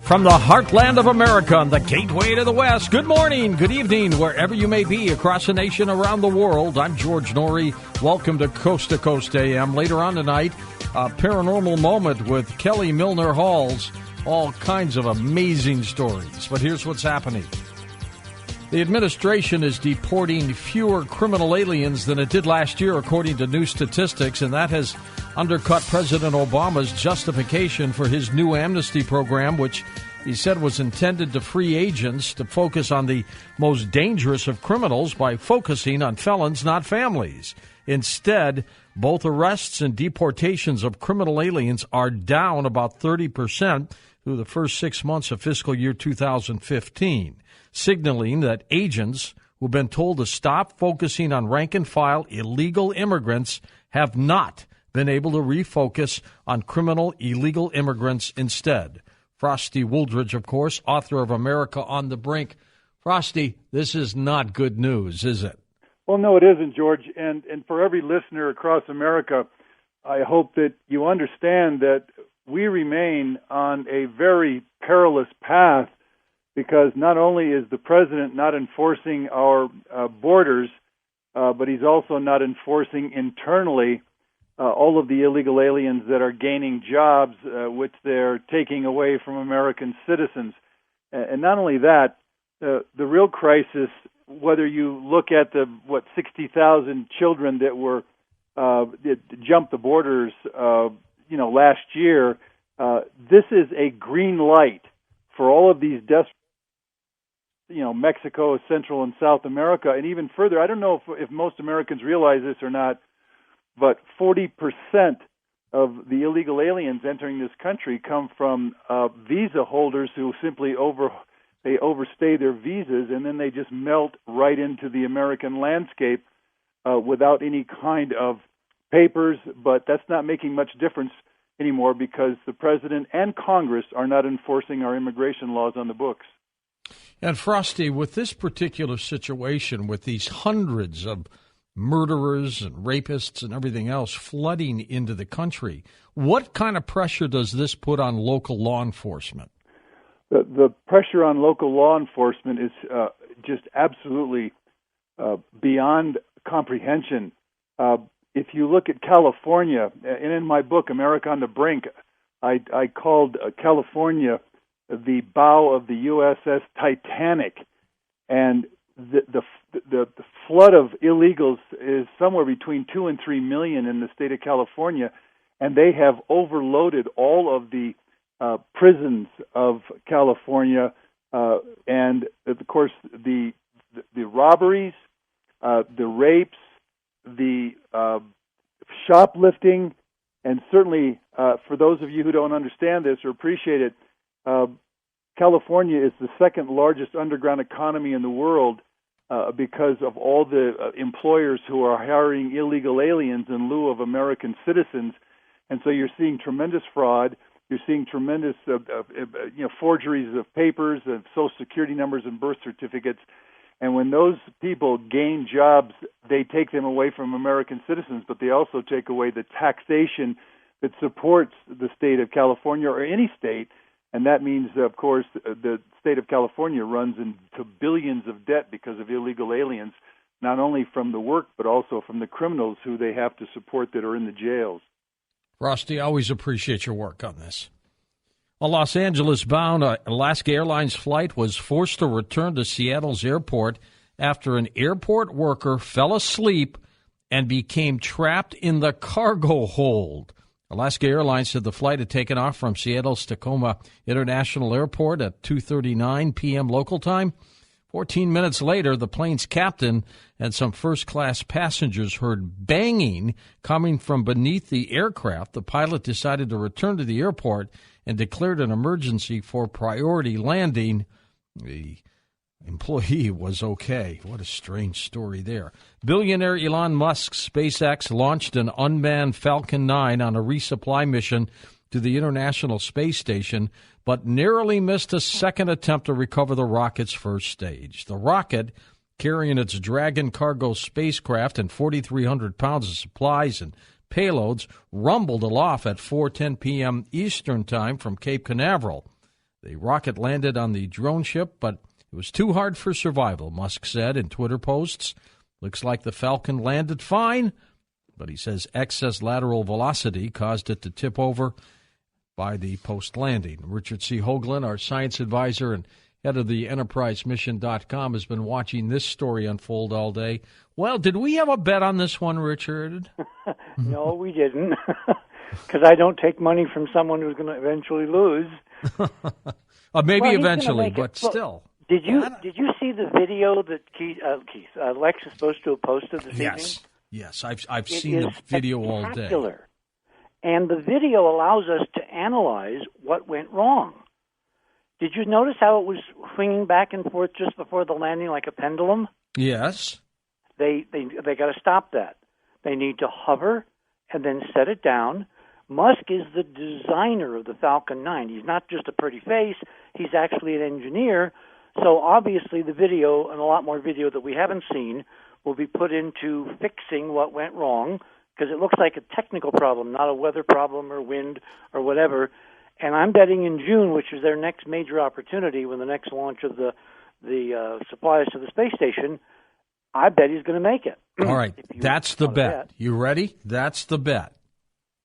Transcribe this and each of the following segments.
From the heartland of America and the gateway to the West, good morning, good evening, wherever you may be across the nation, around the world. I'm George Norrie. Welcome to Coast AM. Later on tonight, a paranormal moment with Kelly Milner Halls. All kinds of amazing stories. But here's what's happening. The administration is deporting fewer criminal aliens than it did last year, according to new statistics, and that has undercut President Obama's justification for his new amnesty program, which he said was intended to free agents to focus on the most dangerous of criminals by focusing on felons, not families. Instead, both arrests and deportations of criminal aliens are down about 30% through the first 6 months of fiscal year 2015, signaling that agents who've been told to stop focusing on rank-and-file illegal immigrants have not been able to refocus on criminal illegal immigrants instead. Frosty Wooldridge, of course, author of America on the Brink. Frosty, this is not good news, is it? Well, no, it isn't, George. And for every listener across America, I hope that you understand that we remain on a very perilous path, because not only is the president not enforcing our borders, but he's also not enforcing internally all of the illegal aliens that are gaining jobs, which they're taking away from American citizens. And not only that, the real crisis, whether you look at the 60,000 children that were that jumped the borders, last year, this is a green light for all of these desperate, Mexico, Central and South America, and even further. I don't know if most Americans realize this or not, but 40% of the illegal aliens entering this country come from visa holders who simply overstay their visas, and then they just melt right into the American landscape without any kind of papers. But that's not making much difference anymore, because the president and Congress are not enforcing our immigration laws on the books. And Frosty, with this particular situation, with these hundreds of murderers and rapists and everything else flooding into the country, what kind of pressure does this put on local law enforcement? The pressure on local law enforcement is just absolutely beyond comprehension. If you look at California, and in my book, America on the Brink, I called California the bow of the USS Titanic, and the flood of illegals is somewhere between 2 and 3 million in the state of California, and they have overloaded all of the prisons of California, and of course the robberies, the rapes, the shoplifting, and certainly for those of you who don't understand this or appreciate it, California is the second largest underground economy in the world because of all the employers who are hiring illegal aliens in lieu of American citizens. And so you're seeing tremendous fraud. You're seeing tremendous forgeries of papers, of Social Security numbers and birth certificates. And when those people gain jobs, they take them away from American citizens, but they also take away the taxation that supports the state of California or any state. And that means, of course, the state of California runs into billions of debt because of illegal aliens, not only from the work, but also from the criminals who they have to support that are in the jails. Rusty, I always appreciate your work on this. A Los Angeles-bound Alaska Airlines flight was forced to return to Seattle's airport after an airport worker fell asleep and became trapped in the cargo hold. Alaska Airlines said the flight had taken off from Seattle's Tacoma International Airport at 2:39 p.m. local time. 14 minutes later, the plane's captain and some first-class passengers heard banging coming from beneath the aircraft. The pilot decided to return to the airport and declared an emergency for priority landing. The employee was okay. What a strange story there. Billionaire Elon Musk's SpaceX launched an unmanned Falcon 9 on a resupply mission to the International Space Station, but narrowly missed a second attempt to recover the rocket's first stage. The rocket, carrying its Dragon cargo spacecraft and 4,300 pounds of supplies and payloads, rumbled aloft at 4:10 p.m. Eastern Time from Cape Canaveral. The rocket landed on the drone ship, but it was too hard for survival, Musk said in Twitter posts. Looks like the Falcon landed fine, but he says excess lateral velocity caused it to tip over by the post-landing. Richard C. Hoagland, our science advisor and head of the EnterpriseMission.com, has been watching this story unfold all day. Well, did we have a bet on this one, Richard? No, we didn't, because I don't take money from someone who's going to eventually lose. Maybe eventually, but still. Did you see the video that Lex is supposed to have posted this evening? Yes, I've seen the video all day. And the video allows us to analyze what went wrong. Did you notice how it was swinging back and forth just before the landing like a pendulum? Yes. They got to stop that. They need to hover and then set it down. Musk is the designer of the Falcon 9. He's not just a pretty face. He's actually an engineer. So obviously the video, and a lot more video that we haven't seen, will be put into fixing what went wrong, because it looks like a technical problem, not a weather problem or wind or whatever. And I'm betting in June, which is their next major opportunity, when the next launch of the supplies to the space station, I bet he's going to make it. All right, that's the bet. You ready? That's the bet.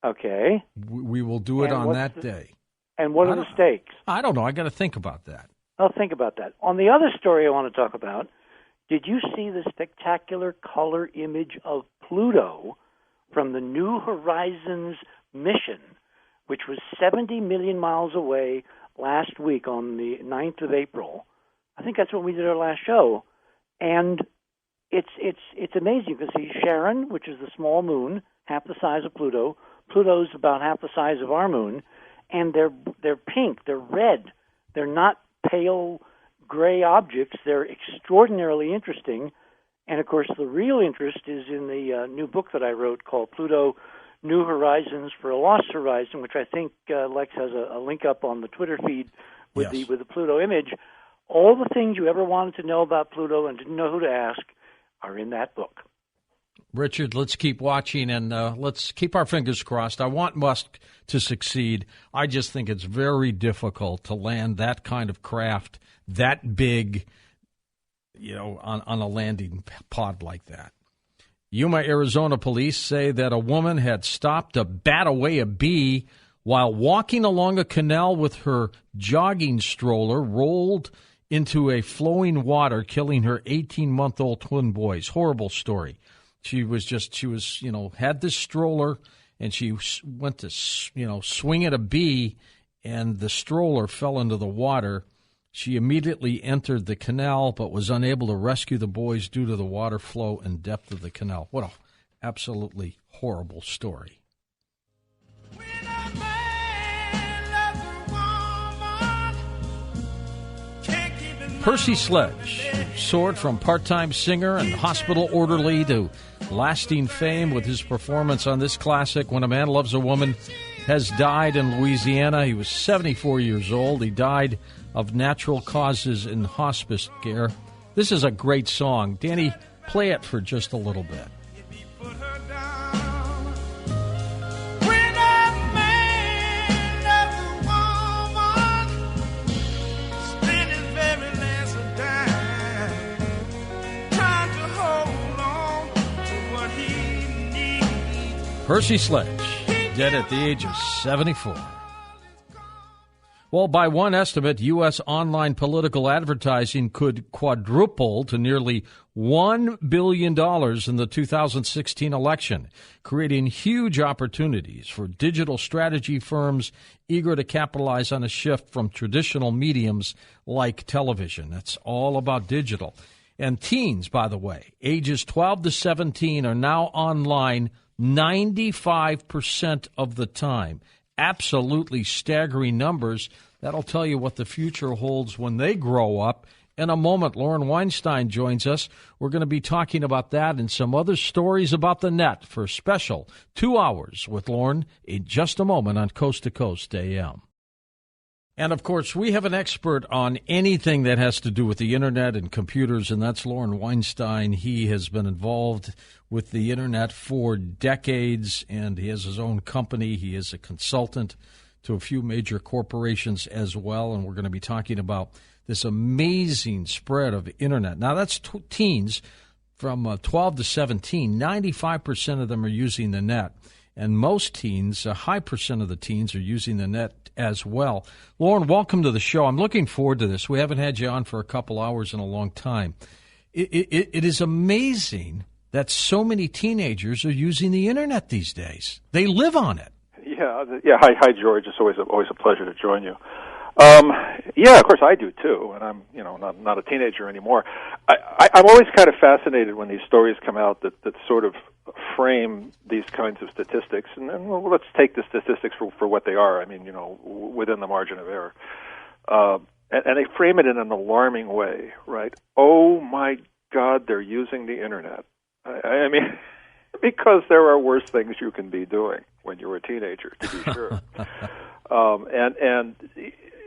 Okay. We will do it on that day. And what are the stakes? I don't know. I got to think about that. I'll think about that. On the other story I want to talk about, did you see the spectacular color image of Pluto from the New Horizons mission, which was 70 million miles away last week on the 9th of April? I think that's when we did our last show. And it's amazing. You can see Charon, which is the small moon, half the size of Pluto. Pluto's about half the size of our moon, and they're pink, they're red. They're not pale gray objects. They're extraordinarily interesting. And, of course, the real interest is in the new book that I wrote called Pluto, New Horizons for a Lost Horizon, which I think Lex has a link up on the Twitter feed with the Pluto image. All the things you ever wanted to know about Pluto and didn't know who to ask are in that book. Richard, let's keep watching and let's keep our fingers crossed. I want Musk to succeed. I just think it's very difficult to land that kind of craft that big, on a landing pod like that. Yuma, Arizona police say that a woman had stopped to bat away a bee while walking along a canal with her jogging stroller, rolled into a flowing water, killing her 18-month-old twin boys. Horrible story. She had this stroller, and she went to, swing at a bee, and the stroller fell into the water. She immediately entered the canal, but was unable to rescue the boys due to the water flow and depth of the canal. What an absolutely horrible story. Percy Sledge soared from part-time singer and hospital orderly to lasting fame with his performance on this classic, When a Man Loves a Woman, has died in Louisiana. He was 74 years old. He died of natural causes in hospice care. This is a great song. Danny, play it for just a little bit. Percy Sledge, dead at the age of 74. Well, by one estimate, U.S. online political advertising could quadruple to nearly $1 billion in the 2016 election, creating huge opportunities for digital strategy firms eager to capitalize on a shift from traditional mediums like television. It's all about digital. And teens, by the way, ages 12 to 17 are now online 95% of the time. Absolutely staggering numbers. That'll tell you what the future holds when they grow up. In a moment, Lauren Weinstein joins us. We're going to be talking about that and some other stories about the net for a special 2 hours with Lauren in just a moment on Coast to Coast AM. And, of course, we have an expert on anything that has to do with the Internet and computers, and that's Lauren Weinstein. He has been involved with the Internet for decades, and he has his own company. He is a consultant to a few major corporations as well, and we're going to be talking about this amazing spread of Internet. Now, that's teens from 12 to 17. 95% of them are using the net, and most teens, a high percent of the teens, are using the net as well. Lauren, welcome to the show. I'm looking forward to this. We haven't had you on for a couple hours in a long time. It is amazing that so many teenagers are using the Internet these days. They live on it. Yeah. Hi, George. It's always a pleasure to join you. Of course I do too, and I'm not a teenager anymore. I'm always kind of fascinated when these stories come out that sort of frame these kinds of statistics, and well, let's take the statistics for what they are. I mean, within the margin of error, and they frame it in an alarming way, right? Oh my God, they're using the Internet. I mean, because there are worse things you can be doing when you're a teenager, to be sure.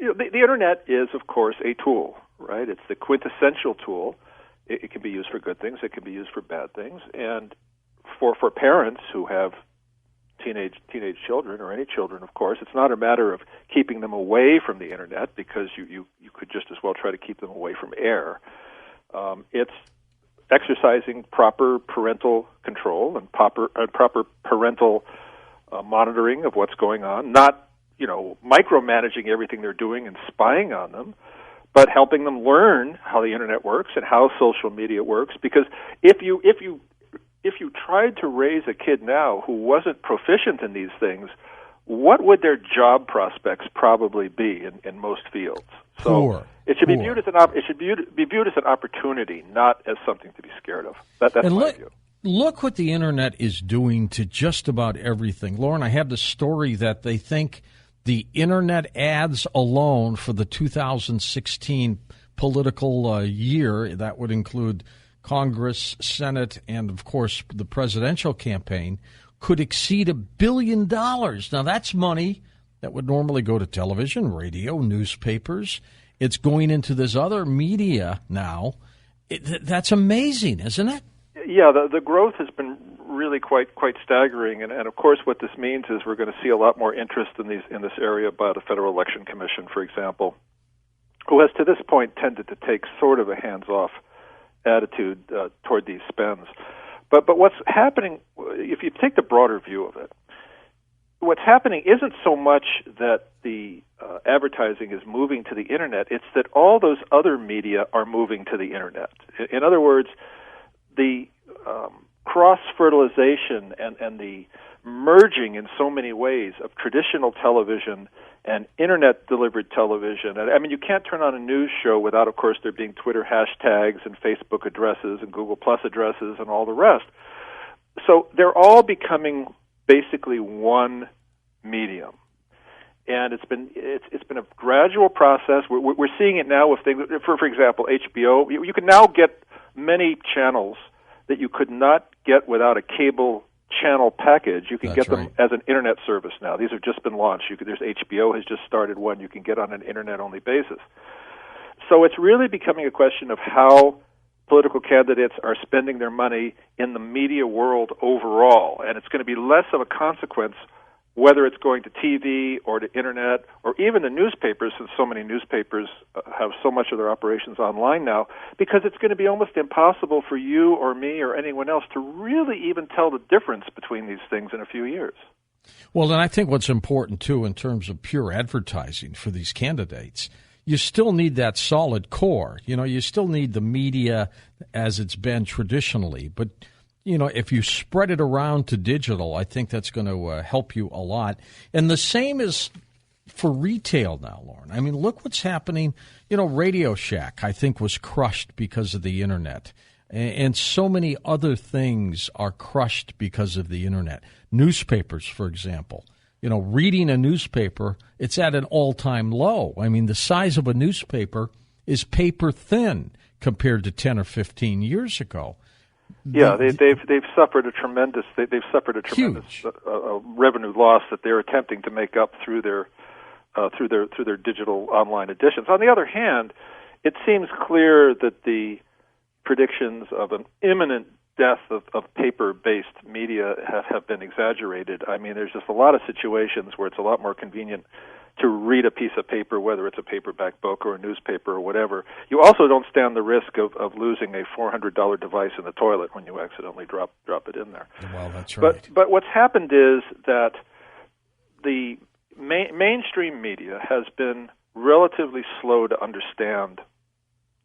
The Internet is, of course, a tool, right? It's the quintessential tool. It can be used for good things. It can be used for bad things. And for parents who have teenage children, or any children, of course, it's not a matter of keeping them away from the Internet, because you could just as well try to keep them away from air. It's exercising proper parental control and proper parental monitoring of what's going on, not micromanaging everything they're doing and spying on them, but helping them learn how the Internet works and how social media works. Because if you tried to raise a kid now who wasn't proficient in these things, what would their job prospects probably be in most fields? So it should be viewed as an opportunity, not as something to be scared of. That's my view. Look what the Internet is doing to just about everything. Lauren, I have the story that they think the Internet ads alone for the 2016 political year, that would include Congress, Senate, and, of course, the presidential campaign, could exceed $1 billion. Now, that's money that would normally go to television, radio, newspapers. It's going into this other media now. That's amazing, isn't it? Yeah, the growth has been really quite staggering, and of course what this means is we're going to see a lot more interest in this area by the Federal Election Commission, for example, who has to this point tended to take sort of a hands-off attitude toward these spends. But what's happening, if you take the broader view of it, what's happening isn't so much that the advertising is moving to the Internet, it's that all those other media are moving to the Internet. In other words, the cross-fertilization and the merging in so many ways of traditional television and Internet-delivered television. And I mean, you can't turn on a news show without, of course, there being Twitter hashtags and Facebook addresses and Google Plus addresses and all the rest. So they're all becoming basically one medium. And it's been a gradual process. We're seeing it now with things, for example, HBO. You can now get many channels that you could not get without a cable channel package. You can get them as an Internet service now. These have just been launched. There's HBO has just started one you can get on an Internet-only basis. So it's really becoming a question of how political candidates are spending their money in the media world overall, and it's going to be less of a consequence whether it's going to TV or to Internet or even the newspapers, since so many newspapers have so much of their operations online now, because it's going to be almost impossible for you or me or anyone else to really even tell the difference between these things in a few years. Well, and I think what's important, too, in terms of pure advertising for these candidates, you still need that solid core. You still need the media as it's been traditionally, but if you spread it around to digital, I think that's going to help you a lot. And the same is for retail now, Lauren. I mean, look what's happening. Radio Shack, I think, was crushed because of the Internet. And so many other things are crushed because of the Internet. Newspapers, for example. Reading a newspaper, it's at an all-time low. I mean, the size of a newspaper is paper thin compared to 10 or 15 years ago. Yeah, they've suffered a tremendous revenue loss that they're attempting to make up through their digital online editions. On the other hand, it seems clear that the predictions of an imminent death of paper-based media have been exaggerated. I mean, there's just a lot of situations where it's a lot more convenient to read a piece of paper, whether it's a paperback book or a newspaper or whatever. You also don't stand the risk of losing a $400 device in the toilet when you accidentally drop it in there. Well, that's right. But what's happened is that the mainstream media has been relatively slow to understand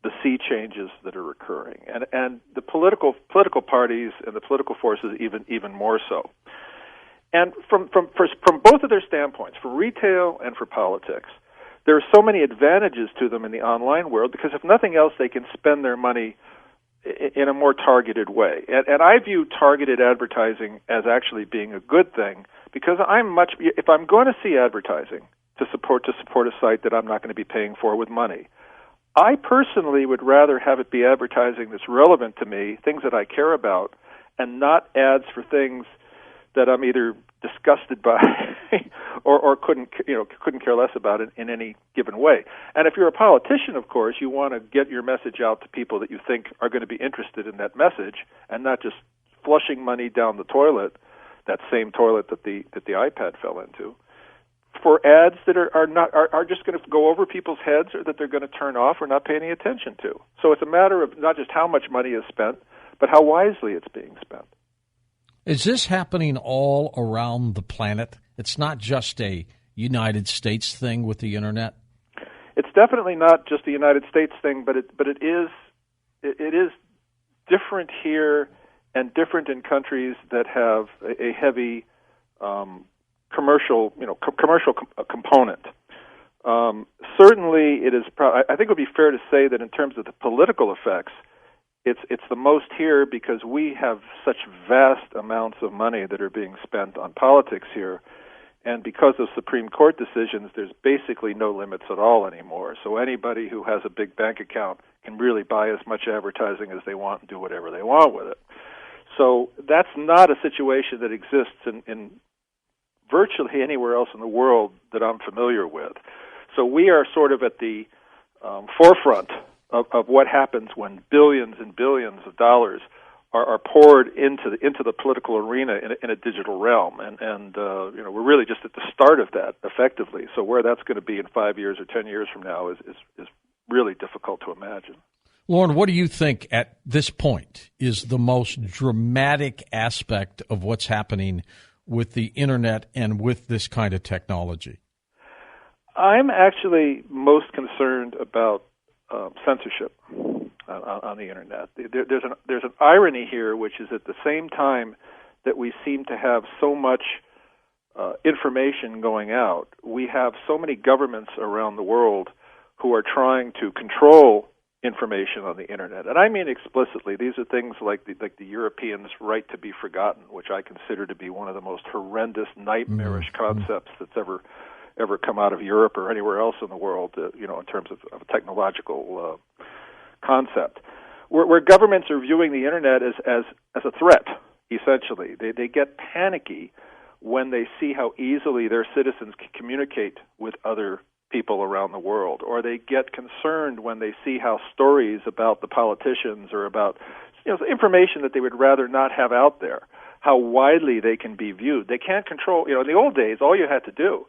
the sea changes that are occurring, and the political parties and the political forces even more so. And from both of their standpoints, for retail and for politics, there are so many advantages to them in the online world because if nothing else, they can spend their money in a more targeted way. And I view targeted advertising as actually being a good thing because if I'm going to see advertising to support a site that I'm not going to be paying for with money, I personally would rather have it be advertising that's relevant to me, things that I care about, and not ads for things that I'm either disgusted by or couldn't care less about it in any given way. And if you're a politician, of course, you want to get your message out to people that you think are going to be interested in that message, and not just flushing money down the toilet, that same toilet that the iPad fell into, for ads that are just going to go over people's heads or that they're going to turn off or not pay any attention to. So it's a matter of not just how much money is spent, but how wisely it's being spent. Is this happening all around the planet? It's not just a United States thing with the Internet? It's definitely not just a United States thing, but it is different here and different in countries that have a heavy commercial component. Certainly, it is. I think it would be fair to say that in terms of the political effects, it's the most here because we have such vast amounts of money that are being spent on politics here, and because of Supreme Court decisions, there's basically no limits at all anymore. So anybody who has a big bank account can really buy as much advertising as they want and do whatever they want with it. So that's not a situation that exists in virtually anywhere else in the world that I'm familiar with. So we are sort of at the forefront of what happens when billions and billions of dollars are poured into the political arena in a digital realm, and we're really just at the start of that effectively. So where that's going to be in 5 years or 10 years from now is really difficult to imagine. Lauren, what do you think at this point is the most dramatic aspect of what's happening with the Internet and with this kind of technology? I'm actually most concerned about censorship on the Internet. There's an irony here, which is at the same time that we seem to have so much information going out, we have so many governments around the world who are trying to control information on the Internet. And I mean explicitly, these are things like the Europeans' right to be forgotten, which I consider to be one of the most horrendous, nightmarish concepts that's ever come out of Europe or anywhere else in the world, in terms of a technological concept, where governments are viewing the Internet as a threat, essentially. They get panicky when they see how easily their citizens can communicate with other people around the world, or they get concerned when they see how stories about the politicians or about information that they would rather not have out there, how widely they can be viewed. They can't control, in the old days, all you had to do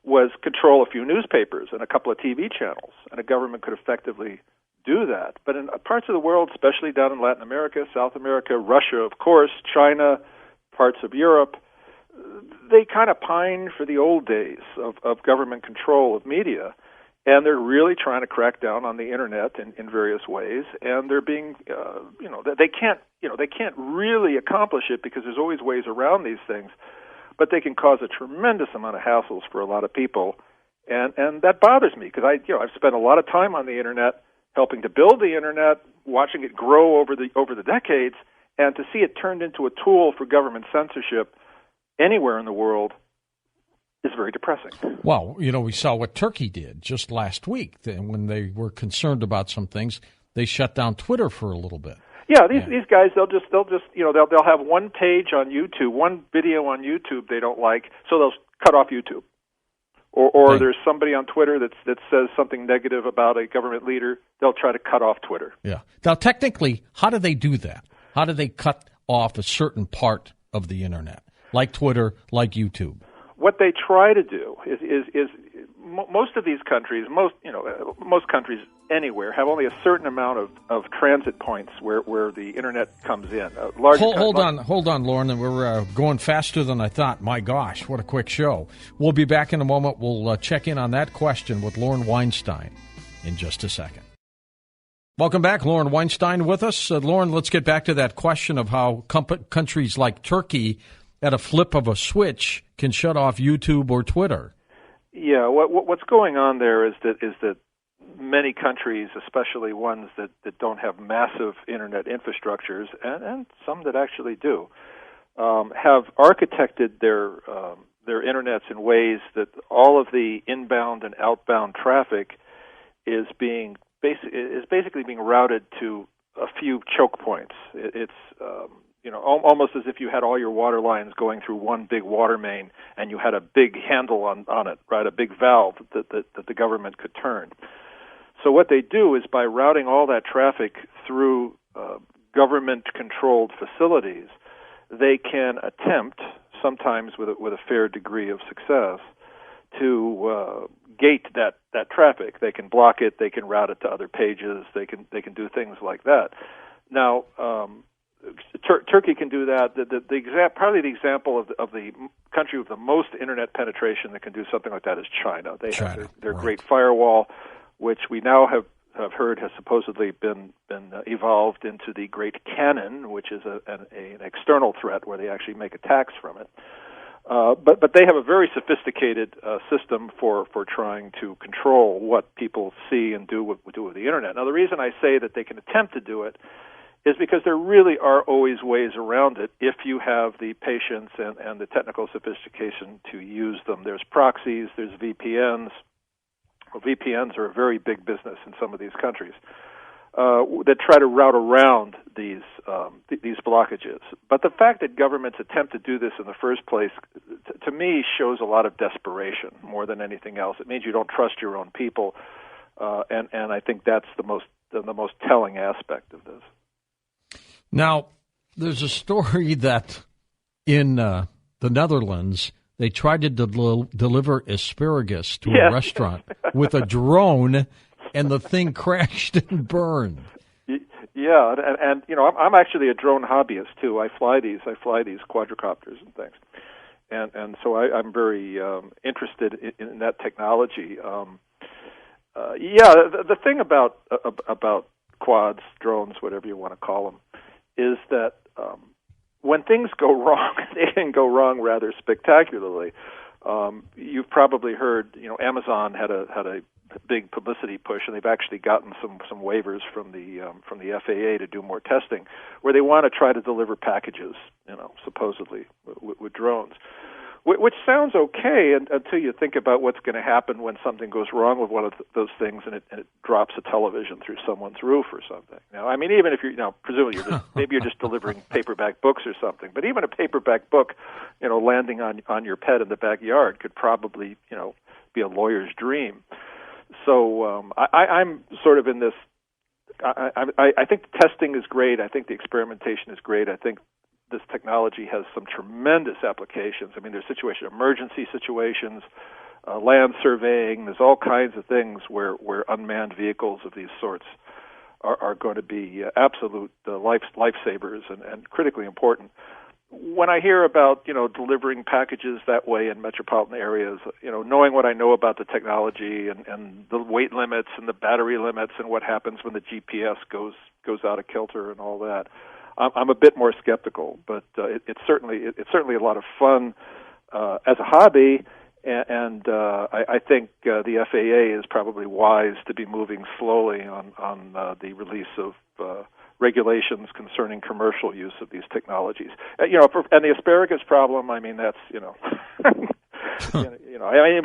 was control a few newspapers and a couple of TV channels, and a government could effectively do that. But in parts of the world, especially down in Latin America, South America, Russia, of course, China, parts of Europe, they kind of pine for the old days of government control of media, and they're really trying to crack down on the Internet in various ways. And they're being, they can't really accomplish it because there's always ways around these things, but they can cause a tremendous amount of hassles for a lot of people, and that bothers me because I've spent a lot of time on the Internet, helping to build the Internet, watching it grow over the decades, and to see it turned into a tool for government censorship anywhere in the world is very depressing. Well, we saw what Turkey did just last week. When they were concerned about some things, they shut down Twitter for a little bit. Yeah, these guys, they'll have one page on YouTube, one video on YouTube they don't like, so they'll cut off YouTube. Or there's somebody on Twitter that says something negative about a government leader, they'll try to cut off Twitter. Yeah. Now, technically, how do they do that? How do they cut off a certain part of the internet, like Twitter, like YouTube? What they try to do is most of these countries, most countries anywhere have only a certain amount of transit points where the internet comes in. Hold on, Lauren. We're going faster than I thought. My gosh, what a quick show. We'll be back in a moment. We'll check in on that question with Lauren Weinstein in just a second. Welcome back. Lauren Weinstein with us. Lauren, let's get back to that question of how countries like Turkey, at a flip of a switch, can shut off YouTube or Twitter. Yeah, what's going on there is that many countries, especially ones that don't have massive internet infrastructures, and some that actually do, have architected their internets in ways that all of the inbound and outbound traffic is basically being routed to a few choke points. It's almost as if you had all your water lines going through one big water main, and you had a big handle on it, right? A big valve that the government could turn. So what they do is, by routing all that traffic through government-controlled facilities, they can attempt, sometimes with a fair degree of success, to gate that traffic. They can block it. They can route it to other pages. They can do things like that. Now, Turkey can do that. Probably the example of the country with the most internet penetration that can do something like that is China. They have their right. Great Firewall, which we now have heard has supposedly been evolved into the Great Cannon, which is an external threat where they actually make attacks from it. But they have a very sophisticated system for trying to control what people see and do with the internet. Now, the reason I say that they can attempt to do it is because there really are always ways around it if you have the patience and the technical sophistication to use them. There's proxies, there's VPNs. Well, VPNs are a very big business in some of these countries that try to route around these blockages. But the fact that governments attempt to do this in the first place, to me, shows a lot of desperation more than anything else. It means you don't trust your own people, and I think that's the most telling aspect of this. Now, there's a story that in the Netherlands, they tried to deliver asparagus to a restaurant with a drone, and the thing crashed and burned. Yeah, and I'm actually a drone hobbyist too. I fly these quadricopters and things, and so I'm very interested in that technology. The thing about quads, drones, whatever you want to call them, is that when things go wrong, they can go wrong rather spectacularly. You've probably heard, Amazon had a big publicity push, and they've actually gotten some waivers from the FAA to do more testing, where they want to try to deliver packages, supposedly with drones. Which sounds okay until you think about what's going to happen when something goes wrong with one of those things and it drops a television through someone's roof or something. Now, I mean, even if presumably maybe you're just delivering paperback books or something, but even a paperback book, landing on your pet in the backyard could probably, be a lawyer's dream. So I'm sort of in this. I think the testing is great. I think the experimentation is great. I think this technology has some tremendous applications. I mean, there's emergency situations, land surveying. There's all kinds of things where unmanned vehicles of these sorts are going to be absolute lifesavers and critically important. When I hear about delivering packages that way in metropolitan areas, knowing what I know about the technology and the weight limits and the battery limits and what happens when the GPS goes out of kilter and all that, I'm a bit more skeptical, but it's certainly a lot of fun as a hobby, and I think the FAA is probably wise to be moving slowly on the release of regulations concerning commercial use of these technologies. And the asparagus problem, I mean, that's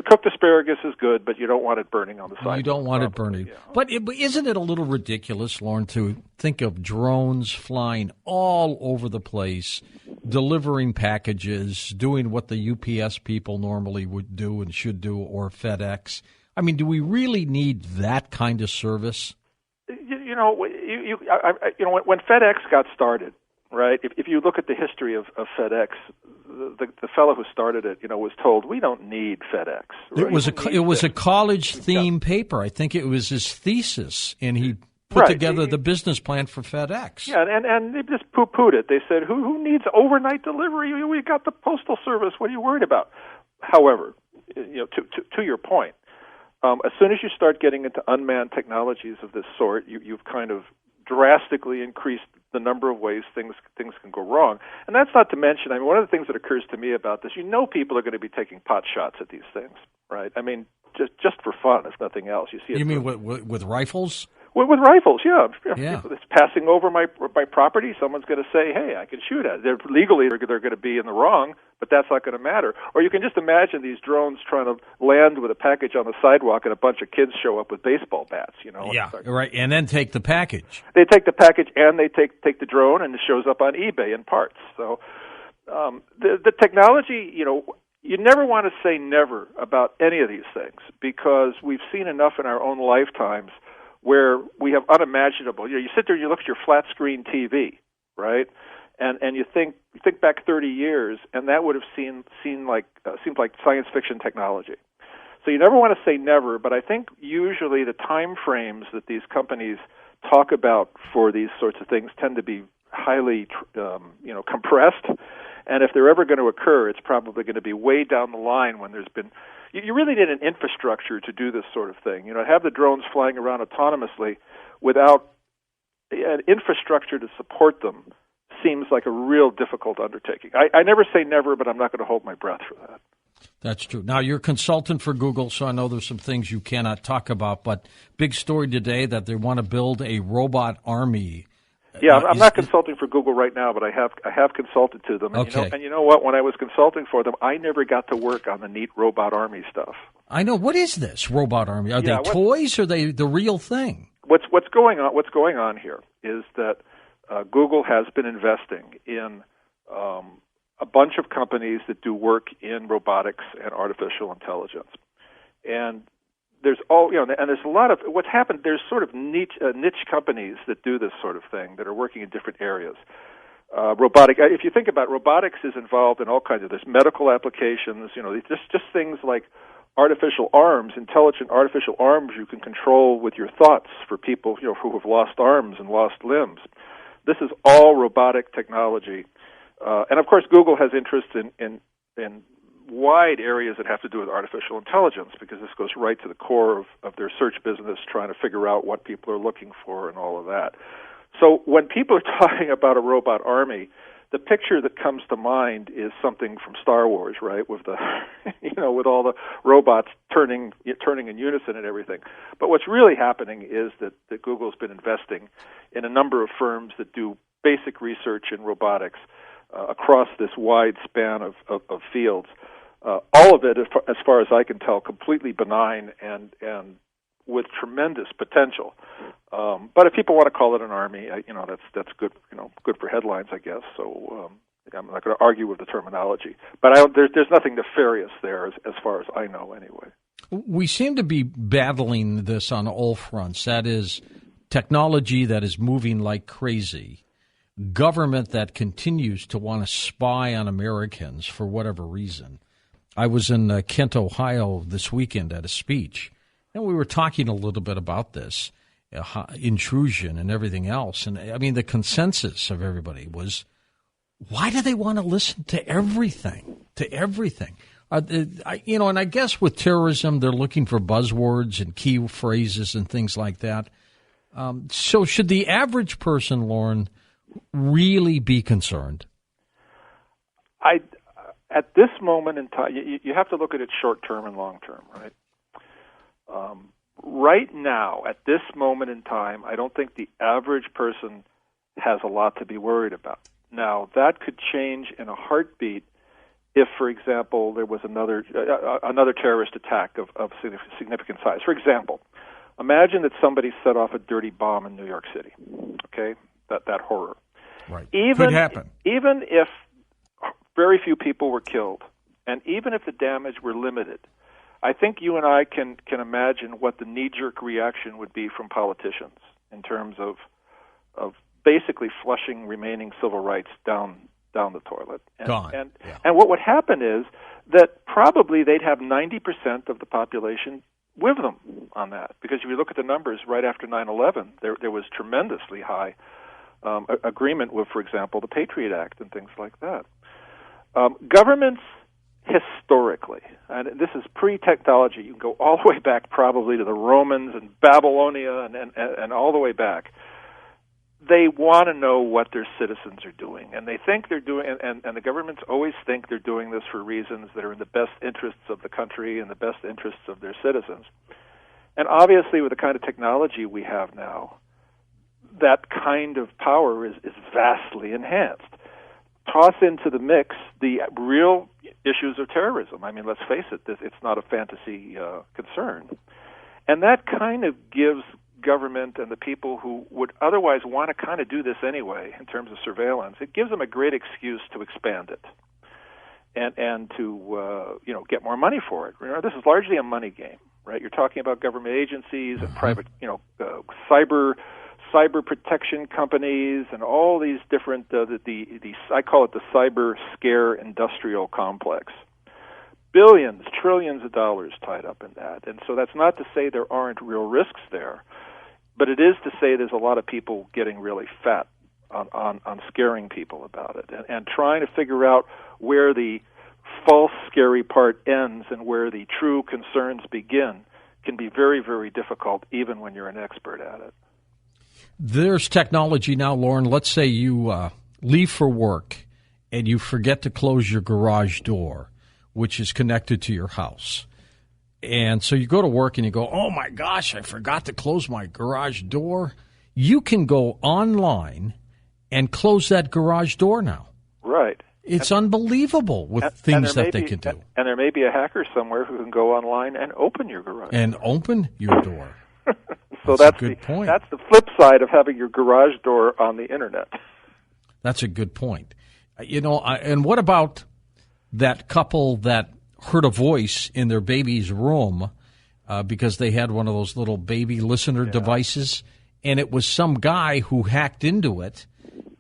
cooked asparagus is good, but you don't want it burning on the side. You don't want it burning. Yeah. But isn't it a little ridiculous, Lauren, to think of drones flying all over the place, delivering packages, doing what the UPS people normally would do and should do, or FedEx? I mean, do we really need that kind of service? When FedEx got started, right? If you look at the history of FedEx, the fellow who started it, was told, we don't need FedEx. Right? It was a college theme paper. I think it was his thesis, and he put together the business plan for FedEx. Yeah, and they just poo-pooed it. They said, who needs overnight delivery? We got the Postal Service. What are you worried about? However, to your point, as soon as you start getting into unmanned technologies of this sort, you've kind of drastically increased the number of ways things can go wrong. And that's not to mention, one of the things that occurs to me about this, people are going to be taking pot shots at these things, right? Just for fun, if nothing else. You see it. You mean with rifles? With rifles, yeah. Yeah. It's passing over my property. Someone's going to say, "Hey, I can shoot at it." Legally, they're going to be in the wrong, but that's not going to matter. Or you can just imagine these drones trying to land with a package on the sidewalk, and a bunch of kids show up with baseball bats. Yeah, right. And then take the package. They take the package and they take the drone, and it shows up on eBay in parts. So the technology, you never want to say never about any of these things, because we've seen enough in our own lifetimes where we have unimaginable. You sit there and you look at your flat screen TV, right? And you think back 30 years, and that would have seemed like science fiction technology. So you never want to say never, but I think usually the time frames that these companies talk about for these sorts of things tend to be highly, compressed. And if they're ever going to occur, it's probably going to be way down the line when there's been. You really need an infrastructure to do this sort of thing. Have the drones flying around autonomously without an infrastructure to support them seems like a real difficult undertaking. I never say never, but I'm not going to hold my breath for that. That's true. Now, you're a consultant for Google, so I know there's some things you cannot talk about, but big story today that they want to build a robot army. Yeah, I'm not consulting for Google right now, but I have consulted to them. And okay. You know what? When I was consulting for them, I never got to work on the neat robot army stuff. I know. What is this robot army? Are they toys, or are they the real thing? What's going on here is that Google has been investing in a bunch of companies that do work in robotics and artificial intelligence, and there's a lot of what's happened. There's sort of niche companies that do this sort of thing that are working in different areas. If you think about it, robotics is involved in all kinds of this medical applications. Just things like artificial arms, intelligent artificial arms you can control with your thoughts for people who have lost arms and lost limbs. This is all robotic technology, and of course, Google has interest in wide areas that have to do with artificial intelligence, because this goes right to the core of their search business, trying to figure out what people are looking for and all of that. So when people are talking about a robot army, the picture that comes to mind is something from Star Wars, right? With the, with all the robots turning in unison and everything. But what's really happening is that Google's been investing in a number of firms that do basic research in robotics across this wide span of fields. All of it, as far as I can tell, completely benign and with tremendous potential. But if people want to call it an army, that's good. Good for headlines, I guess. So I'm not going to argue with the terminology. But there's nothing nefarious there, as far as I know, anyway. We seem to be battling this on all fronts. That is, technology that is moving like crazy, government that continues to want to spy on Americans for whatever reason. I was in Kent, Ohio this weekend at a speech, and we were talking a little bit about this, intrusion and everything else. And, the consensus of everybody was, why do they want to listen to everything? And I guess with terrorism, they're looking for buzzwords and key phrases and things like that. So should the average person, Lauren, really be concerned? At this moment in time, you have to look at it short-term and long-term, right? Right now, at this moment in time, I don't think the average person has a lot to be worried about. Now, that could change in a heartbeat if, for example, there was another terrorist attack of significant size. For example, imagine that somebody set off a dirty bomb in New York City, okay? That horror. Right. Could happen. Even if very few people were killed, and even if the damage were limited, I think you and I can imagine what the knee-jerk reaction would be from politicians in terms of basically flushing remaining civil rights down the toilet. Gone. And what would happen is that probably they'd have 90% of the population with them on that, because if you look at the numbers right after 9/11, there was tremendously high agreement with, for example, the Patriot Act and things like that. Governments historically, and this is pre-technology, you can go all the way back probably to the Romans and Babylonia and all the way back. They want to know what their citizens are doing, and they think they're doing, and the governments always think they're doing this for reasons that are in the best interests of the country and the best interests of their citizens. And obviously, with the kind of technology we have now, that kind of power is vastly enhanced. Toss into the mix the real issues of terrorism. I mean, let's face it, it's not a fantasy concern. And that kind of gives government and the people who would otherwise want to kind of do this anyway in terms of surveillance, it gives them a great excuse to expand it and to get more money for it. Remember, this is largely a money game, right? You're talking about government agencies and private, cyber protection companies and all these different I call it the cyber scare industrial complex. Billions, trillions of dollars tied up in that. And so that's not to say there aren't real risks there, but it is to say there's a lot of people getting really fat on scaring people about it and trying to figure out where the false scary part ends and where the true concerns begin can be very, very difficult even when you're an expert at it. There's technology now, Lauren. Let's say you leave for work and you forget to close your garage door, which is connected to your house. And so you go to work and you go, oh, my gosh, I forgot to close my garage door. You can go online and close that garage door now. Right. It's unbelievable with things that they can do. And there may be a hacker somewhere who can go online and open your garage. And open your door. So that's a good point. That's the flip side of having your garage door on the Internet. That's a good point. And what about that couple that heard a voice in their baby's room because they had one of those little baby listener devices, and it was some guy who hacked into it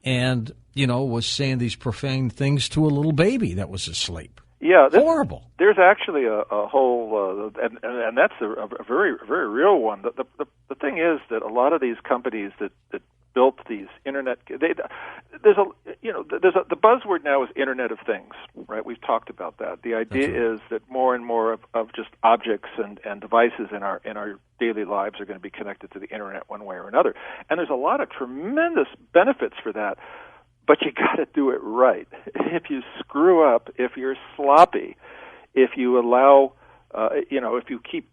and, was saying these profane things to a little baby that was asleep. Yeah, horrible. There's actually a whole, and that's a very, very real one. The thing is that a lot of these companies that built these internet, the buzzword now is Internet of Things, right? We've talked about that. The idea is that more and more of just objects and devices in our daily lives are going to be connected to the internet one way or another. And there's a lot of tremendous benefits for that. But you got to do it right. If you screw up, if you're sloppy, if you allow, if you keep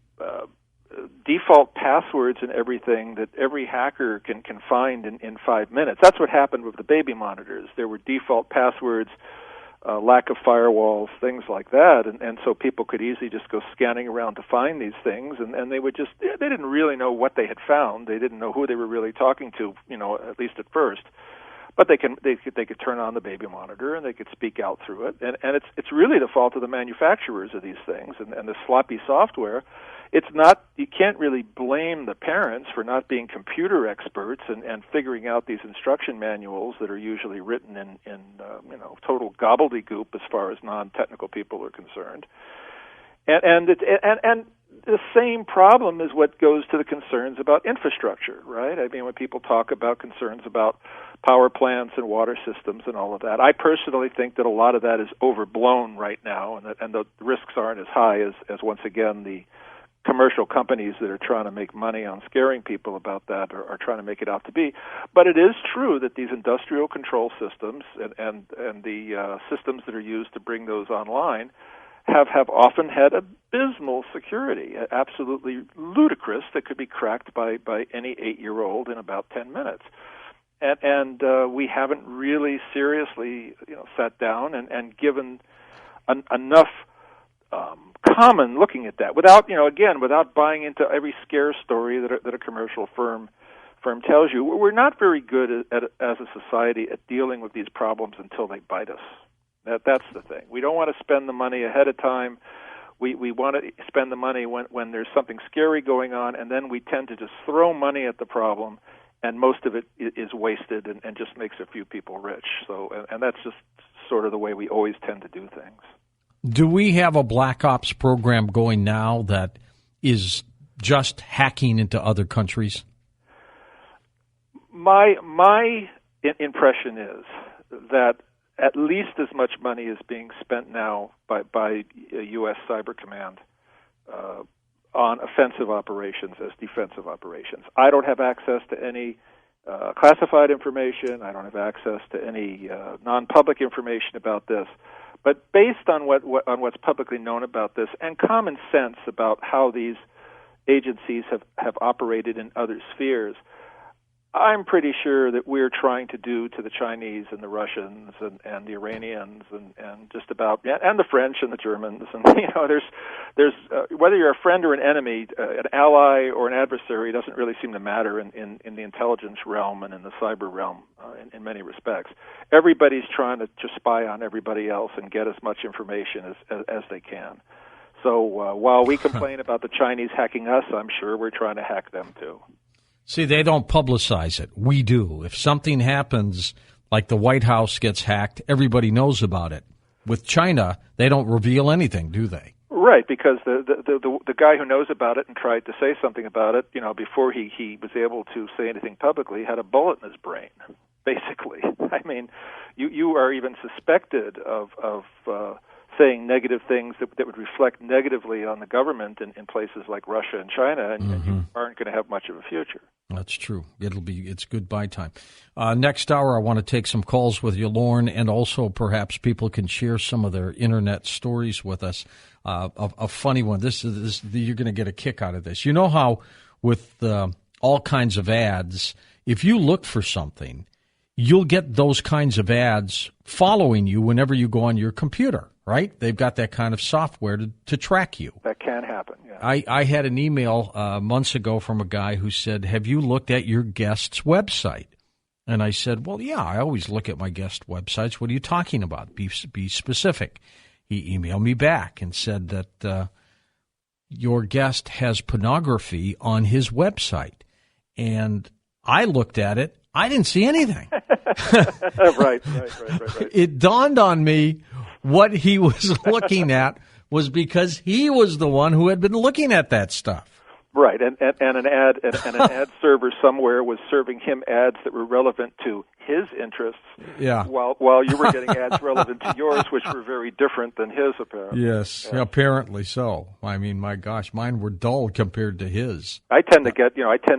default passwords and everything that every hacker can find in 5 minutes. That's what happened with the baby monitors. There were default passwords, lack of firewalls, things like that, and so people could easily just go scanning around to find these things, and they would just, they didn't really know what they had found. They didn't know who they were really talking to, at least at first. But they could turn on the baby monitor and they could speak out through it, and it's really the fault of the manufacturers of these things and the sloppy software. It's not, you can't really blame the parents for not being computer experts and figuring out these instruction manuals that are usually written in total gobbledygook as far as non-technical people are concerned, and the same problem is what goes to the concerns about infrastructure, right? I mean, when people talk about concerns about power plants and water systems and all of that, I personally think that a lot of that is overblown right now, and the risks aren't as high as once again, the commercial companies that are trying to make money on scaring people about that are trying to make it out to be. But it is true that these industrial control systems and the systems that are used to bring those online have often had abysmal security, absolutely ludicrous, that could be cracked by any 8-year-old in about 10 minutes. And we haven't really seriously sat down and given enough common looking at that without buying into every scare story that a commercial firm tells you. We're not very good as a society at dealing with these problems until they bite us. That's the thing. We don't want to spend the money ahead of time. We want to spend the money when there's something scary going on, and then we tend to just throw money at the problem and most of it is wasted and just makes a few people rich. So, and that's just sort of the way we always tend to do things. Do we have a Black Ops program going now that is just hacking into other countries? My impression is that at least as much money is being spent now by U.S. Cyber Command on offensive operations as defensive operations. I don't have access to any classified information. I don't have access to any non-public information about this. But based on what's publicly known about this and common sense about how these agencies have operated in other spheres, I'm pretty sure that we're trying to do to the Chinese and the Russians and the Iranians and just about and the French and the Germans, and there's whether you're a friend or an enemy, an ally or an adversary doesn't really seem to matter in the intelligence realm and in the cyber realm in many respects. Everybody's trying to spy on everybody else and get as much information as they can. So while we complain about the Chinese hacking us, I'm sure we're trying to hack them too. See, they don't publicize it. We do. If something happens, like the White House gets hacked, everybody knows about it. With China, they don't reveal anything, do they? Right, because the guy who knows about it and tried to say something about it, before he was able to say anything publicly, had a bullet in his brain, basically. I mean, you are even suspected of saying negative things that would reflect negatively on the government in places like Russia and China, and you aren't going to have much of a future. That's true. It's goodbye time. Next hour, I want to take some calls with you, Lauren, and also perhaps people can share some of their internet stories with us. A funny one. This you're going to get a kick out of this. You know how with all kinds of ads, if you look for something, you'll get those kinds of ads following you whenever you go on your computer, right? They've got that kind of software to track you. That can happen, yeah. I had an email months ago from a guy who said, have you looked at your guest's website? And I said, well, yeah, I always look at my guest websites. What are you talking about? Be specific. He emailed me back and said that your guest has pornography on his website. And I looked at it. I didn't see anything. Right. It dawned on me what he was looking at was because he was the one who had been looking at that stuff. Right, and an ad server somewhere was serving him ads that were relevant to his interests. Yeah. While you were getting ads relevant to yours, which were very different than his, apparently. Yes, yeah. Apparently so. I mean, my gosh, mine were dull compared to his. I tend to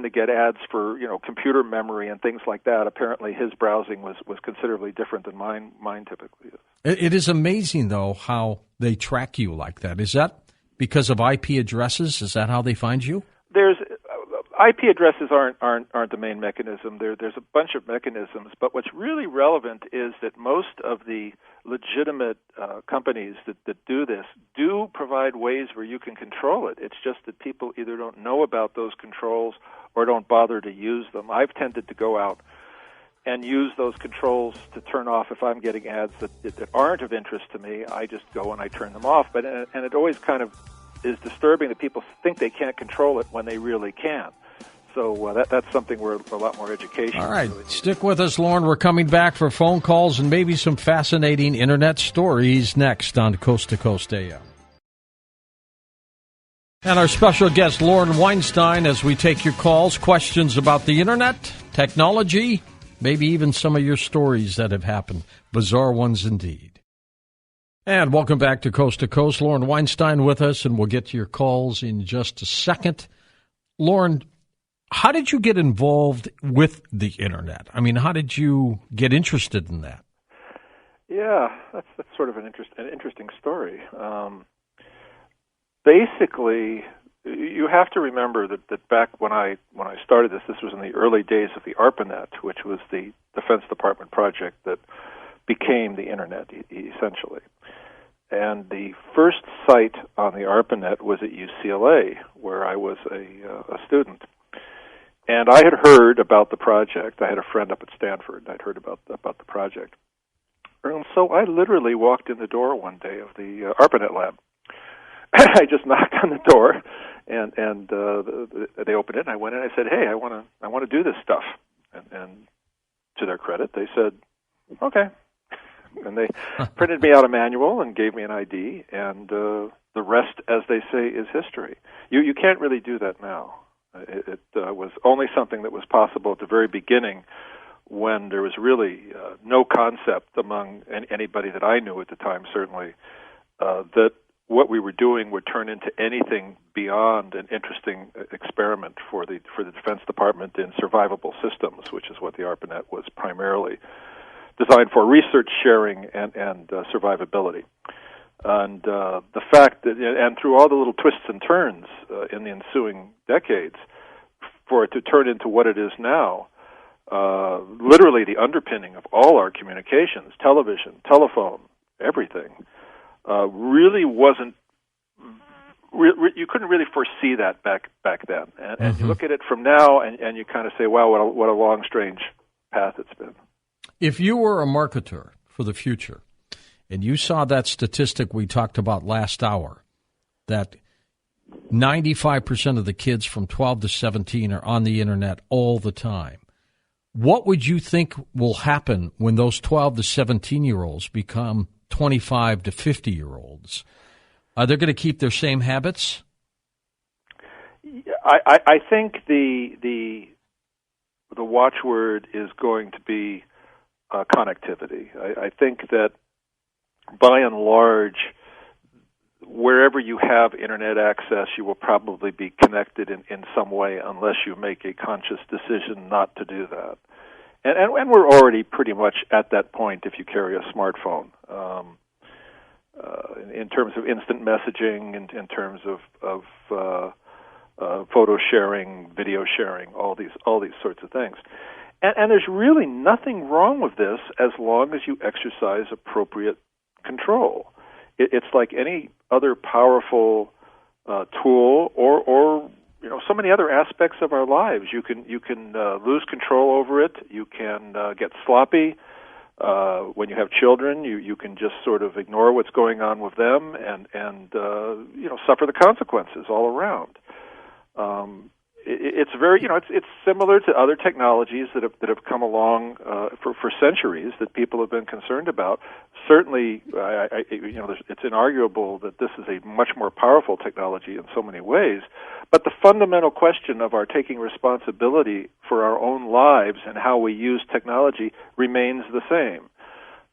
get ads for computer memory and things like that. Apparently, his browsing was considerably different than mine typically is. It is amazing though how they track you like that. Is that because of IP addresses? Is that how they find you? There's IP addresses aren't the main mechanism. There's a bunch of mechanisms, but what's really relevant is that most of the legitimate companies that do this do provide ways where you can control it. It's just that people either don't know about those controls or don't bother to use them. I've tended to go out and use those controls to turn off if I'm getting ads that aren't of interest to me. I just go and I turn them off. But and it always kind of is disturbing that people think they can't control it when they really can. So that's something where a lot more education. All right, really stick with us, Lauren. We're coming back for phone calls and maybe some fascinating internet stories next on Coast to Coast AM. And our special guest, Lauren Weinstein, as we take your calls, questions about the internet, technology, maybe even some of your stories that have happened. Bizarre ones indeed. And welcome back to Coast. Lauren Weinstein with us, and we'll get to your calls in just a second. Lauren, how did you get involved with the internet? I mean, how did you get interested in that? Yeah, that's sort of an interesting story. Basically, you have to remember that back when I started this was in the early days of the ARPANET, which was the Defense Department project that became the internet, essentially. And the first site on the ARPANET was at UCLA, where I was a student. And I had heard about the project. I had a friend up at Stanford. I'd heard about the project. And so I literally walked in the door one day of the ARPANET lab. I just knocked on the door, and they opened it. And I went in. And I said, "Hey, I want to do this stuff." and to their credit, they said, okay. And they printed me out a manual and gave me an ID, and the rest, as they say, is history. You can't really do that now. It was only something that was possible at the very beginning, when there was really no concept among anybody that I knew at the time, certainly, that what we were doing would turn into anything beyond an interesting experiment for the Defense Department in survivable systems, which is what the ARPANET was primarily designed for: research sharing and survivability. And the fact that, and through all the little twists and turns in the ensuing decades, for it to turn into what it is now, literally the underpinning of all our communications, television, telephone, everything, really wasn't. You couldn't really foresee that back then. And you look at it from now, and you kind of say, "Wow, what a long, strange path it's been." If you were a marketer for the future, and you saw that statistic we talked about last hour, that 95% of the kids from 12 to 17 are on the internet all the time, what would you think will happen when those 12 to 17-year-olds become 25 to 50-year-olds? Are they going to keep their same habits? I think the watchword is going to be connectivity. I think that by and large, wherever you have internet access, you will probably be connected in some way, unless you make a conscious decision not to do that. And we're already pretty much at that point if you carry a smartphone. In terms of instant messaging, in terms of photo sharing, video sharing, all these sorts of things. And there's really nothing wrong with this as long as you exercise appropriate control. It's like any other powerful tool, or so many other aspects of our lives. You can lose control over it. You can get sloppy. When you have children, you can just sort of ignore what's going on with them and suffer the consequences all around. It's very it's similar to other technologies that have come along for centuries that people have been concerned about. Certainly, it's inarguable that this is a much more powerful technology in so many ways. But the fundamental question of our taking responsibility for our own lives and how we use technology remains the same.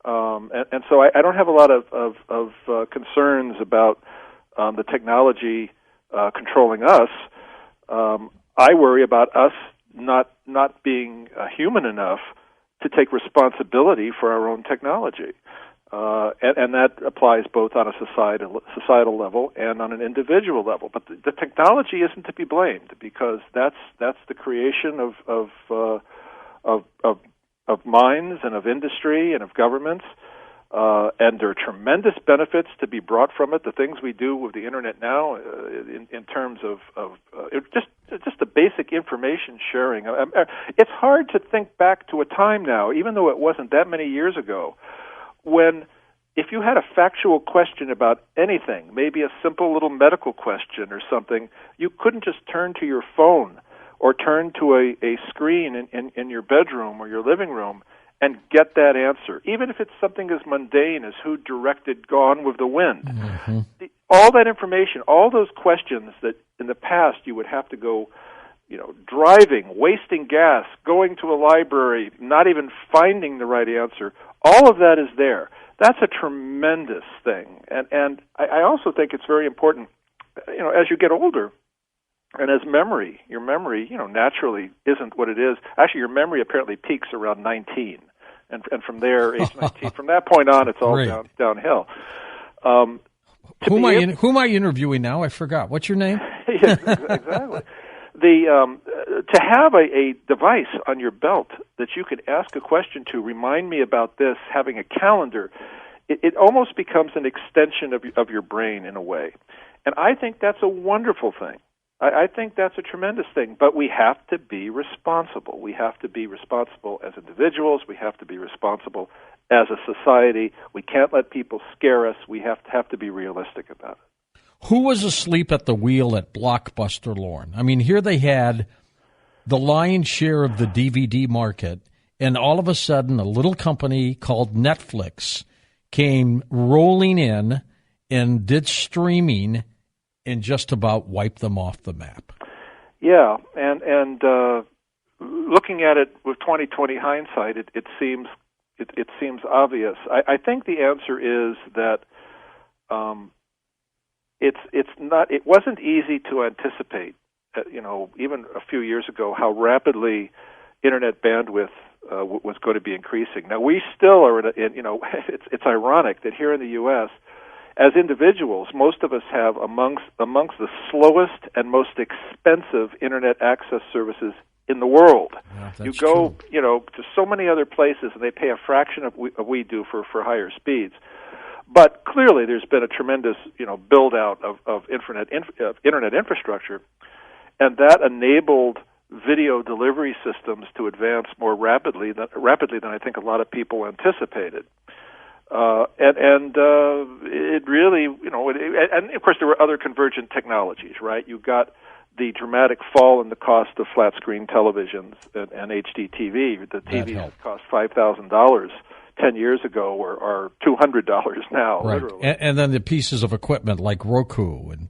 And so I don't have a lot of concerns about the technology controlling us. I worry about us not being human enough to take responsibility for our own technology, and that applies both on a societal level and on an individual level. But the technology isn't to be blamed, because that's the creation of minds and of industry and of governments. And there are tremendous benefits to be brought from it. The things we do with the internet now, in terms of just the basic information sharing. It's hard to think back to a time now, even though it wasn't that many years ago, when if you had a factual question about anything, maybe a simple little medical question or something, you couldn't just turn to your phone or turn to a screen in your bedroom or your living room and get that answer, even if it's something as mundane as who directed Gone with the Wind. Mm-hmm. All that information, all those questions that in the past you would have to go, driving, wasting gas, going to a library, not even finding the right answer, all of that is there. That's a tremendous thing. And I also think it's very important, as you get older, and as your memory, naturally isn't what it is. Actually, your memory apparently peaks around 19. And from there, age 19, from that point on, it's all downhill. Who am I interviewing now? I forgot. What's your name? Yes, exactly. To have a device on your belt that you could ask a question to, remind me about this, having a calendar, it almost becomes an extension of your brain in a way. And I think that's a wonderful thing. I think that's a tremendous thing, but we have to be responsible. We have to be responsible as individuals. We have to be responsible as a society. We can't let people scare us. We have to be realistic about it. Who was asleep at the wheel at Blockbuster, Lorne? I mean, here they had the lion's share of the DVD market, and all of a sudden a little company called Netflix came rolling in and did streaming and just about wiped them off the map. Yeah, and looking at it with 20/20 hindsight, it seems obvious. I think the answer is that it wasn't easy to anticipate, even a few years ago, how rapidly internet bandwidth was going to be increasing. Now we still are it's ironic that here in the U.S., as individuals, most of us have amongst the slowest and most expensive internet access services in the world. Yeah, you go, true. To so many other places, and they pay a fraction of we do for higher speeds. But clearly, there's been a tremendous, build out of internet infrastructure, and that enabled video delivery systems to advance more rapidly than I think a lot of people anticipated. It really, and of course there were other convergent technologies, right? You got the dramatic fall in the cost of flat screen televisions and HD TV. The TVs that cost $5,000 10 years ago are $200 now, right. Literally. And then the pieces of equipment like Roku and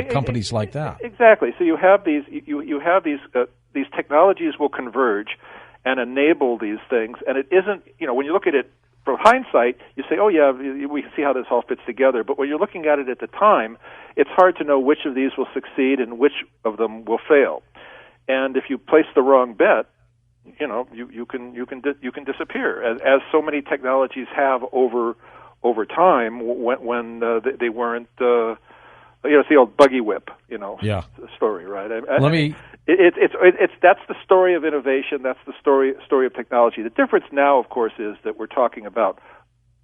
companies like that. Exactly. So you have these technologies will converge and enable these things, and it isn't, when you look at it from hindsight, you say, oh, yeah, we can see how this all fits together. But when you're looking at it at the time, it's hard to know which of these will succeed and which of them will fail. And if you place the wrong bet, you can disappear, as so many technologies have over time when they weren't. It's the old buggy whip, story, right? That's the story of innovation. That's the story of technology. The difference now, of course, is that we're talking about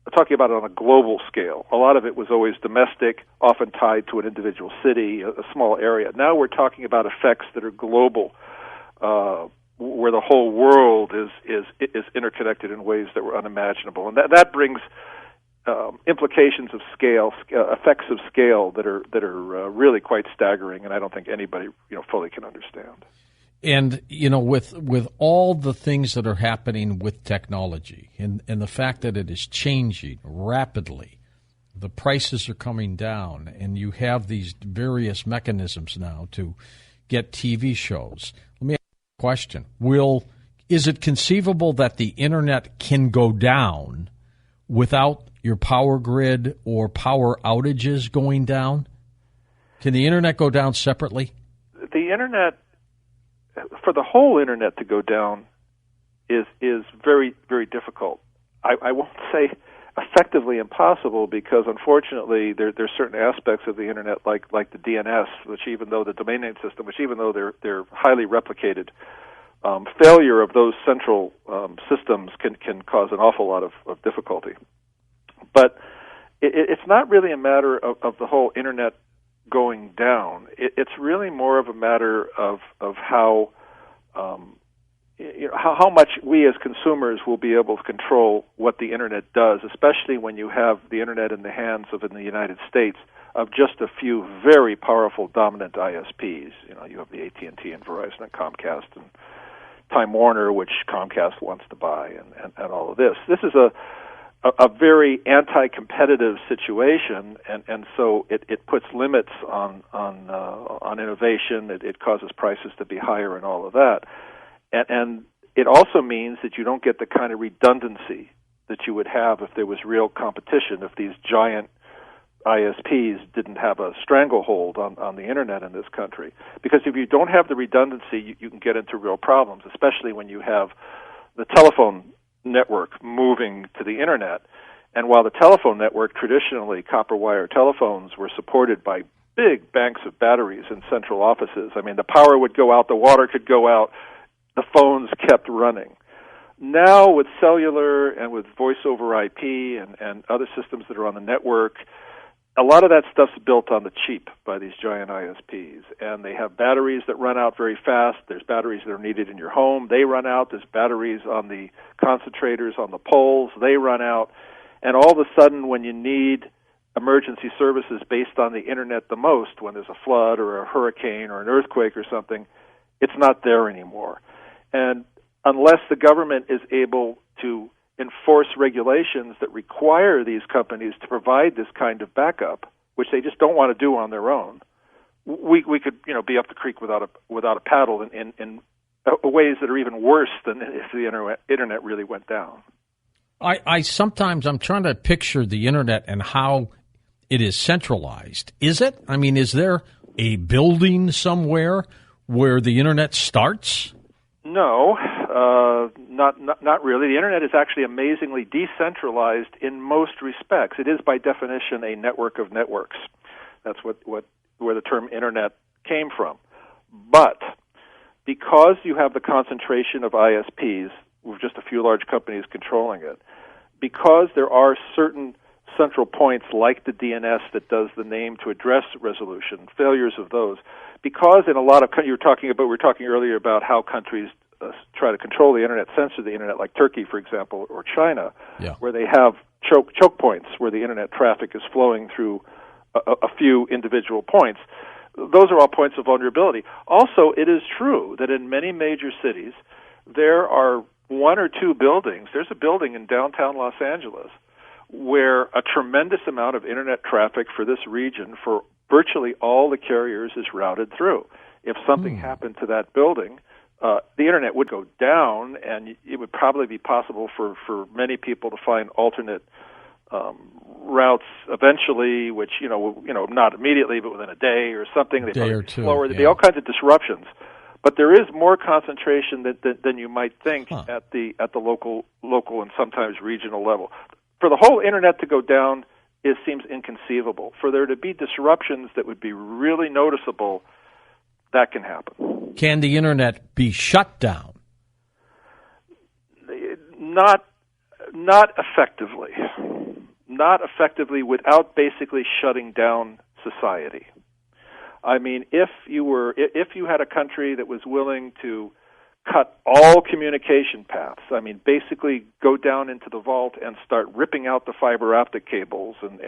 it on a global scale. A lot of it was always domestic, often tied to an individual city, a small area. Now we're talking about effects that are global, where the whole world is interconnected in ways that were unimaginable, and that brings implications of scale, effects of scale that are really quite staggering, and I don't think anybody fully can understand. And with all the things that are happening with technology and the fact that it is changing rapidly, the prices are coming down, and you have these various mechanisms now to get TV shows. Let me ask you a question: is it conceivable that the internet can go down without your power grid or power outages going down? Can the internet go down separately? The internet, for the whole internet to go down, is very, very difficult. I won't say effectively impossible, because unfortunately there's certain aspects of the internet like the DNS, the domain name system, which even though they're highly replicated, failure of those central systems can cause an awful lot of difficulty. But it's not really a matter of the whole internet going down. It's really more of a matter of how much we as consumers will be able to control what the internet does, especially when you have the internet in the hands of, in the United States, of just a few very powerful dominant ISPs. You have the AT&T and Verizon and Comcast and Time Warner, which Comcast wants to buy, and all of this. This is a very anti-competitive situation, and so it puts limits on innovation. It causes prices to be higher and all of that, and it also means that you don't get the kind of redundancy that you would have if there was real competition, if these giant ISPs didn't have a stranglehold on the internet in this country. Because if you don't have the redundancy, you can get into real problems, especially when you have the telephone network moving to the internet. And while the telephone network, traditionally copper wire telephones, were supported by big banks of batteries in central offices, I mean, the power would go out, the water could go out, the phones kept running. Now with cellular and with voice over IP and other systems that are on the network, a lot of that stuff's built on the cheap by these giant ISPs, and they have batteries that run out very fast. There's batteries that are needed in your home. They run out. There's batteries on the concentrators on the poles. They run out. And all of a sudden, when you need emergency services based on the internet the most, when there's a flood or a hurricane or an earthquake or something, it's not there anymore. And unless the government is able to enforce regulations that require these companies to provide this kind of backup, which they just don't want to do on their own, we could be up the creek without a paddle in ways that are even worse than if the internet really went down. I sometimes I'm trying to picture the internet and how it is centralized. Is it? I mean, is there a building somewhere where the internet starts? No, not really. The internet is actually amazingly decentralized in most respects. It is by definition a network of networks. That's where the term internet came from. But because you have the concentration of ISPs, with just a few large companies controlling it, because there are certain central points like the DNS that does the name to address resolution, failures of those, because in a lot of we were talking earlier about how countries try to control the internet, censor the internet, like Turkey, for example, or China, where they have choke points where the internet traffic is flowing through a few individual points. Those are all points of vulnerability. Also, it is true that in many major cities, there are one or two buildings. There's a building in downtown Los Angeles where a tremendous amount of internet traffic for this region, for virtually all the carriers, is routed through. If something happened to that building, the internet would go down, and it would probably be possible for many people to find alternate routes eventually, which not immediately, but within a day or something. They day or two. Slower. There'd be all kinds of disruptions. But there is more concentration than you might think at the local and sometimes regional level. For the whole internet to go down, it seems inconceivable. For there to be disruptions that would be really noticeable, that can happen. Can the internet be shut down? Not effectively. Not effectively without basically shutting down society. I mean, if you had a country that was willing to cut all communication paths, I mean, basically go down into the vault and start ripping out the fiber optic cables and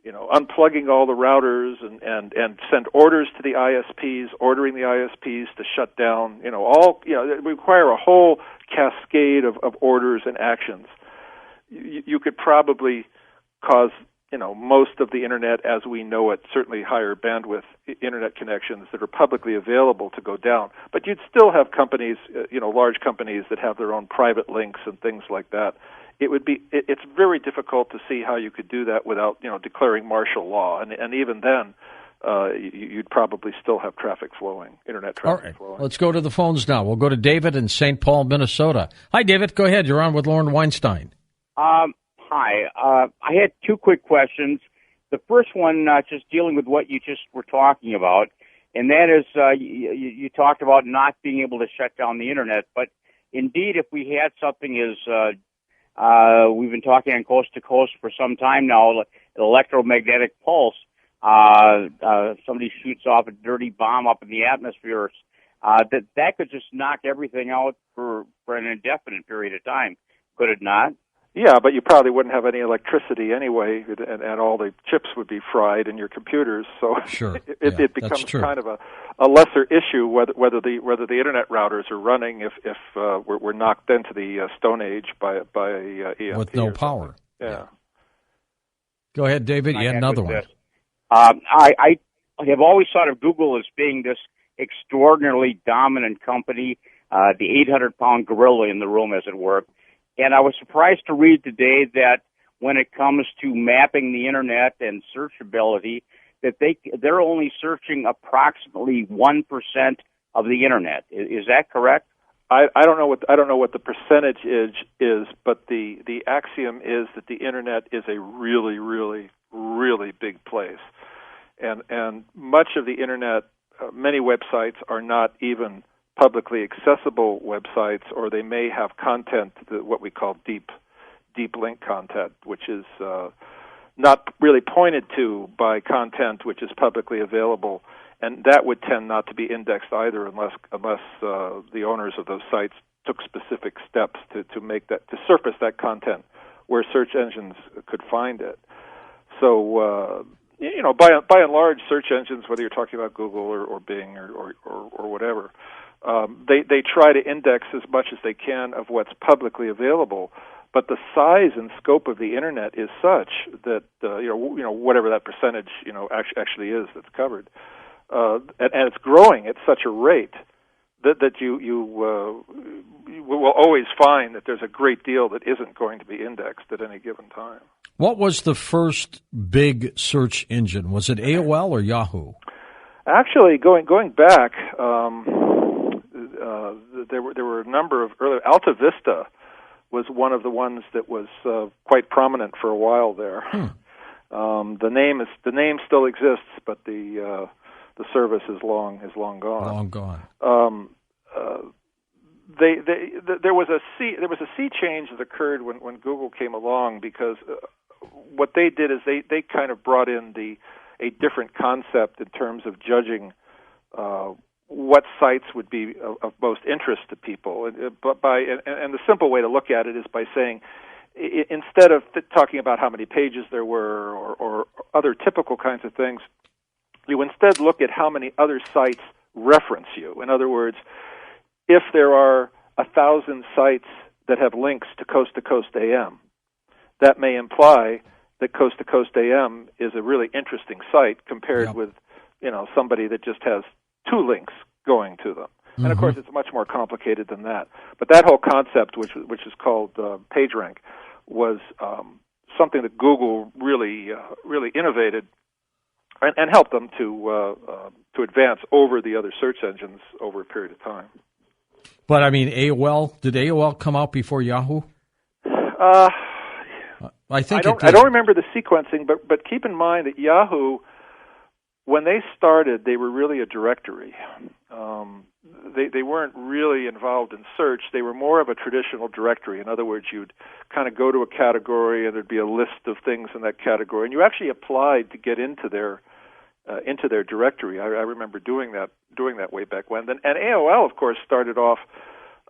unplugging all the routers and send orders to the ISPs, ordering the ISPs to shut down, it require a whole cascade of orders and actions. You could probably cause most of the internet as we know it, certainly higher bandwidth internet connections that are publicly available, to go down. But you'd still have companies, large companies that have their own private links and things like that. It's very difficult to see how you could do that without, declaring martial law. And even then, you'd probably still have traffic flowing, internet traffic flowing. Let's go to the phones now. We'll go to David in St. Paul, Minnesota. Hi, David. Go ahead. You're on with Lauren Weinstein. Hi. I had two quick questions. The first one, just dealing with what you just were talking about, and that is you talked about not being able to shut down the internet. But indeed, if we had something as we've been talking on Coast to Coast for some time now, an electromagnetic pulse, somebody shoots off a dirty bomb up in the atmosphere, that could just knock everything out for an indefinite period of time. Could it not? Yeah, but you probably wouldn't have any electricity anyway, and all the chips would be fried in your computers. So sure. it becomes kind of a lesser issue whether the internet routers are running if we're knocked into the Stone Age by EMP with no power. Yeah. Go ahead, David. You had another one. I have always thought of Google as being this extraordinarily dominant company, the 800-pound gorilla in the room, as it were. And I was surprised to read today that when it comes to mapping the internet and searchability, that they're only searching approximately 1% of the internet. Is that correct? I don't know what the percentage is, but the axiom is that the internet is a really, really, really big place, and much of the internet, many websites are not even publicly accessible websites, or they may have content, what we call deep link content, which is not really pointed to by content which is publicly available, and that would tend not to be indexed either unless the owners of those sites took specific steps to surface that content where search engines could find it. So by and large, search engines, whether you're talking about Google or Bing or whatever, they try to index as much as they can of what's publicly available. But the size and scope of the internet is such that whatever that percentage actually is that's covered, and it's growing at such a rate that you will always find that there's a great deal that isn't going to be indexed at any given time. What was the first big search engine? Was it AOL or Yahoo? Actually, going back, there were a number of earlier. Alta Vista was one of the ones that was quite prominent for a while there. The name still exists, but the service is long gone. Long gone. There was a sea change that occurred when Google came along, because what they did is they kind of brought in a different concept in terms of judging what sites would be of most interest to people. And the simple way to look at it is by saying, instead of talking about how many pages there were or other typical kinds of things, you instead look at how many other sites reference you. In other words, if there are 1,000 sites that have links to Coast AM, that may imply that Coast AM is a really interesting site compared with somebody that just has 2 links going to them. And of course, it's much more complicated than that. But that whole concept, which is called PageRank, was something that Google really innovated and helped them to advance over the other search engines over a period of time. But I mean, did AOL come out before Yahoo? I think I don't remember the sequencing, but keep in mind that Yahoo, when they started, they were really a directory. They weren't really involved in search. They were more of a traditional directory. In other words, you'd kind of go to a category, and there'd be a list of things in that category, and you actually applied to get into their directory. I remember doing that way back when. And AOL, of course, started off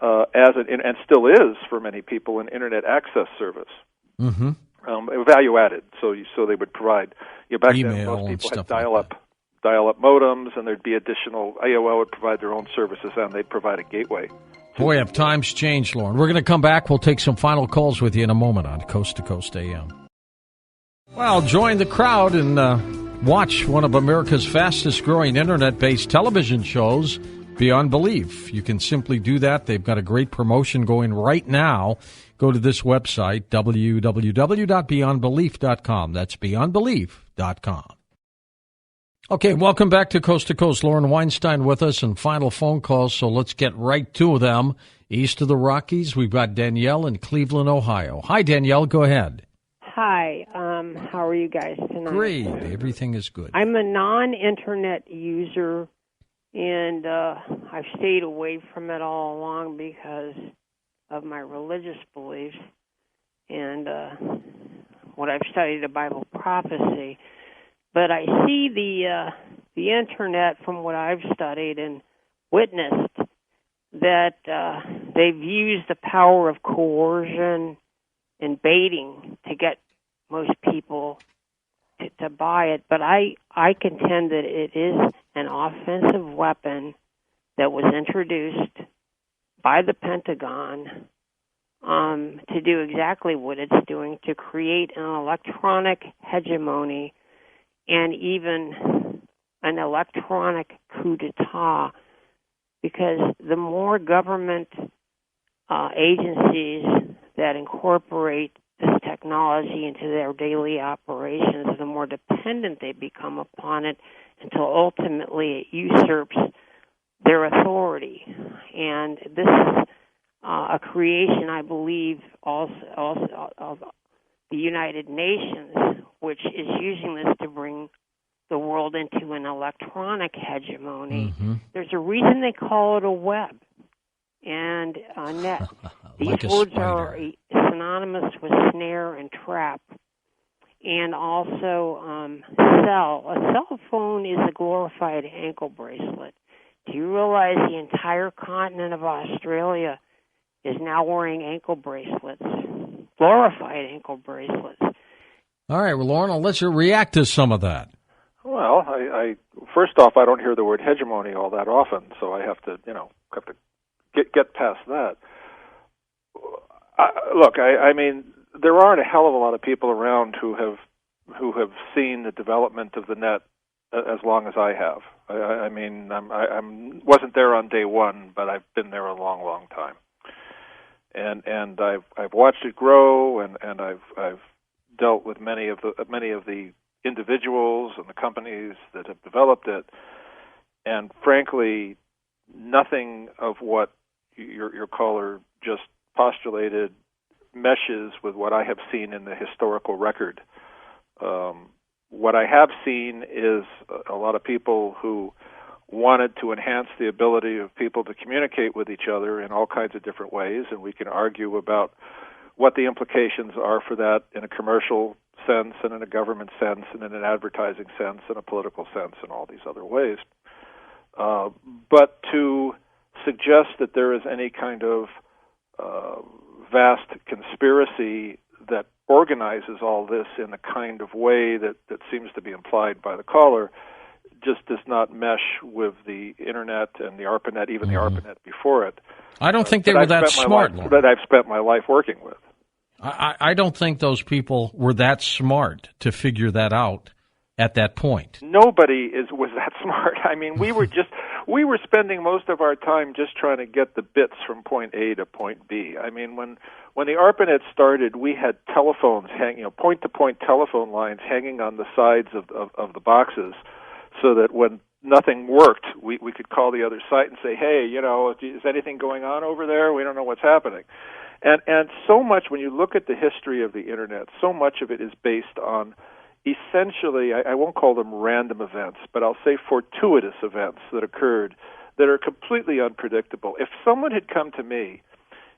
and still is for many people, an internet access service. Value added, so they would provide. Back email then, most people had dial-up modems, and there'd be additional. AOL would provide their own services, and they'd provide a gateway. Boy, have times changed, Lauren. We're going to come back. We'll take some final calls with you in a moment on Coast to Coast AM. Well, join the crowd and watch one of America's fastest-growing internet-based television shows, Beyond Belief. You can simply do that. They've got a great promotion going right now. Go to this website, www.beyondbelief.com. That's beyondbelief.com. Okay, welcome back to Coast. Lauren Weinstein with us and final phone calls, so let's get right to them. East of the Rockies, we've got Danielle in Cleveland, Ohio. Hi, Danielle, go ahead. Hi, how are you guys tonight? Great, everything is good. I'm a non-internet user, and I've stayed away from it all along because of my religious beliefs and what I've studied of Bible prophecy. But I see the internet, from what I've studied and witnessed, that they've used the power of coercion and baiting to get most people to buy it. But I contend that it is an offensive weapon that was introduced by the Pentagon to do exactly what it's doing, to create an electronic hegemony and even an electronic coup d'etat, because the more government agencies that incorporate this technology into their daily operations, the more dependent they become upon it, until ultimately it usurps their authority. And this is a creation, I believe, also of the United Nations, which is using this to bring the world into an electronic hegemony. There's a reason they call it a web and a net. These words are synonymous with snare and trap. And also cell. A cell phone is a glorified ankle bracelet. Do you realize the entire continent of Australia is now wearing ankle bracelets, glorified ankle bracelets? All right, well, Lauren, I'll let you react to some of that. Well, I first off, I don't hear the word hegemony all that often, so I have to get past that. Look, I mean, there aren't a hell of a lot of people around who have seen the development of the net as long as I have. I mean, I wasn't there on day one, but I've been there a long, long time, and I've watched it grow, and I've dealt with many of the individuals and the companies that have developed it, and frankly, nothing of what your caller just postulated meshes with what I have seen in the historical record. What I have seen is a lot of people who wanted to enhance the ability of people to communicate with each other in all kinds of different ways, and we can argue about what the implications are for that in a commercial sense and in a government sense and in an advertising sense and a political sense and all these other ways. But to suggest that there is any kind of vast conspiracy that organizes all this in the kind of way that seems to be implied by the caller just does not mesh with the Internet and the ARPANET, even the ARPANET before it. I don't think they were that smart, Lauren. That I've spent my life working with. I don't think those people were that smart to figure that out at that point. Nobody was that smart. I mean, we were spending most of our time just trying to get the bits from point A to point B. I mean, when the ARPANET started, we had telephones hanging, point-to-point telephone lines hanging on the sides of the boxes, so that when nothing worked, we could call the other site and say, hey, is anything going on over there? We don't know what's happening. And so much, when you look at the history of the Internet, so much of it is based on essentially, I won't call them random events, but I'll say fortuitous events that occurred that are completely unpredictable. If someone had come to me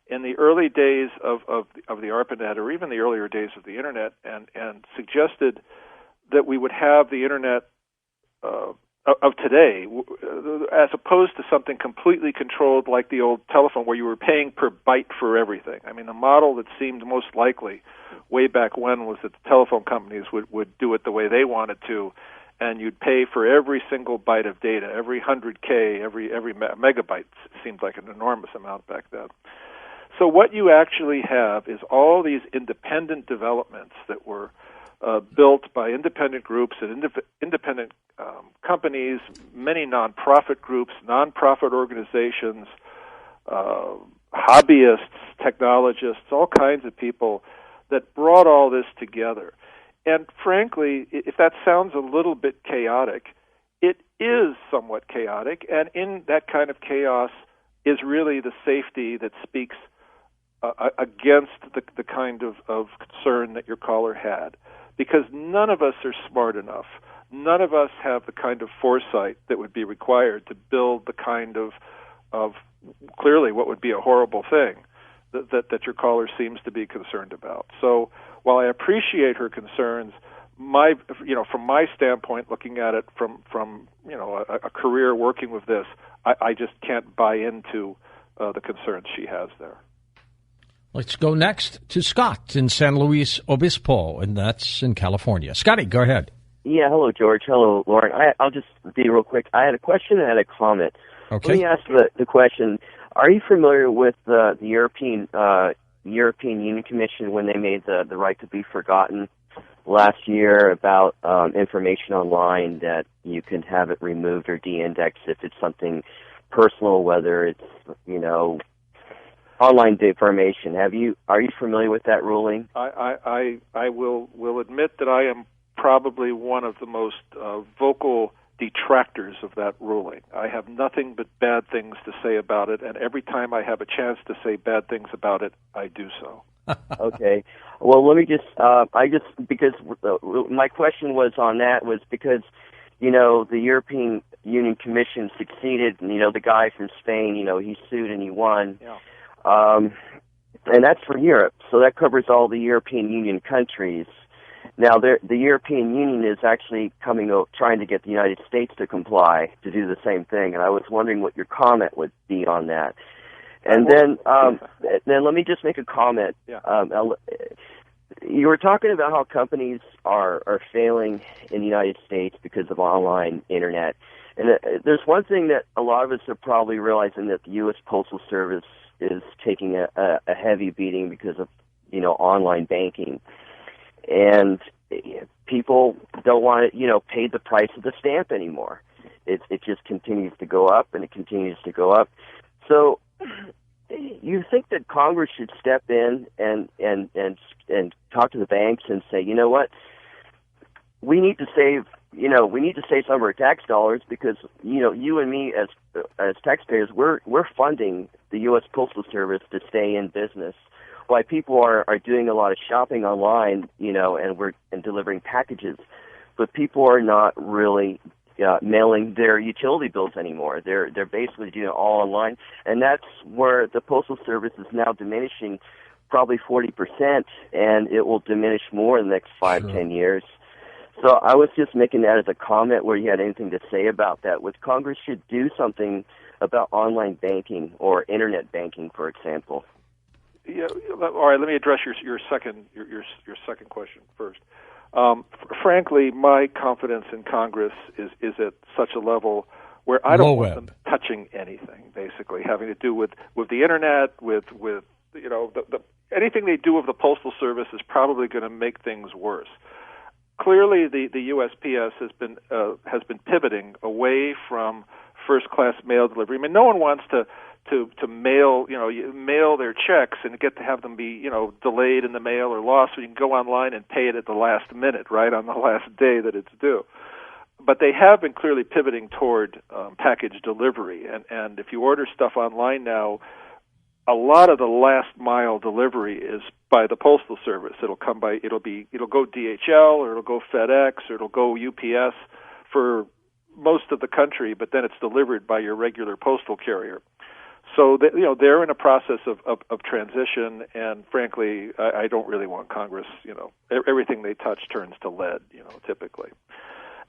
in the early days of the ARPANET, or even the earlier days of the Internet, and suggested that we would have the Internet of today, as opposed to something completely controlled like the old telephone where you were paying per byte for everything. I mean, the model that seemed most likely way back when was that the telephone companies would do it the way they wanted to, and you'd pay for every single byte of data, every 100K, every megabyte. Seemed like an enormous amount back then. So what you actually have is all these independent developments that were built by independent groups and independent companies, many nonprofit groups, nonprofit organizations, hobbyists, technologists, all kinds of people that brought all this together. And frankly, if that sounds a little bit chaotic, it is somewhat chaotic, and in that kind of chaos is really the safety that speaks against the kind of concern that your caller had. Because none of us are smart enough. None of us have the kind of foresight that would be required to build the kind of clearly what would be a horrible thing that your caller seems to be concerned about. So while I appreciate her concerns, from my standpoint, looking at it from a career working with this, I just can't buy into the concerns she has there. Let's go next to Scott in San Luis Obispo, and that's in California. Scotty, go ahead. Yeah, hello, George. Hello, Lauren. I'll just be real quick. I had a question and I had a comment. Okay. Let me ask the question. Are you familiar with the European Union Commission when they made the right to be forgotten last year about information online that you can have it removed or de-indexed if it's something personal, whether it's, online information? Are you familiar with that ruling? I will admit that I am probably one of the most vocal detractors of that ruling. I have nothing but bad things to say about it, and every time I have a chance to say bad things about it, I do so. Okay. Well, let me because my question was on that was because, the European Union Commission succeeded, the guy from Spain, he sued and he won. Yeah. And that's for Europe, so that covers all the European Union countries. Now, the European Union is actually trying to get the United States to comply to do the same thing, and I was wondering what your comment would be on that. And then let me just make a comment. Yeah. you were talking about how companies are failing in the United States because of online internet. And there's one thing that a lot of us are probably realizing, that the U.S. Postal Service is taking a heavy beating because of, online banking. And people don't want to, pay the price of the stamp anymore. It just continues to go up, and it continues to go up. So you think that Congress should step in and talk to the banks and say, you know what, we need to save some of our tax dollars, because you and me as taxpayers, we're funding the U.S. Postal Service to stay in business. Why people are doing a lot of shopping online, and delivering packages, but people are not really mailing their utility bills anymore. They're basically doing it all online, and that's where the Postal Service is now diminishing, probably 40%, and it will diminish more in the next 5-10 years. So I was just making that as a comment, where you had anything to say about that. With Congress should do something about online banking or internet banking, for example. Yeah. All right. Let me address your second question first. Frankly, my confidence in Congress is at such a level where I don't want them touching anything, basically having to do with the internet, with anything they do with the Postal Service is probably going to make things worse. Clearly, the USPS has been pivoting away from first-class mail delivery. I mean, no one wants to mail their checks and get to have them be delayed in the mail or lost, so you can go online and pay it at the last minute, right, on the last day that it's due. But they have been clearly pivoting toward package delivery, and if you order stuff online now, a lot of the last mile delivery is by the Postal Service. It'll go DHL, or it'll go FedEx, or it'll go UPS for most of the country, but then it's delivered by your regular postal carrier. So they're in a process of transition, and frankly, I don't really want Congress. Everything they touch turns to lead. Typically.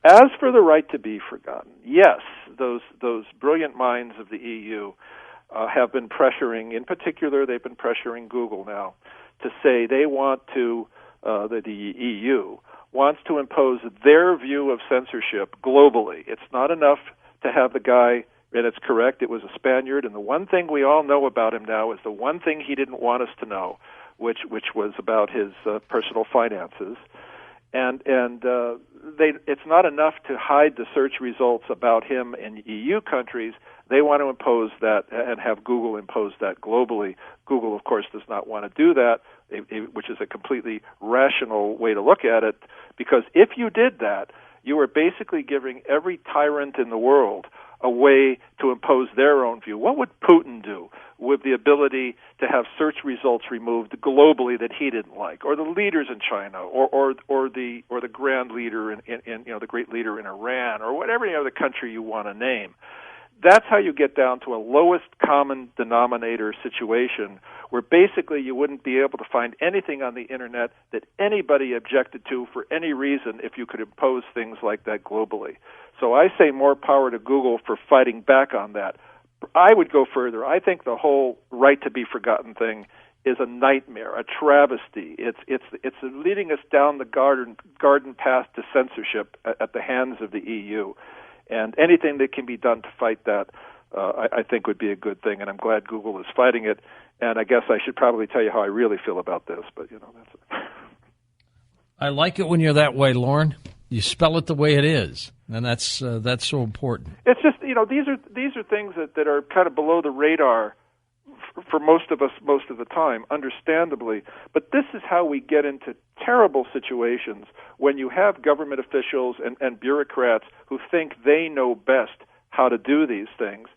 As for the right to be forgotten, yes, those brilliant minds of the EU have been pressuring. In particular, they've been pressuring Google now to say they want to. The EU wants to impose their view of censorship globally. It's not enough to have the guy. And it's correct, it was a Spaniard, and the one thing we all know about him now is the one thing he didn't want us to know, which was about his personal finances. And it's not enough to hide the search results about him in EU countries. They want to impose that and have Google impose that globally. Google, of course, does not want to do that, which is a completely rational way to look at it, because if you did that, you are basically giving every tyrant in the world a way to impose their own view. What would Putin do with the ability to have search results removed globally that he didn't like, or the leaders in China, or the grand leader in the great leader in Iran, or whatever other country you want to name? That's how you get down to a lowest common denominator situation, where basically you wouldn't be able to find anything on the internet that anybody objected to for any reason if you could impose things like that globally. So I say more power to Google for fighting back on that. I would go further. I think the whole right to be forgotten thing is a nightmare, a travesty. It's leading us down the garden path to censorship at the hands of the EU. And anything that can be done to fight that, I think would be a good thing. And I'm glad Google is fighting it. And I guess I should probably tell you how I really feel about this, but that's it. I like it when you're that way, Lauren. You spell it the way it is, and that's so important. It's just these are things that are kind of below the radar for most of us most of the time, understandably. But this is how we get into terrible situations when you have government officials and bureaucrats who think they know best how to do these things.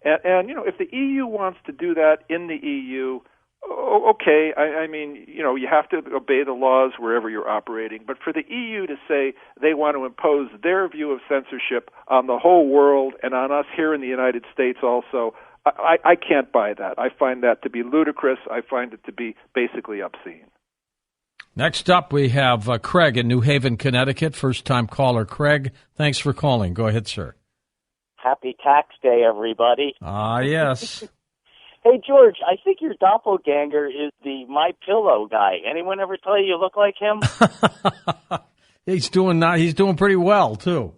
And if the EU wants to do that in the EU, okay, I mean, you have to obey the laws wherever you're operating. But for the EU to say they want to impose their view of censorship on the whole world and on us here in the United States also, I can't buy that. I find that to be ludicrous. I find it to be basically obscene. Next up, we have Craig in New Haven, Connecticut. First-time caller, Craig. Thanks for calling. Go ahead, sir. Happy Tax Day, everybody. Ah, yes. Hey, George, I think your doppelganger is the My Pillow guy. Anyone ever tell you look like him? He's doing pretty well too.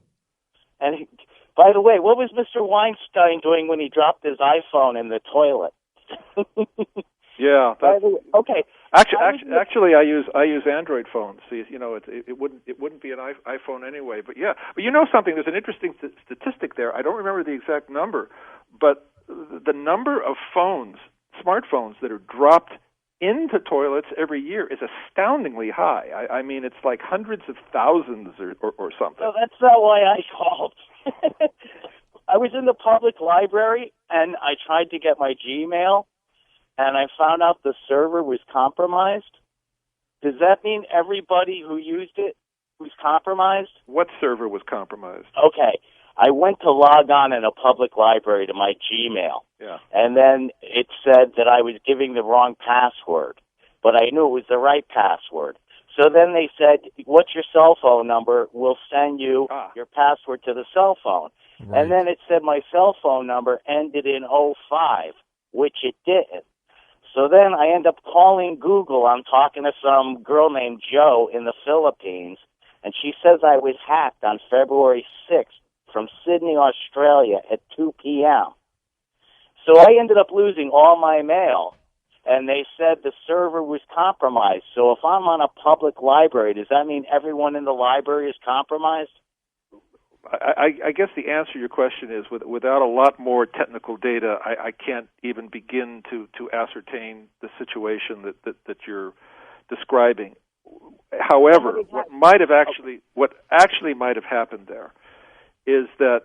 And by the way, what was Mr. Weinstein doing when he dropped his iPhone in the toilet? Yeah. Okay. Actually, I use Android phones. See, it wouldn't be an iPhone anyway. But yeah, but you know something? There's an interesting statistic there. I don't remember the exact number, but the number of smartphones that are dropped into toilets every year is astoundingly high. I mean, it's like hundreds of thousands or something. No, that's not why I called. I was in the public library, and I tried to get my Gmail, and I found out the server was compromised. Does that mean everybody who used it was compromised? What server was compromised? Okay. I went to log on in a public library to my Gmail. Yeah. And then it said that I was giving the wrong password, but I knew it was the right password. So then they said, what's your cell phone number? We'll send you your password to the cell phone. Right. And then it said my cell phone number ended in 05, which it didn't. So then I end up calling Google. I'm talking to some girl named Joe in the Philippines, and she says I was hacked on February 6th from Sydney, Australia at 2 p.m. So I ended up losing all my mail, and they said the server was compromised. So if I'm on a public library, does that mean everyone in the library is compromised? I guess the answer to your question is, without a lot more technical data, I can't even begin to ascertain the situation that you're describing. However, what actually might have happened there is that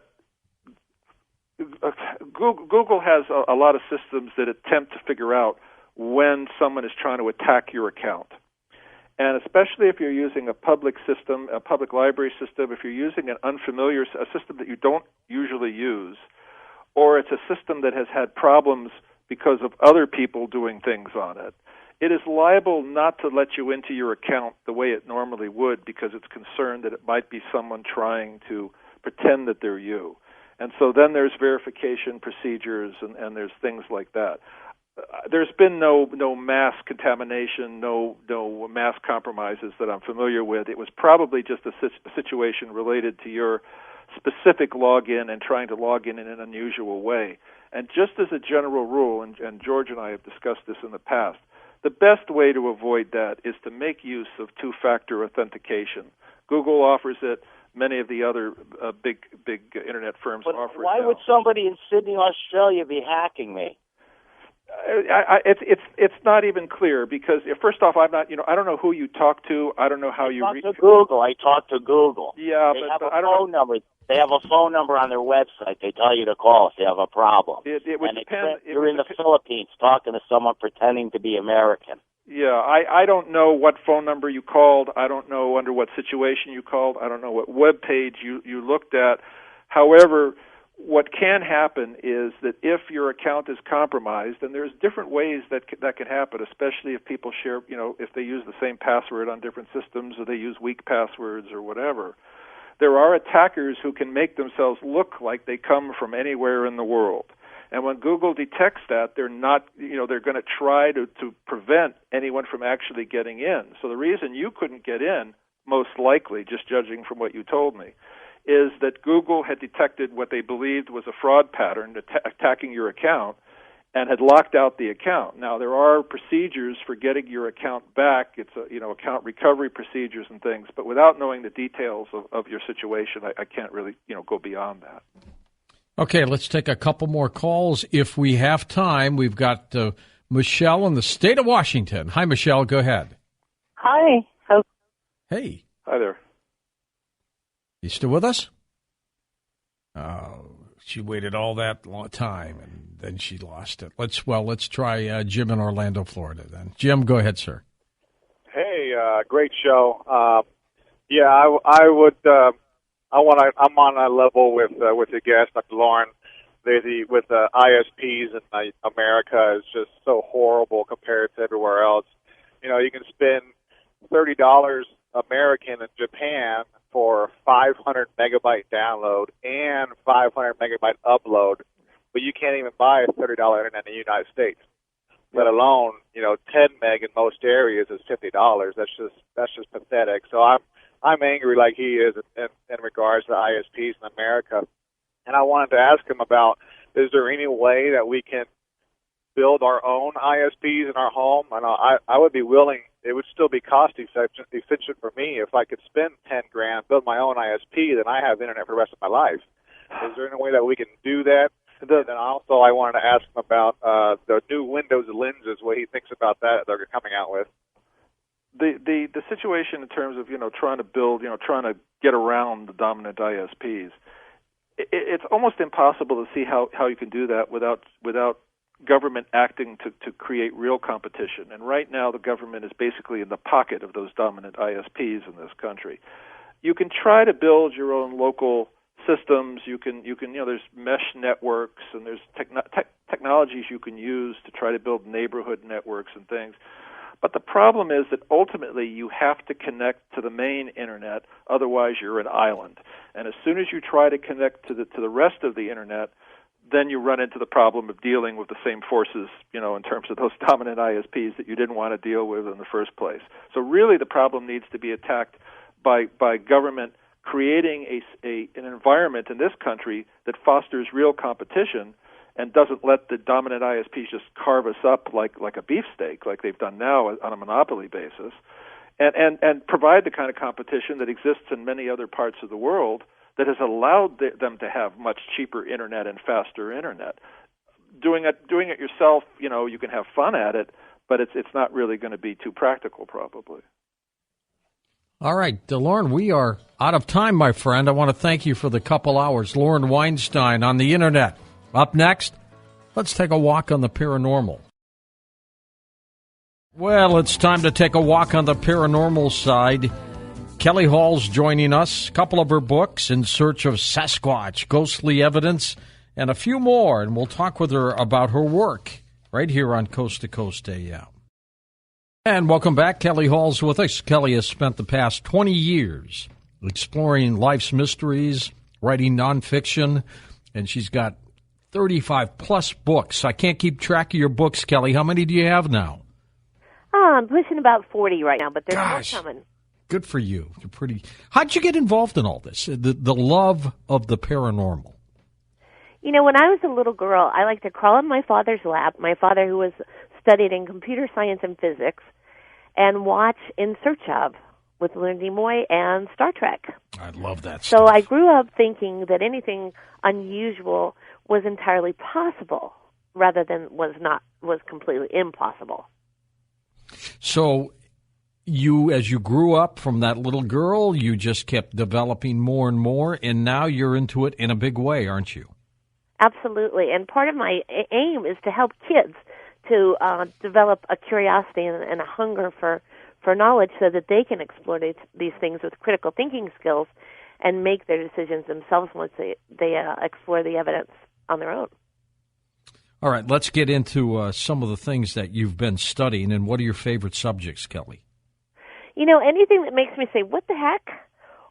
Google has a lot of systems that attempt to figure out when someone is trying to attack your account. And especially if you're using a public system, a public library system, if you're using a system that you don't usually use, or it's a system that has had problems because of other people doing things on it, it is liable not to let you into your account the way it normally would because it's concerned that it might be someone trying to pretend that they're you. And so then there's verification procedures and there's things like that. There's been no mass contamination, no mass compromises that I'm familiar with. It was probably just a situation related to your specific login and trying to log in an unusual way. And just as a general rule, and George and I have discussed this in the past, the best way to avoid that is to make use of two-factor authentication. Google offers it. Many of the other big internet firms offer it. Why would somebody in Sydney, Australia, be hacking me? It's not even clear because first off, I don't know who you talk to. I don't know how you reach Google. I talked to Google. Yeah, they have a phone number. They have a phone number on their website. They tell you to call if you have a problem. It would depend. You're in the Philippines talking to someone pretending to be American. Yeah, I don't know what phone number you called. I don't know under what situation you called. I don't know what web page you looked at. However, what can happen is that if your account is compromised, and there's different ways that can happen, especially if people share, if they use the same password on different systems or they use weak passwords or whatever. There are attackers who can make themselves look like they come from anywhere in the world. And when Google detects that, they're not, they're going to try to prevent anyone from actually getting in. So the reason you couldn't get in, most likely, just judging from what you told me, is that Google had detected what they believed was a fraud pattern attacking your account and had locked out the account. Now, there are procedures for getting your account back. It's account recovery procedures and things, but without knowing the details of your situation, I can't really, go beyond that. Okay, let's take a couple more calls if we have time. We've got Michelle in the state of Washington. Hi, Michelle. Go ahead. Hi. Hey. Hi there. You still with us? Oh, she waited all that long time, and then she lost it. Let's try Jim in Orlando, Florida, then. Jim, go ahead, sir. Hey, great show. I'm on a level with the guest, Dr. Lauren. With ISPs in America is just so horrible compared to everywhere else. You can spend $30 American in Japan for 500 megabyte download and 500 megabyte upload, but you can't even buy a $30 internet in the United States, let alone 10 meg in most areas is $50. That's just pathetic. So I'm angry like he is in regards to ISPs in America, and I wanted to ask him about, is there any way that we can build our own ISPs in our home? And I would be willing. It would still be cost efficient for me if I could spend $10,000, build my own ISP, then I have internet for the rest of my life. Is there any way that we can do that? And then also I wanted to ask him about the new Windows lenses, what he thinks about that they're coming out with. The situation in terms of trying to build, trying to get around the dominant ISPs, it's almost impossible to see how you can do that without government acting to create real competition. And right now the government is basically in the pocket of those dominant ISPs in this country. You can try to build your own local systems. You can there's mesh networks, and there's technologies you can use to try to build neighborhood networks and things. But the problem is that ultimately you have to connect to the main internet, otherwise you're an island. And as soon as you try to connect to the rest of the internet, then you run into the problem of dealing with the same forces, in terms of those dominant ISPs that you didn't want to deal with in the first place. So really the problem needs to be attacked by government creating an environment in this country that fosters real competition and doesn't let the dominant ISPs just carve us up like a beefsteak, like they've done now on a monopoly basis, and provide the kind of competition that exists in many other parts of the world that has allowed them to have much cheaper internet and faster internet. Doing it yourself, you can have fun at it, but it's not really going to be too practical, probably. All right, Lauren, we are out of time, my friend. I want to thank you for the couple hours. Lauren Weinstein on the internet. Up next, let's take a walk on the paranormal. Well, it's time to take a walk on the paranormal side. Kelly Hall's joining us. A couple of her books, In Search of Sasquatch, Ghostly Evidence, and a few more. And we'll talk with her about her work right here on Coast to Coast AM. And welcome back. Kelly Hall's with us. Kelly has spent the past 20 years exploring life's mysteries, writing nonfiction, and she's got 35-plus books. I can't keep track of your books, Kelly. How many do you have now? I'm pushing about 40 right now, but there's more coming. Good for you. You're pretty. How'd you get involved in all this? The love of the paranormal. When I was a little girl, I liked to crawl in my father's lap, my father who was studied in computer science and physics, and watch In Search of with Leonard Nimoy and Star Trek. I love that So stuff. I grew up thinking that anything unusual was entirely possible rather than was completely impossible. So as you grew up from that little girl, you just kept developing more and more, and now you're into it in a big way, aren't you? Absolutely. And part of my aim is to help kids to develop a curiosity and a hunger for knowledge so that they can explore these things with critical thinking skills and make their decisions themselves once they explore the evidence on their own. All right, let's get into some of the things that you've been studying, and what are your favorite subjects, Kelly? Anything that makes me say, what the heck,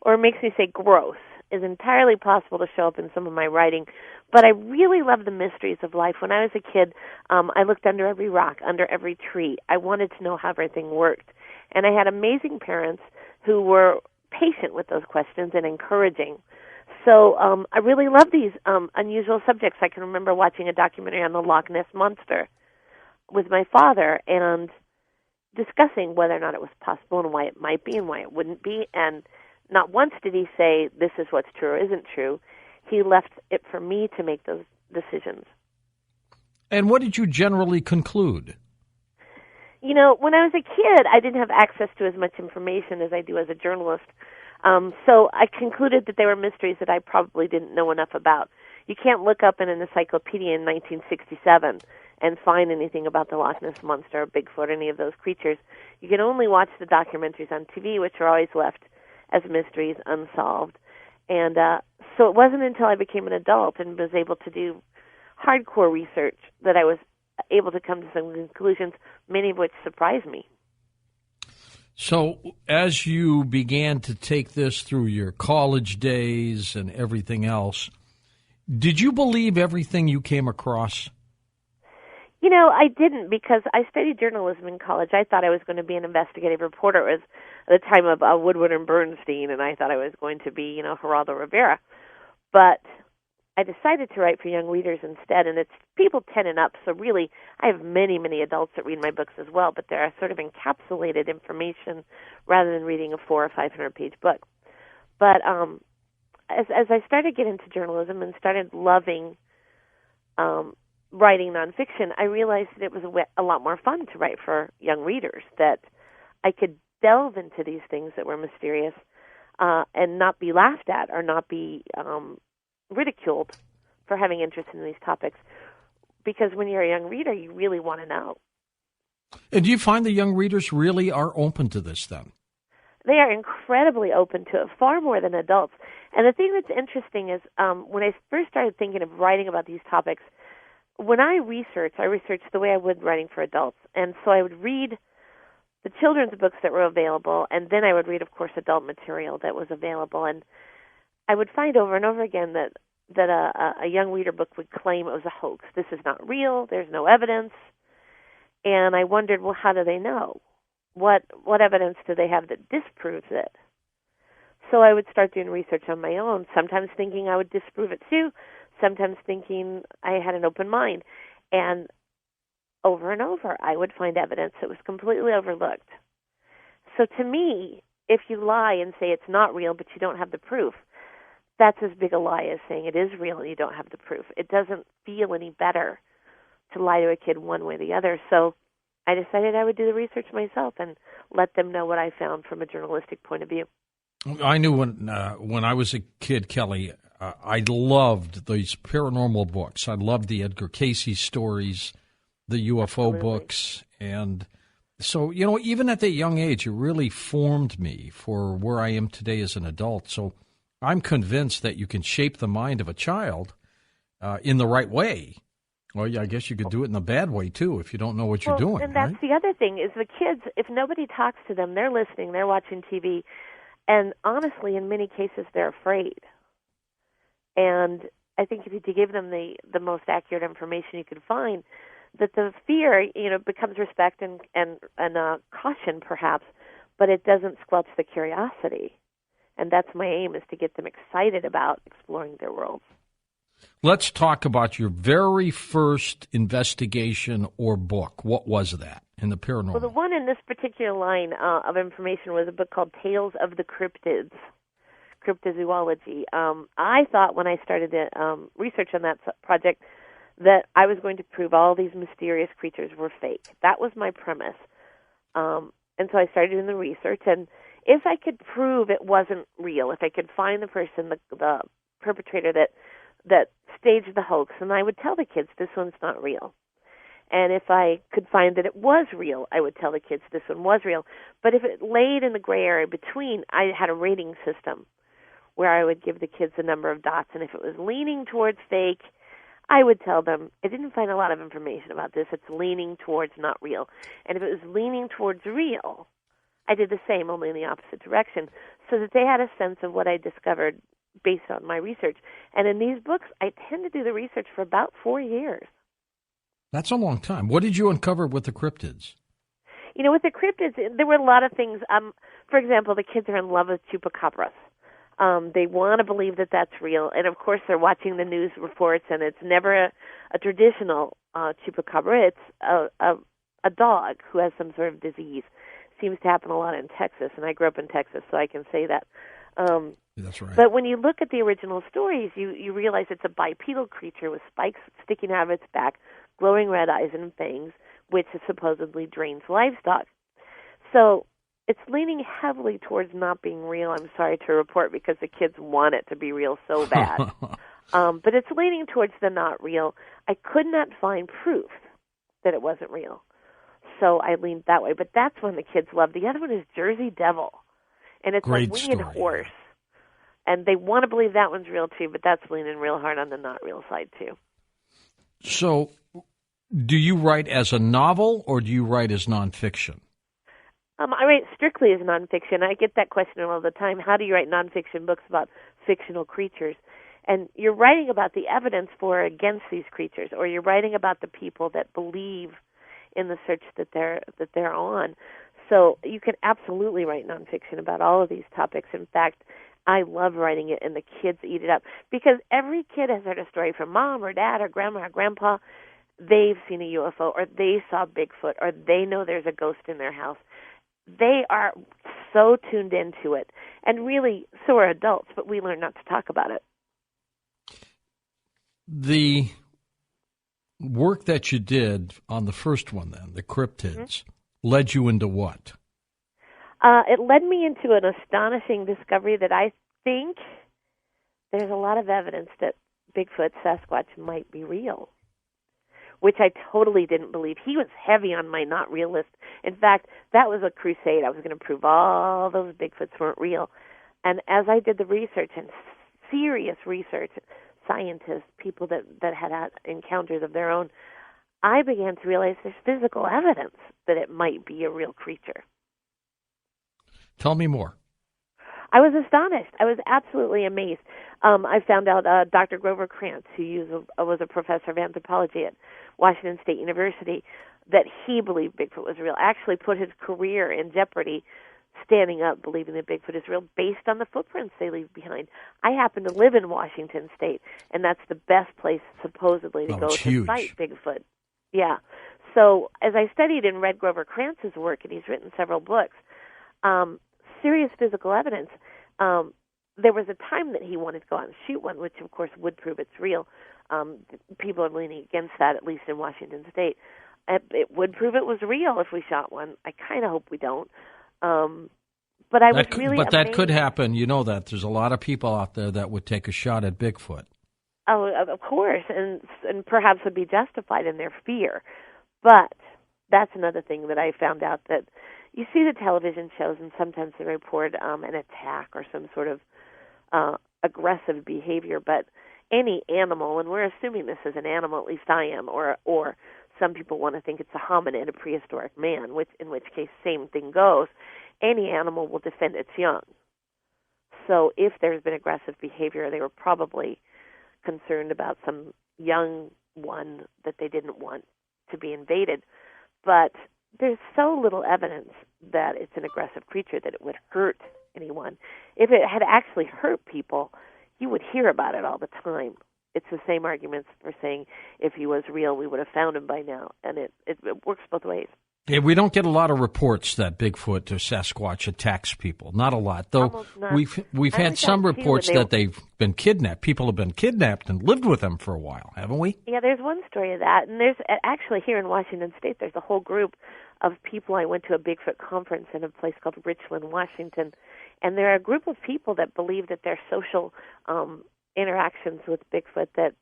or makes me say gross, is entirely possible to show up in some of my writing. But I really love the mysteries of life. When I was a kid, I looked under every rock, under every tree. I wanted to know how everything worked. And I had amazing parents who were patient with those questions and encouraging. So I really love these unusual subjects. I can remember watching a documentary on the Loch Ness Monster with my father and discussing whether or not it was possible and why it might be and why it wouldn't be. And not once did he say, this is what's true or isn't true. He left it for me to make those decisions. And what did you generally conclude? When I was a kid, I didn't have access to as much information as I do as a journalist. So I concluded that there were mysteries that I probably didn't know enough about. You can't look up in an encyclopedia in 1967 and find anything about the Loch Ness Monster or Bigfoot, any of those creatures. You can only watch the documentaries on TV, which are always left as mysteries unsolved. And so it wasn't until I became an adult and was able to do hardcore research that I was able to come to some conclusions, many of which surprised me. So as you began to take this through your college days and everything else, Did you believe everything you came across? You know, I didn't, because I studied journalism in college. I thought I was going to be an investigative reporter. It was at the time of Woodward and Bernstein, and I thought I was going to be, Geraldo Rivera. But I decided to write for young readers instead, and it's people 10 and up, so really I have many, many adults that read my books as well, but they're sort of encapsulated information rather than reading a 400 or 500-page book. But as I started getting into journalism and started loving writing nonfiction, I realized that it was a lot more fun to write for young readers, that I could delve into these things that were mysterious and not be laughed at or not be ridiculed for having interest in these topics. Because when you're a young reader, you really want to know. And do you find the young readers really are open to this then? They are incredibly open to it, far more than adults. And the thing that's interesting is when I first started thinking of writing about these topics, when I researched the way I would writing for adults. And so I would read the children's books that were available, and then I would read, of course, adult material that was available. And I would find over and over again that a young reader book would claim it was a hoax. This is not real. There's no evidence. And I wondered, well, how do they know? What evidence do they have that disproves it? So I would start doing research on my own, sometimes thinking I would disprove it too, sometimes thinking I had an open mind. And over and over, I would find evidence that was completely overlooked. So to me, if you lie and say it's not real but you don't have the proof, that's as big a lie as saying it is real and you don't have the proof. It doesn't feel any better to lie to a kid one way or the other. So I decided I would do the research myself and let them know what I found from a journalistic point of view. I knew when I was a kid, Kelly, I loved these paranormal books. I loved the Edgar Cayce stories, the UFO books. And so, even at that young age, it really formed me for where I am today as an adult. So I'm convinced that you can shape the mind of a child in the right way. Well, yeah, I guess you could do it in a bad way, too, if you don't know what you're doing. And that's the other thing, is the kids, if nobody talks to them, they're listening, they're watching TV, and honestly, in many cases, they're afraid. And I think if you give them the most accurate information you can find, that the fear, becomes respect and caution, perhaps, but it doesn't squelch the curiosity. And that's my aim, is to get them excited about exploring their worlds. Let's talk about your very first investigation or book. What was that in the paranormal? Well, the one in this particular line of information was a book called Tales of the Cryptids, Cryptozoology. I thought when I started the research on that project that I was going to prove all these mysterious creatures were fake. That was my premise. And so I started doing the research, and if I could prove it wasn't real, if I could find the person, the perpetrator that staged the hoax, and I would tell the kids, this one's not real. And if I could find that it was real, I would tell the kids this one was real. But if it laid in the gray area between, I had a rating system where I would give the kids a number of dots, and if it was leaning towards fake, I would tell them, I didn't find a lot of information about this, it's leaning towards not real. And if it was leaning towards real, I did the same, only in the opposite direction, so that they had a sense of what I discovered based on my research. And in these books, I tend to do the research for about 4 years. That's a long time. What did you uncover with the cryptids? With the cryptids, there were a lot of things. For example, the kids are in love with chupacabras. They want to believe that that's real. And, of course, they're watching the news reports, and it's never a traditional chupacabra. It's a dog who has some sort of disease. Seems to happen a lot in Texas, and I grew up in Texas, so I can say that. That's right. But when you look at the original stories, you realize it's a bipedal creature with spikes sticking out of its back, glowing red eyes and fangs, which supposedly drains livestock. So it's leaning heavily towards not being real, I'm sorry to report, because the kids want it to be real so bad. But it's leaning towards the not real. I could not find proof that it wasn't real. So I leaned that way. But that's one the kids love. The other one is Jersey Devil. And it's Great a winged story. horse. And they want to believe that one's real, too, but that's leaning real hard on the not real side, too. So do you write as a novel or do you write as nonfiction? I write strictly as nonfiction. I get that question all the time. How do you write nonfiction books about fictional creatures? And you're writing about the evidence for or against these creatures, or you're writing about the people that believe in the search that they're on. So you can absolutely write nonfiction about all of these topics. In fact, I love writing it, and the kids eat it up, because every kid has heard a story from mom or dad or grandma or grandpa. They've seen a UFO, or they saw Bigfoot, or they know there's a ghost in their house. They are so tuned into it. And really, so are adults, but we learn not to talk about it. The work that you did on the first one, then, the cryptids, led you into what? It led me into an astonishing discovery that I think there's a lot of evidence that Bigfoot, Sasquatch might be real, which I totally didn't believe. He was heavy on my not real list. In fact, that was a crusade. I was going to prove all those Bigfoots weren't real. And as I did the research, and serious research, scientists, people that had encounters of their own, I began to realize there's physical evidence that it might be a real creature. Tell me more. I was astonished. I was absolutely amazed. I found out Dr. Grover Krantz, who was a professor of anthropology at Washington State University, that he believed Bigfoot was real, actually put his career in jeopardy standing up believing that Bigfoot is real based on the footprints they leave behind. I happen to live in Washington State, and that's the best place supposedly to go to fight Bigfoot. Yeah. So as I studied and read Grover Krantz's work, and he's written several books, serious physical evidence, there was a time that he wanted to go out and shoot one, which of course would prove it's real. People are leaning against that, at least in Washington State. It would prove it was real if we shot one. I kind of hope we don't. But I was really amazed. That could happen. You know that. There's a lot of people out there that would take a shot at Bigfoot. Oh, of course, and perhaps would be justified in their fear. But that's another thing that I found out, that you see the television shows, and sometimes they report an attack or some sort of aggressive behavior, but any animal, and we're assuming this is an animal, at least I am, or some people want to think it's a hominid, a prehistoric man, in which case same thing goes. Any animal will defend its young. So if there's been aggressive behavior, they were probably concerned about some young one that they didn't want to be invaded. But there's so little evidence that it's an aggressive creature that it would hurt anyone. If it had actually hurt people, you would hear about it all the time. It's the same arguments for saying if he was real, we would have found him by now. And it works both ways. Yeah, we don't get a lot of reports that Bigfoot or Sasquatch attacks people. Not a lot, though. We've had some reports that they've been kidnapped. People have been kidnapped and lived with them for a while, haven't we? Yeah, there's one story of that. And there's actually here in Washington State, there's a whole group of people. I went to a Bigfoot conference in a place called Richland, Washington. And there are a group of people that believe that their social interactions with Bigfoot, that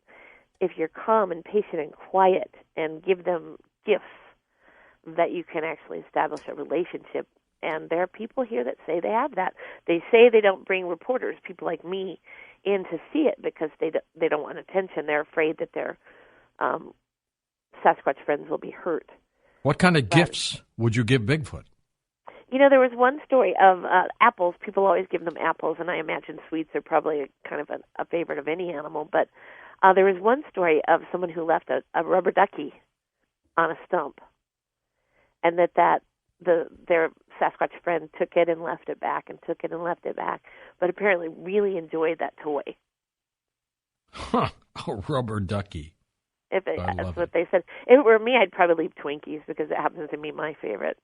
if you're calm and patient and quiet and give them gifts, that you can actually establish a relationship. And there are people here that say they have that. They say they don't bring reporters, people like me, in to see it because they don't want attention. They're afraid that their Sasquatch friends will be hurt. What kind of gifts would you give Bigfoot? You know, there was one story of apples. People always give them apples, and I imagine sweets are probably kind of a favorite of any animal. But there was one story of someone who left a rubber ducky on a stump, and their Sasquatch friend took it and left it back, and took it and left it back, but apparently really enjoyed that toy. Huh, a rubber ducky. That's what they said. If it were me, I'd probably leave Twinkies because it happens to be my favorite.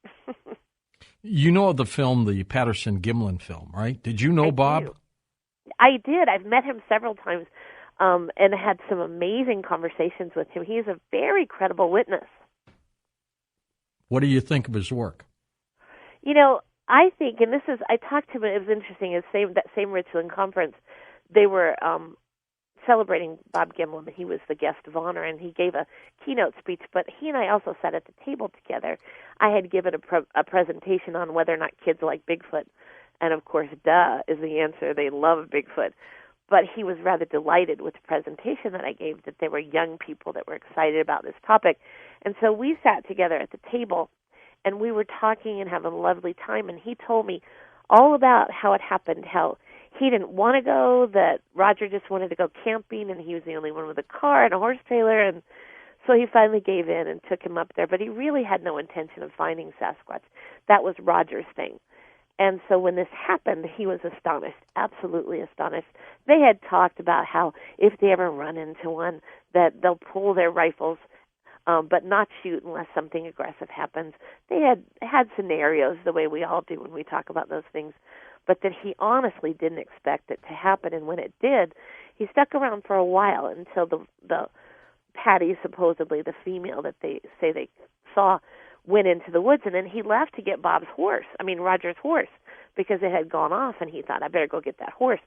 You know the film, the Patterson-Gimlin film, right? Did you know Bob? I did. I've met him several times and had some amazing conversations with him. He's a very credible witness. What do you think of his work? You know, I think, and I talked to him, it was interesting, that same Richland conference, they were celebrating Bob Gimlin. He was the guest of honor, and he gave a keynote speech, but he and I also sat at the table together. I had given a presentation on whether or not kids like Bigfoot, and of course, duh, is the answer. They love Bigfoot. But he was rather delighted with the presentation that I gave, that they were young people that were excited about this topic. And so we sat together at the table, and we were talking and having a lovely time, and he told me all about how it happened, how he didn't want to go, that Roger just wanted to go camping, and he was the only one with a car and a horse trailer, and so he finally gave in and took him up there. But he really had no intention of finding Sasquatch. That was Roger's thing. And so when this happened, he was astonished, absolutely astonished. They had talked about how if they ever run into one, that they'll pull their rifles, but not shoot unless something aggressive happens. They had scenarios the way we all do when we talk about those things, but that he honestly didn't expect it to happen. And when it did, he stuck around for a while until the Patty, supposedly the female that they say they saw, went into the woods, and then he left to get Roger's horse, because it had gone off, and he thought, I better go get that horse.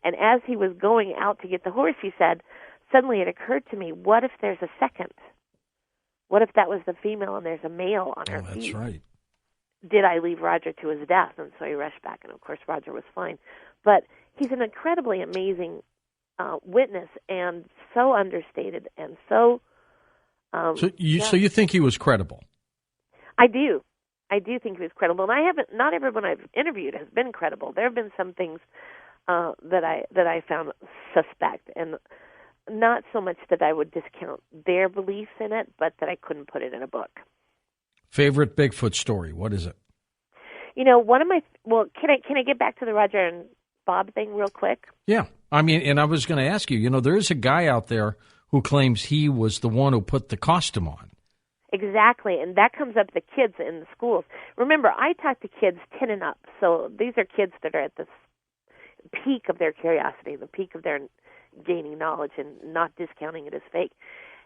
And as he was going out to get the horse, he said, suddenly it occurred to me, what if there's a second? What if that was the female and there's a male on her feet? That's right. Did I leave Roger to his death? And so he rushed back, and of course Roger was fine. But he's an incredibly amazing witness, and so understated, and so... So you think he was credible? I do think he was credible, and not everyone I've interviewed has been credible. There have been some things that I found suspect, and not so much that I would discount their beliefs in it, but that I couldn't put it in a book. Favorite Bigfoot story? What is it? One of my can I get back to the Roger and Bob thing real quick? Yeah, and I was going to ask you. There is a guy out there who claims he was the one who put the costume on. Exactly, and that comes up the kids in the schools. Remember, I talk to kids 10 and up, so these are kids that are at the peak of their curiosity, the peak of their gaining knowledge, and not discounting it as fake.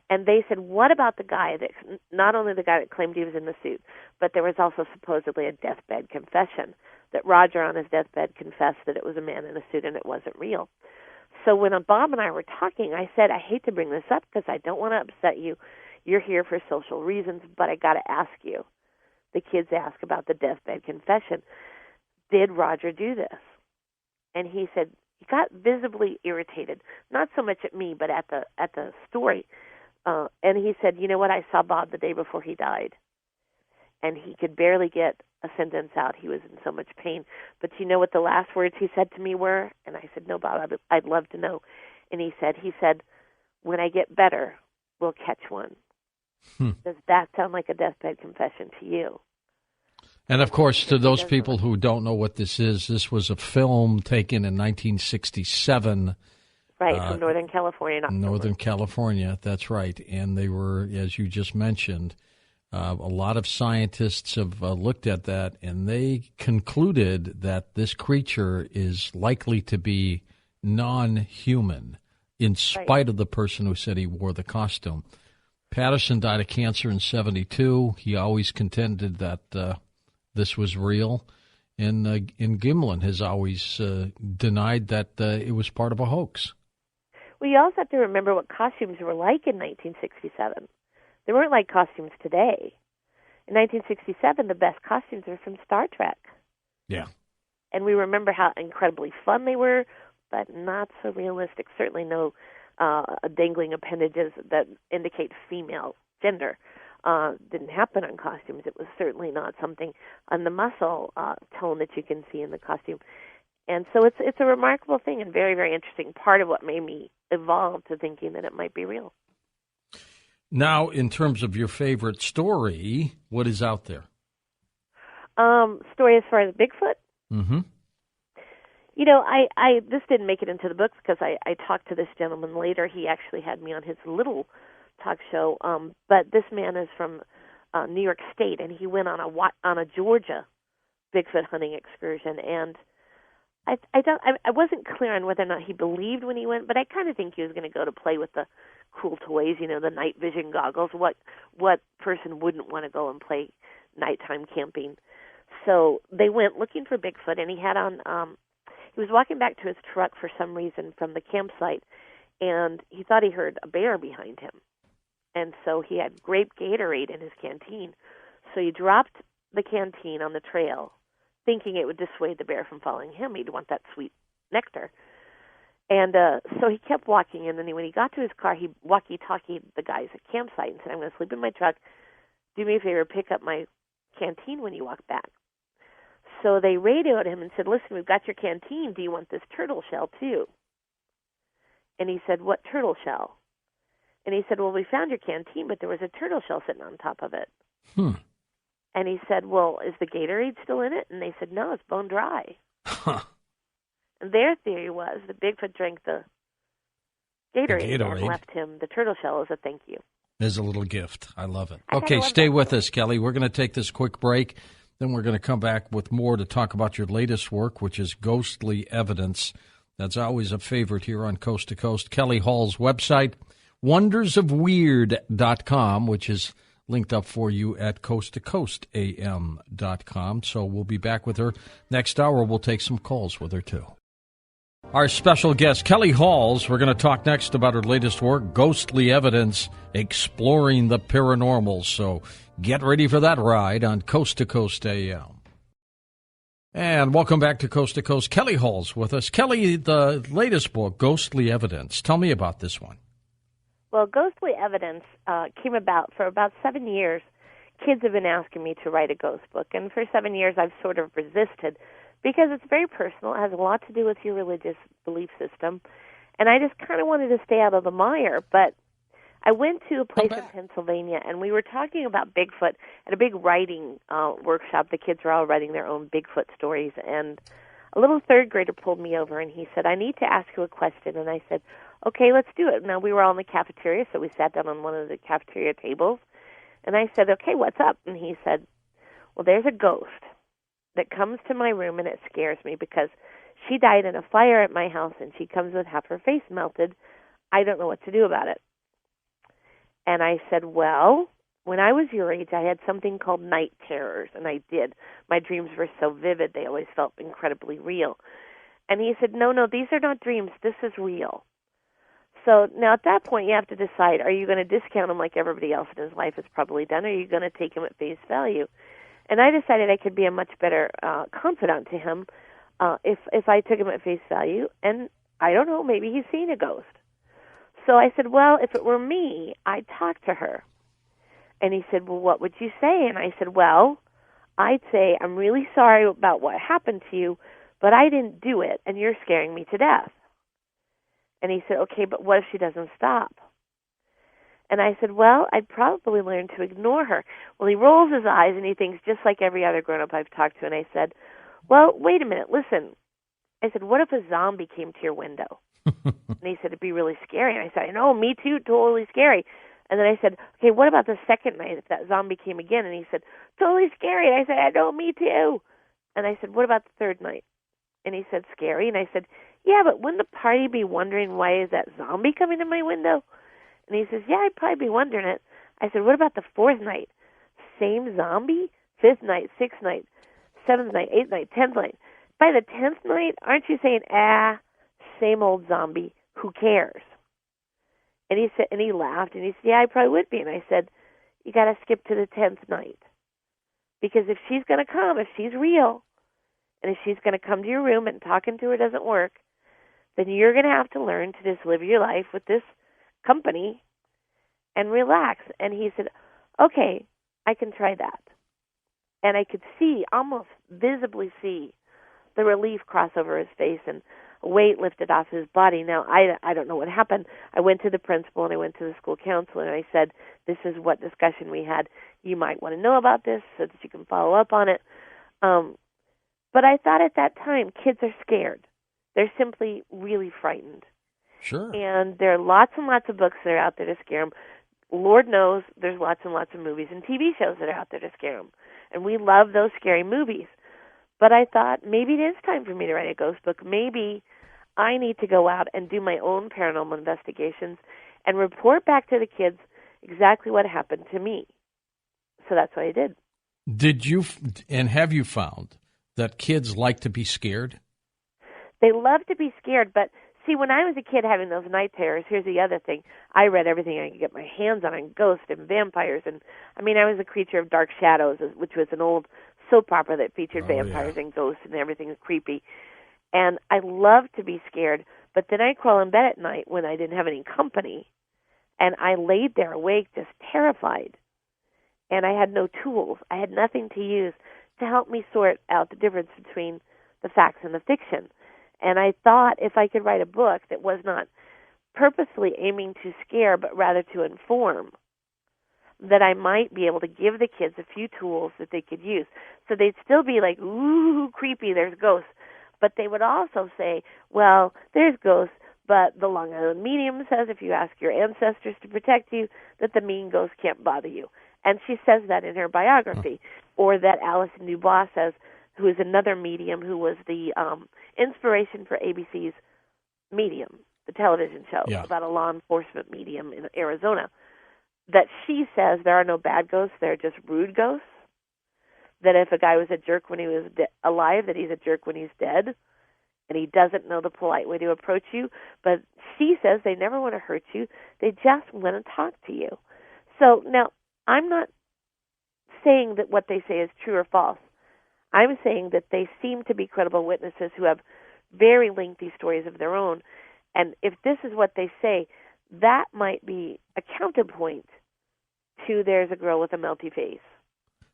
And they said, what about the guy that, not only the guy that claimed he was in the suit, but there was also supposedly a deathbed confession, that Roger on his deathbed confessed that it was a man in a suit and it wasn't real. So when Bob and I were talking, I said, I hate to bring this up because I don't want to upset you. You're here for social reasons, but I got to ask you. The kids ask about the deathbed confession. Did Roger do this? And he said he got visibly irritated, not so much at me, but at the story. And he said, you know what? I saw Bob the day before he died, and he could barely get a sentence out. He was in so much pain. But you know what the last words he said to me were? And I said, no, Bob, I'd love to know. And he said, when I get better, we'll catch one. Does that sound like a deathbed confession to you? And, of course, to those people who don't know what this is, this was a film taken in 1967. Right, from Northern California. Northern California, that's right. And they were, as you just mentioned, a lot of scientists have looked at that, and they concluded that this creature is likely to be non-human, in spite of the person who said he wore the costume. Patterson died of cancer in 1972. He always contended that this was real. And Gimlin has always denied that it was part of a hoax. Well, you also have to remember what costumes were like in 1967. They weren't like costumes today. In 1967, the best costumes were from Star Trek. Yeah. And we remember how incredibly fun they were, but not so realistic. Certainly no dangling appendages that indicate female gender. Didn't happen on costumes. It was certainly not something on the muscle tone that you can see in the costume. And so it's a remarkable thing and very, very interesting. Part of what made me evolve to thinking that it might be real. Now, in terms of your favorite story, what is out there? Story as far as Bigfoot? Mm-hmm. I this didn't make it into the books because I talked to this gentleman later. He actually had me on his little talk show. But this man is from New York State, and he went on a Georgia Bigfoot hunting excursion. And I wasn't clear on whether or not he believed when he went, but I kind of think he was going to go to play with the cool toys, the night vision goggles. What person wouldn't want to go and play nighttime camping? So they went looking for Bigfoot, and he had on. He was walking back to his truck for some reason from the campsite, and he thought he heard a bear behind him. And so he had grape Gatorade in his canteen. So he dropped the canteen on the trail, thinking it would dissuade the bear from following him. He'd want that sweet nectar. And so he kept walking, and then when he got to his car, he walkie-talkied the guys at campsite and said, I'm going to sleep in my truck. Do me a favor, pick up my canteen when you walk back. So they radioed him and said, listen, we've got your canteen. Do you want this turtle shell too? And he said, what turtle shell? And he said, well, we found your canteen, but there was a turtle shell sitting on top of it. And he said, well, is the Gatorade still in it? And they said, no, it's bone dry. And their theory was that Bigfoot drank the Gatorade and left him the turtle shell as a thank you. As a little gift. I love it. Okay, stay with us, Kelly. We're going to take this quick break. Then we're going to come back with more to talk about your latest work, which is Ghostly Evidence. That's always a favorite here on Coast to Coast. Kelly Hall's website, wondersofweird.com, which is linked up for you at coasttocoastam.com. So we'll be back with her next hour. We'll take some calls with her, too. Our special guest, Kelly Halls. We're going to talk next about her latest work, Ghostly Evidence, Exploring the Paranormal. So get ready for that ride on Coast to Coast AM. And welcome back to Coast. Kelly Halls with us. Kelly, the latest book, Ghostly Evidence. Tell me about this one. Well, Ghostly Evidence came about for about 7 years. Kids have been asking me to write a ghost book, and for 7 years I've sort of resisted because it's very personal. It has a lot to do with your religious belief system, and I just kind of wanted to stay out of the mire. But I went to a place in Pennsylvania, and we were talking about Bigfoot at a big writing workshop. The kids were all writing their own Bigfoot stories, and a little third grader pulled me over, and he said, I need to ask you a question. And I said, okay, let's do it. Now, we were all in the cafeteria, so we sat down on one of the cafeteria tables, and I said, okay, what's up? And he said, well, there's a ghost that comes to my room, and it scares me because she died in a fire at my house, and she comes with half her face melted. I don't know what to do about it. And I said, well, when I was your age, I had something called night terrors, and I did. My dreams were so vivid, they always felt incredibly real. And he said, no, these are not dreams. This is real. So now at that point, you have to decide, are you going to discount him like everybody else in his life has probably done, or are you going to take him at face value? And I decided I could be a much better confidant to him if I took him at face value. And I don't know, maybe he's seen a ghost. So I said, well, if it were me, I'd talk to her. And he said, well, what would you say? And I said, well, I'd say, I'm really sorry about what happened to you, but I didn't do it, and you're scaring me to death. And he said, okay, but what if she doesn't stop? And I said, well, I'd probably learn to ignore her. Well, he rolls his eyes, and he thinks just like every other grown-up I've talked to. And I said, well, wait a minute, listen. I said, what if a zombie came to your window? And he said, it'd be really scary. And I said, I know, me too, totally scary. And then I said, okay, what about the second night if that zombie came again? And he said, totally scary. And I said, I know, me too. And I said, what about the third night? And he said, scary. And I said, yeah, but wouldn't the party be wondering why is that zombie coming to my window? And he says, yeah, I'd probably be wondering it. I said, what about the fourth night? Same zombie? Fifth night, sixth night, seventh night, eighth night, 10th night. By the 10th night, aren't you saying, same old zombie, who cares? And he said, and he laughed, and he said, yeah, I probably would be. And I said, you got to skip to the 10th night. Because if she's going to come, if she's real, and if she's going to come to your room and talking to her doesn't work, then you're going to have to learn to just live your life with this company and relax. And he said, okay, I can try that. And I could see, almost visibly see, the relief cross over his face and a weight lifted off his body. Now, I don't know what happened. I went to the principal and I went to the school counselor and I said, this is what discussion we had. You might want to know about this so that you can follow up on it. But I thought at that time, kids are scared. They're simply really frightened. Sure. And there are lots and lots of books that are out there to scare them. Lord knows there's lots and lots of movies and TV shows that are out there to scare them. And we love those scary movies. But I thought maybe it is time for me to write a ghost book. Maybe I need to go out and do my own paranormal investigations and report back to the kids exactly what happened to me. So that's what I did. Did you, and have you found that kids like to be scared? They love to be scared, but see, when I was a kid having those night terrors, here's the other thing. I read everything I could get my hands on ghosts and vampires. And, I mean, I was a creature of dark shadows, which was an old soap opera that featured vampires and ghosts and everything was creepy. And I loved to be scared, but then I'd crawl in bed at night when I didn't have any company, and I laid there awake just terrified. And I had no tools. I had nothing to use to help me sort out the difference between the facts and the fiction. And I thought if I could write a book that was not purposely aiming to scare, but rather to inform, that I might be able to give the kids a few tools that they could use. So they'd still be like, ooh, creepy, there's ghosts. But they would also say, well, there's ghosts, but the Long Island medium says if you ask your ancestors to protect you, that the mean ghost can't bother you. And she says that in her biography. Or that Alison Dubois says, who is another medium who was the inspiration for ABC's Medium, the television show about a law enforcement medium in Arizona, that she says there are no bad ghosts, there are just rude ghosts. That if a guy was a jerk when he was alive, that he's a jerk when he's dead, and he doesn't know the polite way to approach you. But she says they never want to hurt you, they just want to talk to you. So now, I'm not saying that what they say is true or false. I'm saying that they seem to be credible witnesses who have very lengthy stories of their own. And if this is what they say, that might be a counterpoint to there's a girl with a melty face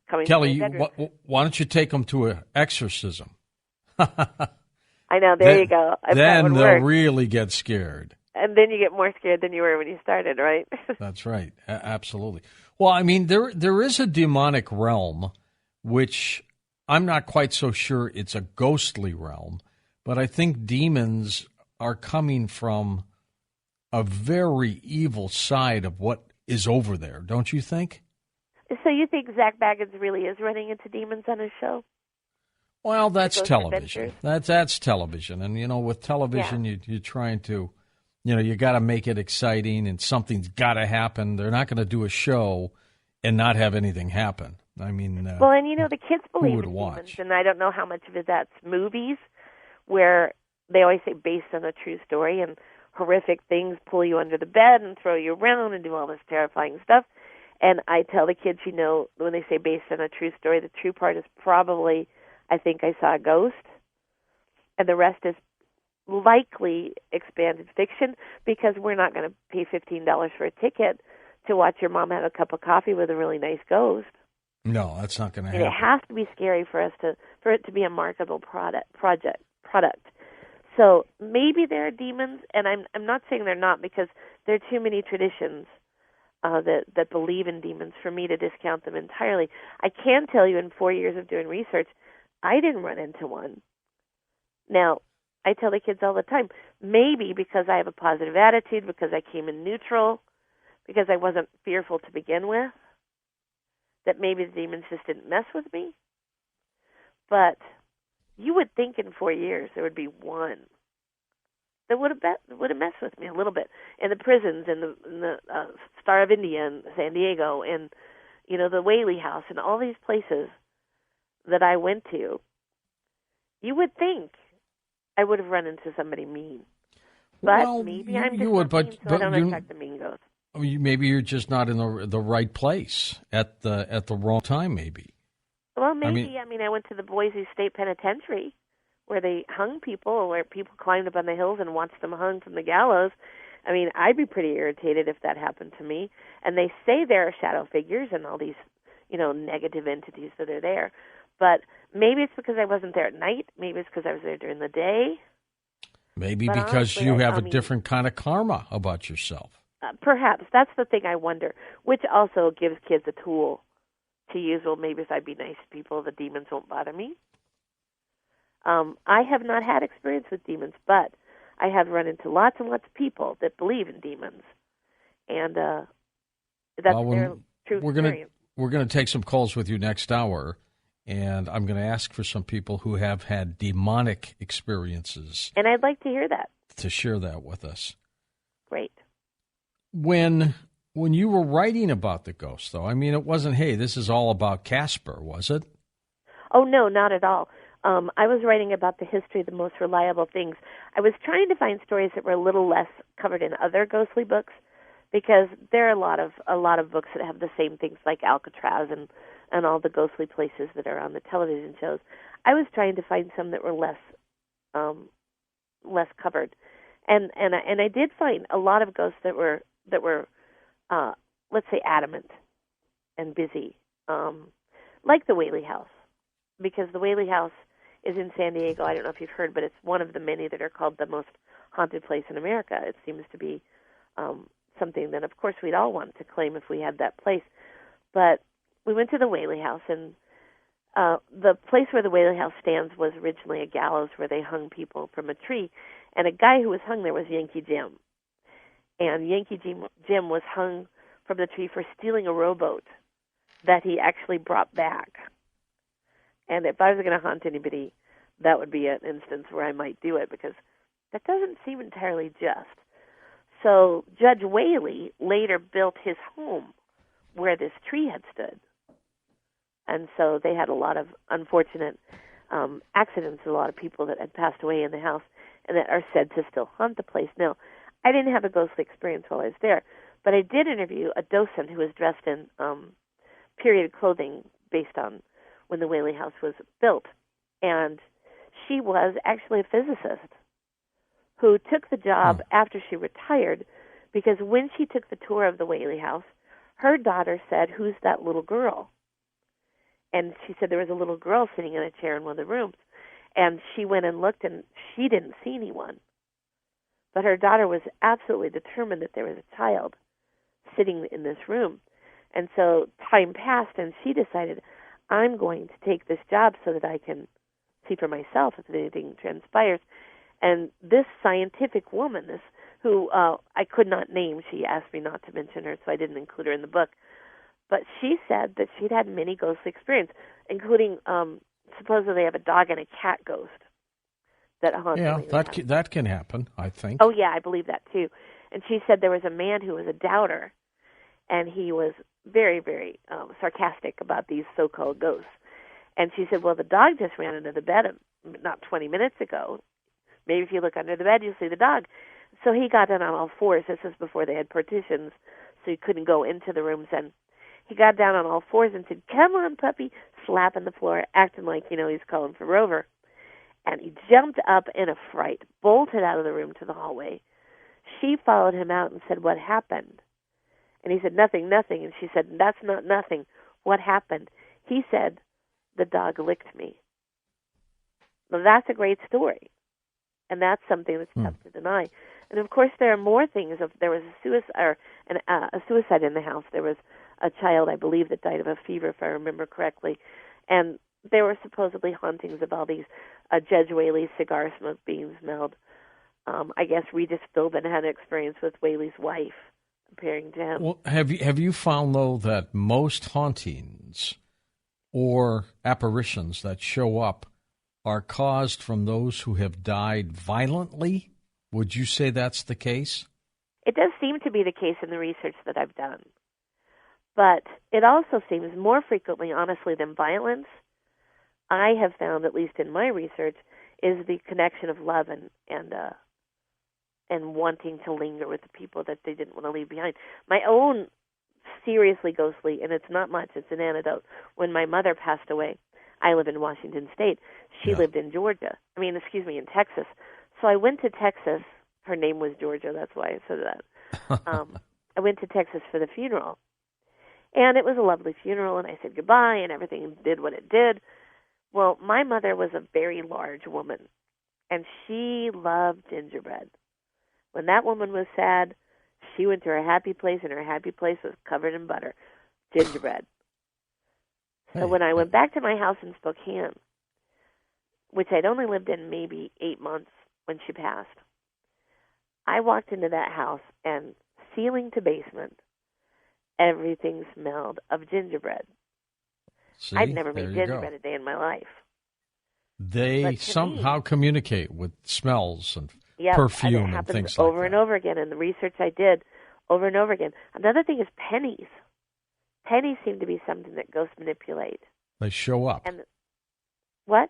coming Kelly, from my bedroom. why don't you take them to an exorcism? I know, there you go. Then they'll really get scared. And then you get more scared than you were when you started, right? That's right. Absolutely. Well, I mean, there is a demonic realm, which I'm not quite so sure it's a ghostly realm, but I think demons are coming from a very evil side of what is over there, don't you think? So you think Zach Baggins really is running into demons on his show? Well, that's television. That's television. And, with television, you're trying to, you got to make it exciting and something's got to happen. They're not going to do a show and not have anything happen. I mean, well, and the kids believe in demons, and I don't know how much of it that's movies, where they always say based on a true story, and horrific things pull you under the bed and throw you around and do all this terrifying stuff. And I tell the kids, when they say based on a true story, the true part is probably, I think I saw a ghost, and the rest is likely expanded fiction, because we're not going to pay $15 for a ticket to watch your mom have a cup of coffee with a really nice ghost. No, that's not going to happen. It has to be scary for it to be a marketable product. So maybe there are demons, and I'm not saying they're not, because there are too many traditions that believe in demons for me to discount them entirely. I can tell you, in 4 years of doing research, I didn't run into one. Now, I tell the kids all the time, maybe because I have a positive attitude, because I came in neutral, because I wasn't fearful to begin with, that maybe the demons just didn't mess with me. But you would think in 4 years there would be one that would have messed with me a little bit. In the prisons, in the Star of India in San Diego, and the Whaley House, and all these places that I went to, you would think I would have run into somebody mean. But maybe I'm just not mean, so I don't attract the mean ghosts. Maybe you're just not in the right place at the wrong time. Maybe. Well, maybe. I mean, I went to the Boise State Penitentiary, where they hung people, where people climbed up on the hills and watched them hung from the gallows. I mean, I'd be pretty irritated if that happened to me. And they say there are shadow figures and all these, negative entities that are there. But maybe it's because I wasn't there at night. Maybe it's because I was there during the day. Maybe because honestly, you have a different kind of karma about yourself. Perhaps. That's the thing I wonder, which also gives kids a tool to use. Well, maybe if I be nice to people, the demons won't bother me. I have not had experience with demons, but I have run into lots and lots of people that believe in demons. And that's their true experience. We're going to take some calls with you next hour, and I'm going to ask for some people who have had demonic experiences. And I'd like to hear that. To share that with us. Great. When you were writing about the ghost, though, I mean, it wasn't, hey, this is all about Casper, was it? Oh, no, not at all. I was writing about the history of the most reliable things. I was trying to find stories that were a little less covered in other ghostly books, because there are a lot of books that have the same things, like Alcatraz and all the ghostly places that are on the television shows. I was trying to find some that were less covered, and I did find a lot of ghosts that were let's say adamant and busy, like the Whaley House. because the Whaley House is in San Diego. I don't know if you've heard, but it's one of the many that are called the most haunted place in America. It seems to be something that, of course, we'd all want to claim if we had that place. But we went to the Whaley House, and the place where the Whaley House stands was originally a gallows where they hung people from a tree, and a guy who was hung there was Yankee Jim. And Yankee Jim was hung from the tree for stealing a rowboat that he actually brought back. And if I was going to haunt anybody, that would be an instance where I might do it, because that doesn't seem entirely just. So Judge Whaley later built his home where this tree had stood. And so they had a lot of unfortunate accidents, a lot of people that had passed away in the house and that are said to still haunt the place. Now, I didn't have a ghostly experience while I was there, but I did interview a docent who was dressed in period clothing based on when the Whaley House was built. And she was actually a physicist who took the job after she retired, because when she took the tour of the Whaley House, her daughter said, "Who's that little girl?" And she said there was a little girl sitting in a chair in one of the rooms. And she went and looked, and she didn't see anyone. But her daughter was absolutely determined that there was a child sitting in this room. And so time passed, and she decided, I'm going to take this job so that I can see for myself if anything transpires. And this scientific woman, this who I could not name, she asked me not to mention her, so I didn't include her in the book. But she said that she'd had many ghostly experiences, including supposedly they have a dog and a cat ghost that haunts. Yeah, that can happen, I think. Oh, yeah, I believe that, too. And she said there was a man who was a doubter, and he was very, very sarcastic about these so-called ghosts. And she said, well, the dog just ran into the bed not 20 minutes ago. Maybe if you look under the bed, you'll see the dog. So he got down on all fours. This was before they had partitions, so you couldn't go into the rooms. And he got down on all fours and said, come on, puppy, slapping the floor, acting like, he's calling for Rover. And he jumped up in a fright, bolted out of the room to the hallway. She followed him out and said, what happened? And he said, nothing. And she said, that's not nothing. What happened? He said, the dog licked me. Well, that's a great story. And that's something that's tough to deny. And, of course, there are more things. There was a suicide in the house. There was a child, I believe, that died of a fever, if I remember correctly. And there were supposedly hauntings of all these Judge Whaley's cigar smoke being smelled. I guess Regis Philbin had an experience with Whaley's wife appearing to him. Well, have you found, though, that most hauntings or apparitions that show up are caused from those who have died violently? Would you say that's the case? It does seem to be the case in the research that I've done. But it also seems more frequently, honestly, than violence, I have found, at least in my research, is the connection of love and wanting to linger with the people that they didn't want to leave behind. My own seriously ghostly, and it's not much, it's an anecdote. When my mother passed away, I live in Washington State. She lived in in Texas. So I went to Texas. Her name was Georgia, that's why I said that. I went to Texas for the funeral. And it was a lovely funeral, and I said goodbye, and everything did what it did. Well, my mother was a very large woman, and she loved gingerbread. When that woman was sad, she went to her happy place, and her happy place was covered in butter, gingerbread. So when I went back to my house in Spokane, which I'd only lived in maybe 8 months when she passed, I walked into that house, and ceiling to basement, everything smelled of gingerbread. See, I'd never made gingerbread a day in my life. They somehow communicate with smells and perfume and things like that. Over and over again, and the research I did over and over again. Another thing is pennies. Pennies seem to be something that ghosts manipulate. They show up. And what?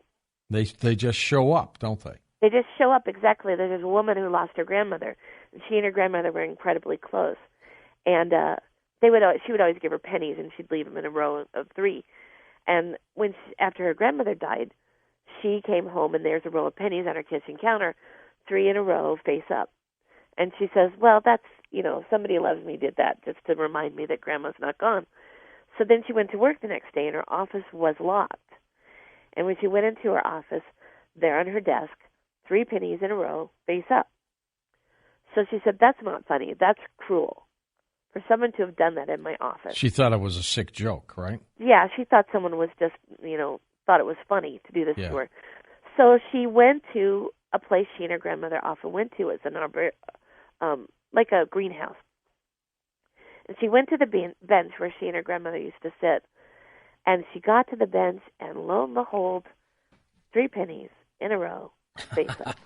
They just show up, don't they? They just show up, exactly. There's a woman who lost her grandmother, and she and her grandmother were incredibly close. And she would always give her pennies, and she'd leave them in a row of 3. And after her grandmother died, she came home, and there's a row of pennies on her kitchen counter, 3 in a row, face up. And she says, well, that's, somebody loves me did that just to remind me that Grandma's not gone. So then she went to work the next day, and her office was locked. And when she went into her office, there on her desk, 3 pennies in a row, face up. So she said, that's not funny. That's cruel for someone to have done that in my office. She thought it was a sick joke, right? Yeah, she thought someone was just, thought it was funny to do this to her. So she went to a place she and her grandmother often went to. It's an like a greenhouse. And she went to the bench where she and her grandmother used to sit. And she got to the bench, and lo and behold, 3 pennies in a row, face up.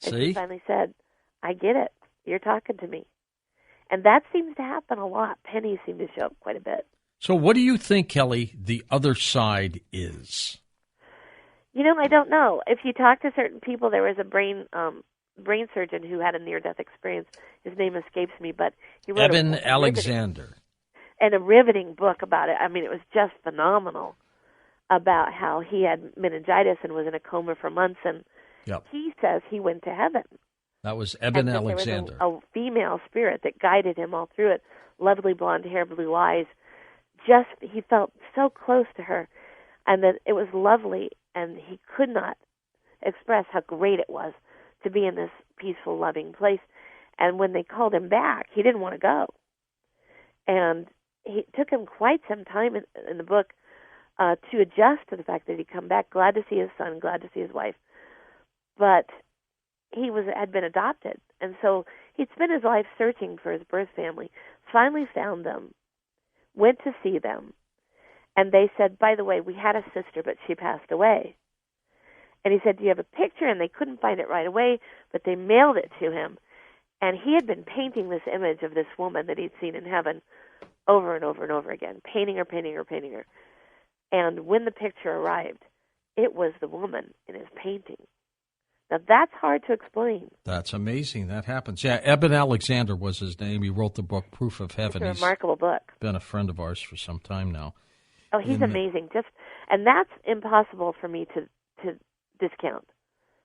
And she finally said, I get it. You're talking to me. And that seems to happen a lot. Pennies seem to show up quite a bit. So what do you think, Kelly, the other side is? I don't know. If you talk to certain people, there was a brain surgeon who had a near-death experience. His name escapes me, but he wrote Evan Alexander. And a riveting book about it. I mean, it was just phenomenal about how he had meningitis and was in a coma for months. And he says he went to heaven. That was Evan Alexander. There was a female spirit that guided him all through it. Lovely blonde hair, blue eyes. He felt so close to her. And that it was lovely. And he could not express how great it was to be in this peaceful, loving place. And when they called him back, he didn't want to go. And it took him quite some time in the book to adjust to the fact that he'd come back, glad to see his son, glad to see his wife. But he had been adopted. And so he'd spent his life searching for his birth family, finally found them, went to see them. And they said, by the way, we had a sister, but she passed away. And he said, do you have a picture? And they couldn't find it right away, but they mailed it to him. And he had been painting this image of this woman that he'd seen in heaven over and over and over again, painting her. And when the picture arrived, it was the woman in his painting. Now, that's hard to explain. That's amazing. That happens. Yeah, Eben Alexander was his name. He wrote the book Proof of Heaven. It's a remarkable book. Been a friend of ours for some time now. Oh, he's amazing. And that's impossible for me to discount,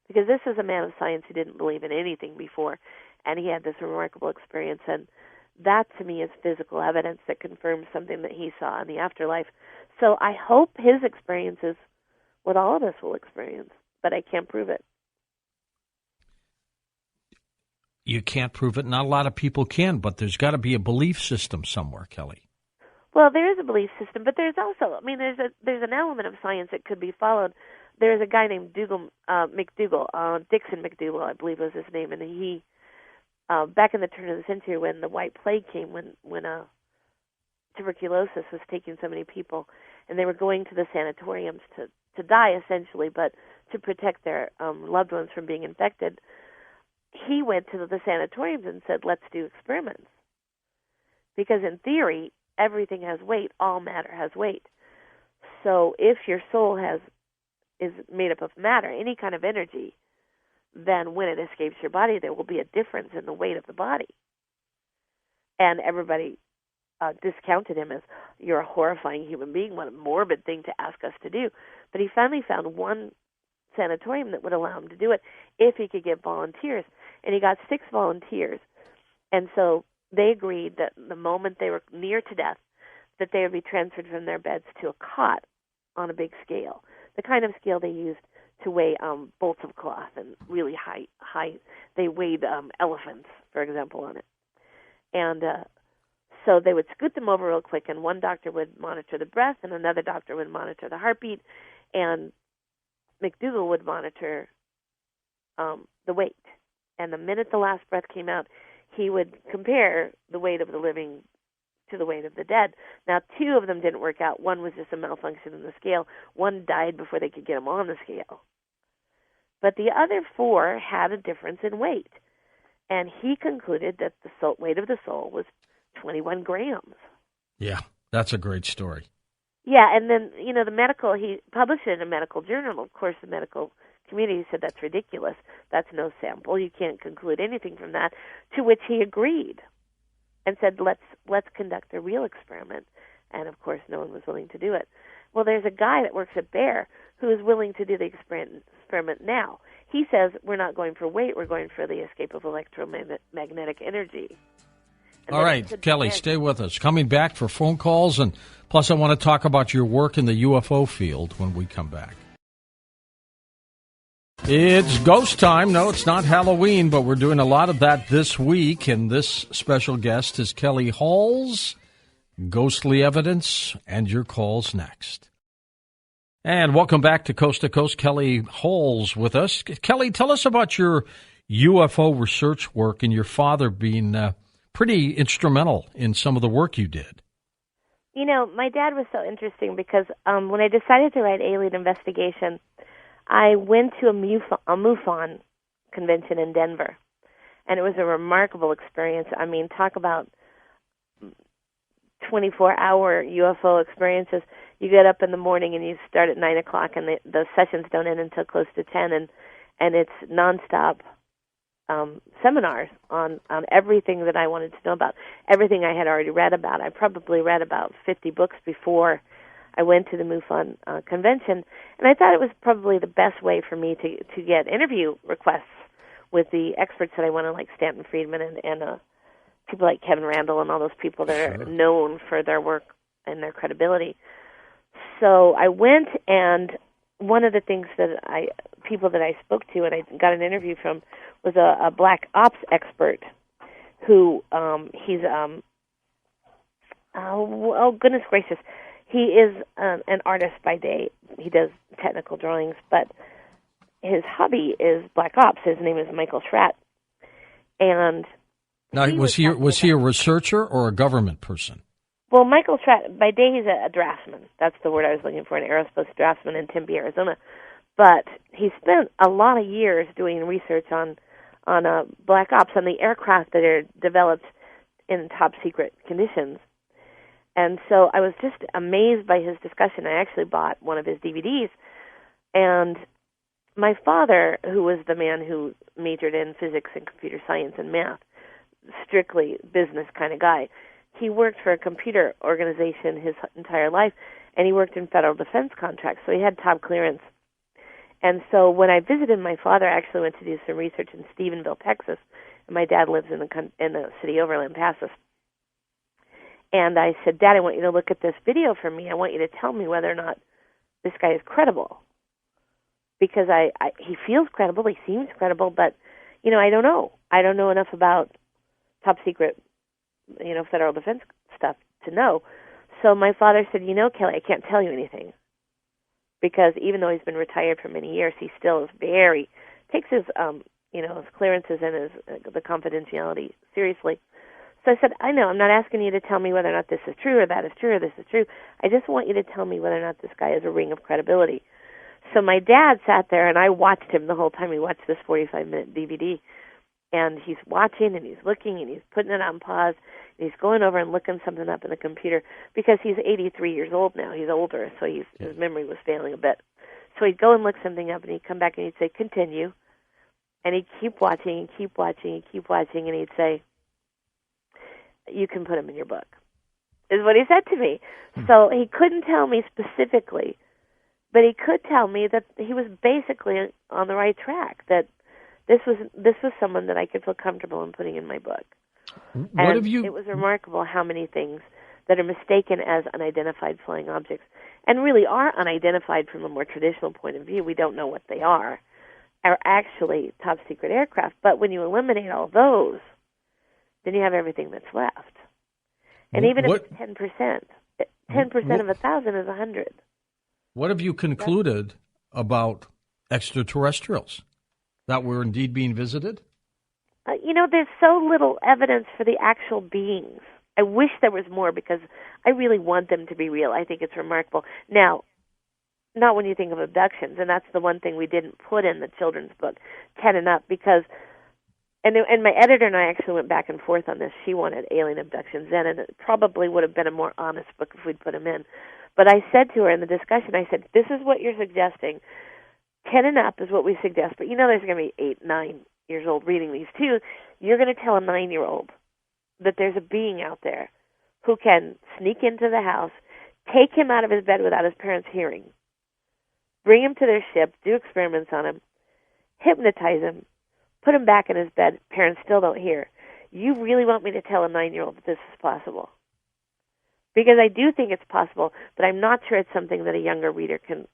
because this is a man of science who didn't believe in anything before, and he had this remarkable experience. And that, to me, is physical evidence that confirms something that he saw in the afterlife. So I hope his experience is what all of us will experience, but I can't prove it. You can't prove it. Not a lot of people can, but there's got to be a belief system somewhere, Kelly. Well, there is a belief system, but there's also, there's an element of science that could be followed. There's a guy named Dixon McDougall, I believe was his name, and he, back in the turn of the century when the White Plague came, when tuberculosis was taking so many people, and they were going to the sanatoriums to die, essentially, but to protect their loved ones from being infected, he went to the sanatoriums and said, let's do experiments. Because in theory, everything has weight, all matter has weight. So if your soul is made up of matter, any kind of energy, then when it escapes your body, there will be a difference in the weight of the body. And everybody discounted him as, you're a horrifying human being, what a morbid thing to ask us to do. But he finally found one sanatorium that would allow him to do it if he could get volunteers. And he got 6 volunteers. And so they agreed that the moment they were near to death, that they would be transferred from their beds to a cot on a big scale, the kind of scale they used to weigh bolts of cloth and really high. They weighed elephants, for example, on it. And so they would scoot them over real quick, and one doctor would monitor the breath, and another doctor would monitor the heartbeat, and McDougall would monitor the weight. And the minute the last breath came out, he would compare the weight of the living to the weight of the dead. Now, 2 of them didn't work out. One was just a malfunction in the scale. One died before they could get him on the scale. But the other 4 had a difference in weight. And he concluded that the weight of the soul was 21 grams. Yeah, that's a great story. Yeah, and then, he published it in a medical journal. Of course, the medical community said that's ridiculous. That's no sample. You can't conclude anything from that, to which he agreed and said, let's conduct a real experiment. And, of course, no one was willing to do it. Well, there's a guy that works at Bayer who is willing to do the experiment now. He says, we're not going for weight, we're going for the escape of electromagnetic energy. All right, Kelly, stay with us. Coming back for phone calls, and plus I want to talk about your work in the UFO field when we come back. It's ghost time. No, it's not Halloween, but we're doing a lot of that this week, and this special guest is Kelly Halls. Ghostly evidence, and your calls next. And welcome back to Coast. Kelly Halls with us. Kelly, tell us about your UFO research work and your father being pretty instrumental in some of the work you did. You know, my dad was so interesting because when I decided to write Alien Investigation, I went to a MUFON convention in Denver, and it was a remarkable experience. I mean, talk about 24-hour UFO experiences. You get up in the morning and you start at 9 o'clock, and the sessions don't end until close to 10, and it's nonstop seminars on everything that I wanted to know about, everything I had already read about. I probably read about 50 books before I went to the MUFON convention, and I thought it was probably the best way for me to get interview requests with the experts that I wanted, like Stanton Friedman and people like Kevin Randall and all those people that are known for their work and their credibility. So I went, and one of the things that people that I spoke to and I got an interview from was a black ops expert who he's oh goodness gracious, he is an artist by day. He does technical drawings, but his hobby is black ops. His name is Michael Schratt. And now, was he a researcher or a government person? Well, Michael Schratt, by day he's a draftsman. That's the word I was looking for, an aerospace draftsman in Tempe, Arizona. But he spent a lot of years doing research on black ops, on the aircraft that are developed in top secret conditions. And so I was just amazed by his discussion. I actually bought one of his DVDs. And my father, who was the man who majored in physics and computer science and math, strictly business kind of guy, he worked for a computer organization his entire life, and he worked in federal defense contracts, so he had top clearance. And so when I visited my father, I actually went to do some research in Stephenville, Texas, and my dad lives in the city over El Paso. And I said, Dad, I want you to look at this video for me. I want you to tell me whether or not this guy is credible. Because he feels credible, he seems credible, but, you know, I don't know. I don't know enough about top secret, you know, federal defense stuff to know. So my father said, you know, Kelly, I can't tell you anything. Because even though he's been retired for many years, he still is takes his, his clearances and the confidentiality seriously. So I said, I know, I'm not asking you to tell me whether or not this is true or that is true or this is true. I just want you to tell me whether or not this guy is a ring of credibility. So my dad sat there, and I watched him the whole time. He watched this 45-minute DVD, and he's watching, and he's looking, and he's putting it on pause, and he's going over and looking something up in the computer because he's 83 years old now. He's older, so his memory was failing a bit. So he'd go and look something up, and he'd come back, and he'd say, continue, and he'd keep watching and keep watching and keep watching, and he'd say, you can put him in your book, is what he said to me. So he couldn't tell me specifically, but he could tell me that he was basically on the right track, that this was someone that I could feel comfortable in putting in my book. It was remarkable how many things that are mistaken as unidentified flying objects, and really are unidentified from a more traditional point of view, we don't know what they are actually top secret aircraft. But when you eliminate all those, then you have everything that's left. And even if it's 10%, 10% of 1,000 is 100. What have you concluded about extraterrestrials that were indeed being visited? There's so little evidence for the actual beings. I wish there was more because I really want them to be real. I think it's remarkable. Now, not when you think of abductions, and that's the one thing we didn't put in the children's book, 10 and up, because and my editor and I actually went back and forth on this. She wanted alien abductions in, and it probably would have been a more honest book if we'd put them in. But I said to her in the discussion, I said, this is what you're suggesting. 10 and up is what we suggest, but there's going to be 8, 9 years old reading these too. You're going to tell a 9-year-old that there's a being out there who can sneak into the house, take him out of his bed without his parents hearing, bring him to their ship, do experiments on him, hypnotize him, put him back in his bed, parents still don't hear. you really want me to tell a 9-year-old that this is possible? Because I do think it's possible, but I'm not sure it's something that a younger reader can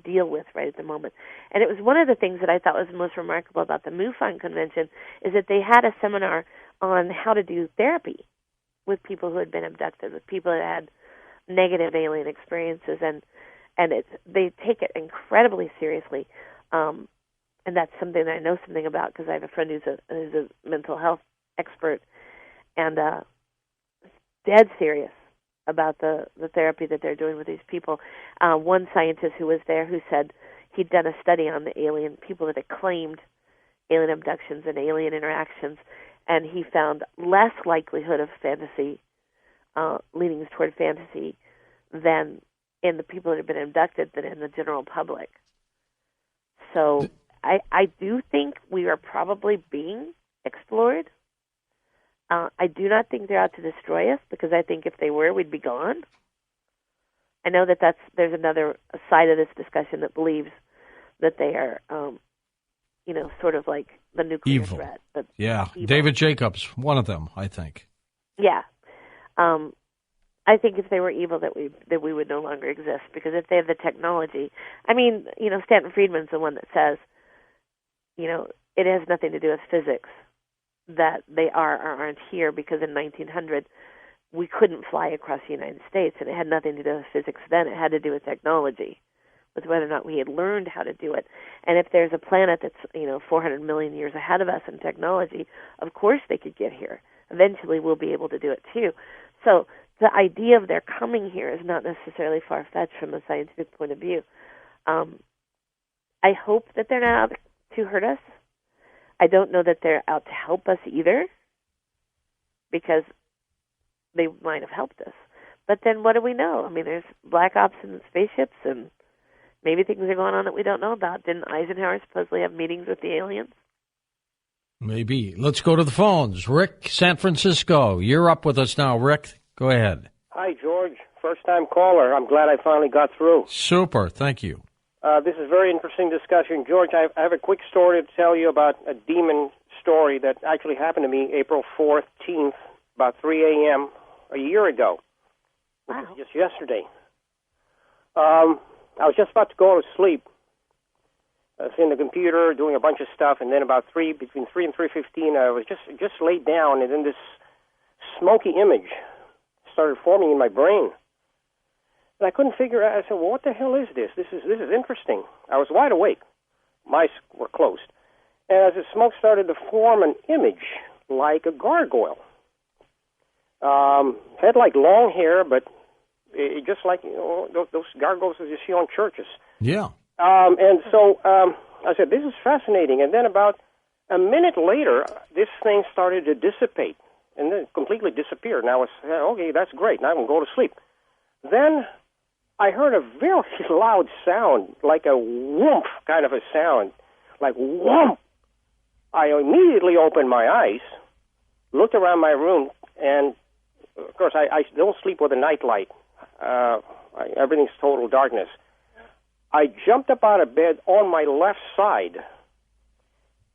deal with right at the moment. And it was one of the things that I thought was most remarkable about the MUFON convention is that they had a seminar on how to do therapy with people who had been abducted, with people that had negative alien experiences, and they take it incredibly seriously. And that's something that I know something about because I have a friend who's a mental health expert and dead serious about the therapy that they're doing with these people. One scientist who was there who said he'd done a study on the alien people that had claimed alien abductions and alien interactions, and he found less likelihood of fantasy, leanings toward fantasy, than in the people that have been abducted than in the general public. So I do think we are probably being explored. I do not think they're out to destroy us, because I think if they were, we'd be gone. I know that there's another side of this discussion that believes that they are, sort of like the nuclear evil threat. Yeah, evil. David Jacobs, one of them, I think. Yeah. I think if they were evil, that we would no longer exist, because if they have the technology, Stanton Friedman's the one that says, it has nothing to do with physics that they are or aren't here, because in 1900 we couldn't fly across the United States, and it had nothing to do with physics then. It had to do with technology, with whether or not we had learned how to do it. And if there's a planet that's 400 million years ahead of us in technology, of course they could get here. Eventually we'll be able to do it too. So the idea of their coming here is not necessarily far-fetched from a scientific point of view. I hope that they're not out to hurt us. I don't know that they're out to help us either, because they might have helped us. But then what do we know? There's black ops in spaceships, and maybe things are going on that we don't know about. Didn't Eisenhower supposedly have meetings with the aliens? Maybe. Let's go to the phones. Rick, San Francisco. You're up with us now, Rick. Go ahead. Hi, George. First-time caller. I'm glad I finally got through. Super. Thank you. This is a very interesting discussion. George, I have a quick story to tell you about a demon story that actually happened to me April 14th, about 3 a.m. a year ago. Wow. Just yesterday. I was just about to go to sleep. I was in the computer doing a bunch of stuff, and then between 3 and 3:15, I was just laid down, and then this smoky image started forming in my brain. And I couldn't figure out. I said, well, what the hell is this? This is interesting. I was wide awake. My eyes were closed. And as the smoke started to form an image like a gargoyle. Had like long hair, but it just like those gargoyles that you see on churches. Yeah. And so I said, this is fascinating. And then about a minute later, this thing started to dissipate, and then completely disappeared. And I was, okay, that's great. Now I can go to sleep. Then I heard a very loud sound, like a whoomp kind of a sound, like whoomp. I immediately opened my eyes, looked around my room, and of course I don't sleep with a nightlight. Everything's total darkness. I jumped up out of bed on my left side,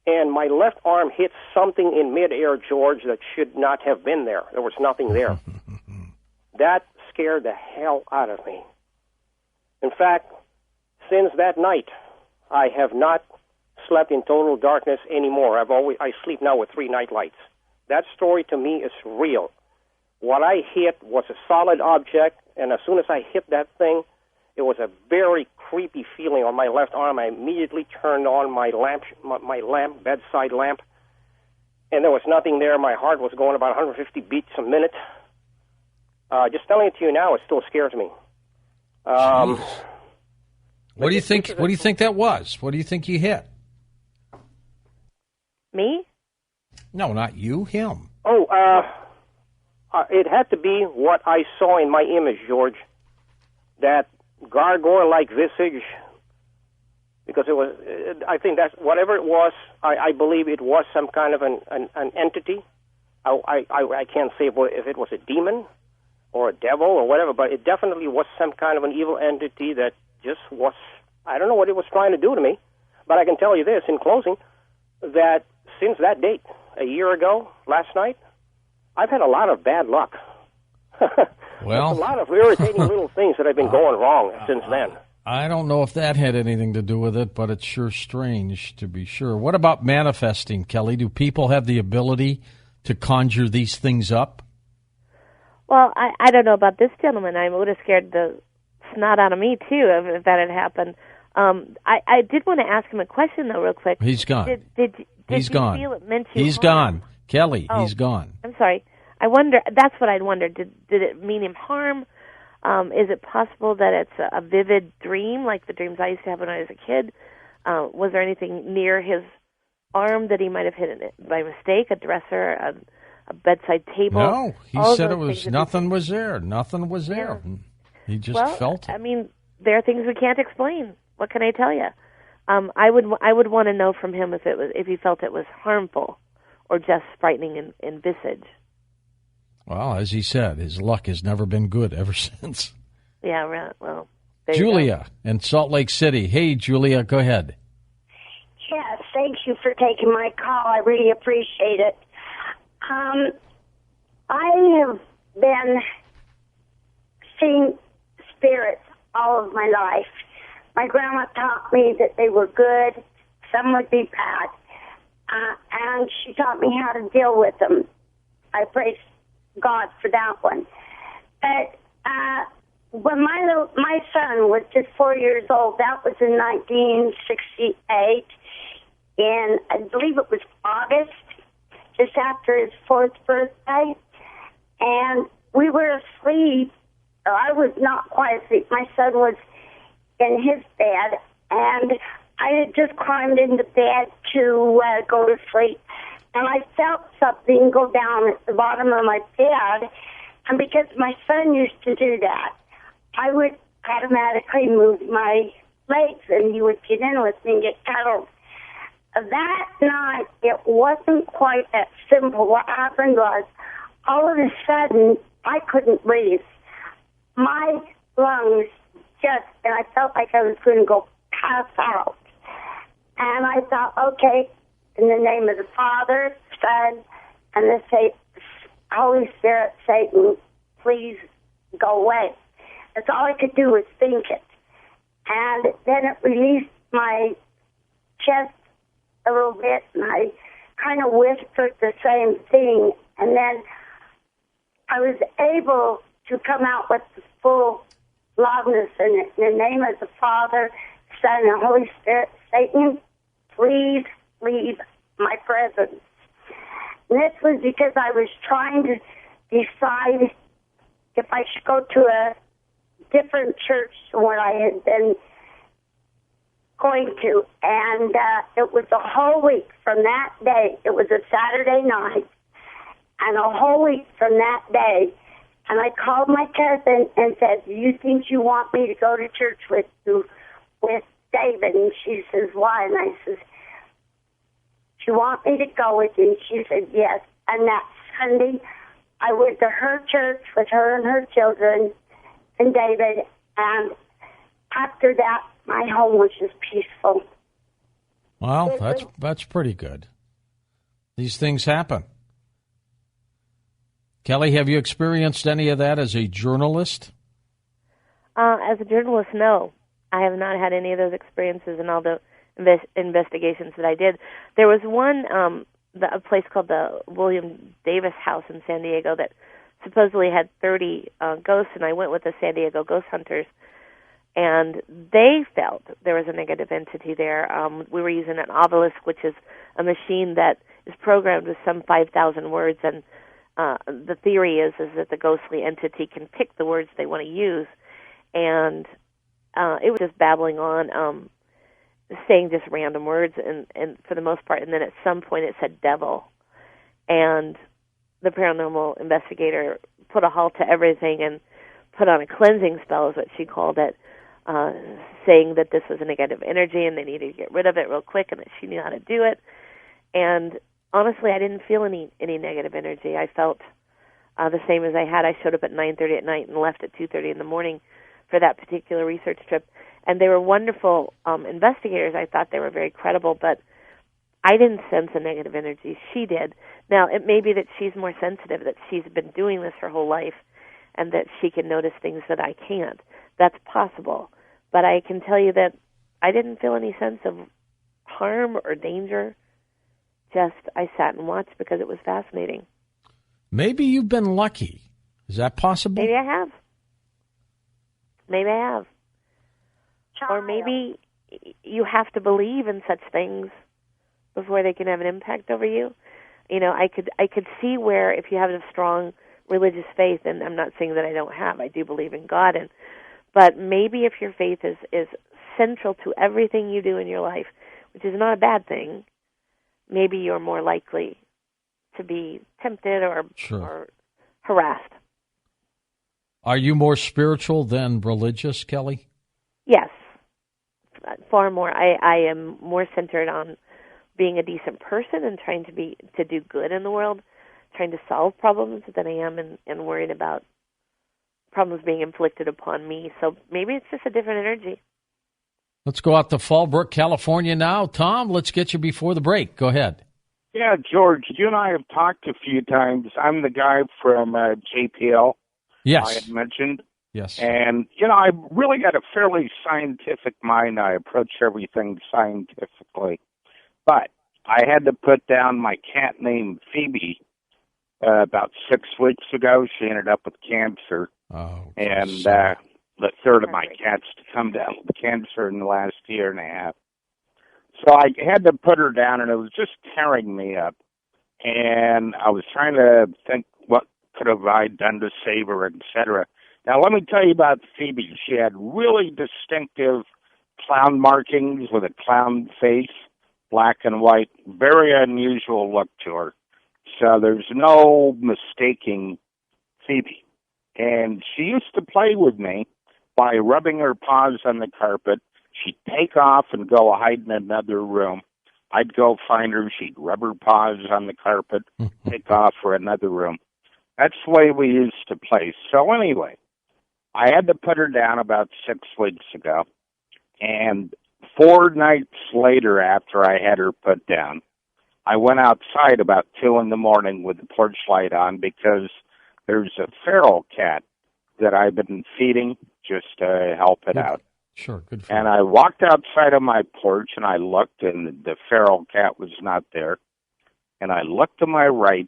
and my left arm hit something in midair, George, that should not have been there. There was nothing there. That scared the hell out of me. In fact, since that night, I have not slept in total darkness anymore. I sleep now with 3 nightlights. That story to me is real. What I hit was a solid object, and as soon as I hit that thing, it was a very creepy feeling on my left arm. I immediately turned on my lamp, bedside lamp, and there was nothing there. My heart was going about 150 beats a minute. Just telling it to you now, it still scares me. What do you think? What do you think that was? What do you think you hit? Me? No, not you. Him. Oh, it had to be what I saw in my image, George. That gargoyle-like visage, because it was. I think that's whatever it was. I believe it was some kind of an entity. I can't say if it was a demon or a devil or whatever, but it definitely was some kind of an evil entity that just was. I don't know what it was trying to do to me, but I can tell you this in closing, that since that date, a year ago, last night, I've had a lot of bad luck. Well, a lot of irritating little things that have been going wrong since then. I don't know if that had anything to do with it, but it's sure strange to be sure. What about manifesting, Kelly? Do people have the ability to conjure these things up? Well, I don't know about this gentleman. I would have scared the snot out of me, too, if that had happened. I did want to ask him a question, though, real quick. He's gone. Did he's you gone. feel it meant you He's harm? gone. Kelly, Oh, he's gone. I'm sorry. I wonder, that's what I'd wondered. Did it mean him harm? Is it possible that it's a vivid dream, like the dreams I used to have when I was a kid? Was there anything near his arm that he might have hit it by mistake, a dresser, a bedside table? No, he All said those it was things nothing was there. Nothing was there. Yeah. He just felt it. I mean, there are things we can't explain. What can I tell you? I would want to know from him if he felt it was harmful or just frightening in visage. Well, as he said, his luck has never been good ever since. Yeah, right. Well, there Julia in Salt Lake City. Hey, Julia, go ahead. Yes, thank you for taking my call. I really appreciate it. I have been seeing spirits all of my life. My grandma taught me that they were good, some would be bad, and she taught me how to deal with them. I praise God for that one. But when my son was just 4 years old, that was in 1968, and I believe it was August, just after his 4th birthday, and we were asleep. I was not quite asleep. My son was in his bed, and I had just climbed into bed to go to sleep, and I felt something go down at the bottom of my bed, and because my son used to do that, I would automatically move my legs, and he would get in with me and get cuddled. That night, it wasn't quite that simple. What happened was, all of a sudden, I couldn't breathe. My lungs and I felt like I was going to go pass out. And I thought, okay, in the name of the Father, Son, and the Holy Spirit, Satan, please go away. That's all I could do was think it. And then it released my chest a little bit, and I kind of whispered the same thing. And then I was able to come out with the full loudness in it. In the name of the Father, Son, and Holy Spirit, Satan, please leave my presence. And this was because I was trying to decide if I should go to a different church than what I had been going to. And it was a whole week from that day. It was a Saturday night. And a whole week from that day, and I called my cousin and said, do you think you want me to go to church with David? And she says, why? And I says, do you want me to go with you? And she said, yes. And that Sunday, I went to her church with her and her children and David. And after that, my home was just peaceful. Well, that's pretty good. These things happen. Kelly, have you experienced any of that as a journalist? As a journalist, no. I have not had any of those experiences in all the investigations that I did. There was one, a place called the William Davis House in San Diego that supposedly had 30 ghosts, and I went with the San Diego ghost hunters, and they felt there was a negative entity there. We were using an obelisk, which is a machine that is programmed with some 5,000 words, and the theory is that the ghostly entity can pick the words they want to use, and it was just babbling on, saying just random words, and for the most part, and then at some point it said devil, and the paranormal investigator put a halt to everything and put on a cleansing spell, is what she called it, saying that this was a negative energy and they needed to get rid of it real quick and that she knew how to do it, and honestly, I didn't feel any negative energy. I felt the same as I had. I showed up at 9:30 at night and left at 2:30 in the morning for that particular research trip. And they were wonderful investigators. I thought they were very credible, but I didn't sense a negative energy. She did. Now, it may be that she's more sensitive, that she's been doing this her whole life, and that she can notice things that I can't. That's possible. But I can tell you that I didn't feel any sense of harm or danger. Just I sat and watched because it was fascinating. Maybe you've been lucky. Is that possible? Maybe I have. Maybe I have. Or maybe you have to believe in such things before they can have an impact over you. You know, I could see where if you have a strong religious faith, and I'm not saying that I don't have, I do believe in God, but maybe if your faith is central to everything you do in your life, which is not a bad thing, maybe you're more likely to be tempted or harassed. Are you more spiritual than religious, Kelly? Yes, far more. I am more centered on being a decent person and trying to do good in the world, trying to solve problems than I am and worried about problems being inflicted upon me. So maybe it's just a different energy. Let's go out to Fallbrook, California now. Tom, let's get you before the break. Go ahead. Yeah, George, you and I have talked a few times. I'm the guy from JPL. Yes. I had mentioned. Yes. And, you know, I've really got a fairly scientific mind. I approach everything scientifically. But I had to put down my cat named Phoebe about 6 weeks ago. She ended up with cancer. Oh, and the third of my cats to come down with cancer in the last year and a half. So I had to put her down, and it was just tearing me up. And I was trying to think what could have I done to save her, etc. Now, let me tell you about Phoebe. She had really distinctive clown markings with a clown face, black and white, very unusual look to her. So there's no mistaking Phoebe. And she used to play with me by rubbing her paws on the carpet. She'd take off and go hide in another room. I'd go find her. She'd rub her paws on the carpet, take off for another room. That's the way we used to play. So anyway, I had to put her down about 6 weeks ago. And 4 nights later after I had her put down, I went outside about 2 in the morning with the porch light on because there's a feral cat that I've been feeding just to help it out. Sure, good for And you. I walked outside of my porch, and I looked, and the feral cat was not there. And I looked to my right,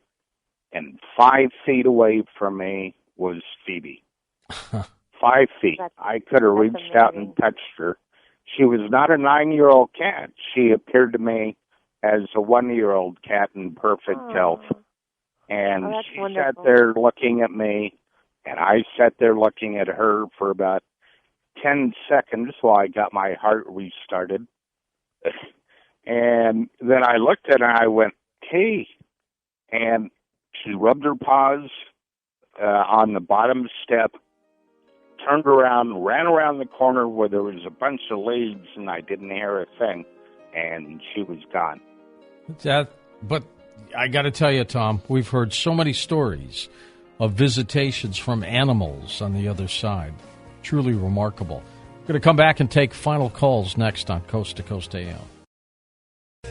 and 5 feet away from me was Phoebe. 5 feet. I could have reached out and touched her. She was not a 9-year-old cat. She appeared to me as a 1-year-old cat in perfect health. And she sat there looking at me, and I sat there looking at her for about 10 seconds while I got my heart restarted. And then I looked at her and I went, hey. And she rubbed her paws on the bottom step, turned around, ran around the corner where there was a bunch of leaves, and I didn't hear a thing. And she was gone. But I got to tell you, Tom, we've heard so many stories of visitations from animals on the other side. Truly remarkable. We're going to come back and take final calls next on Coast to Coast AM.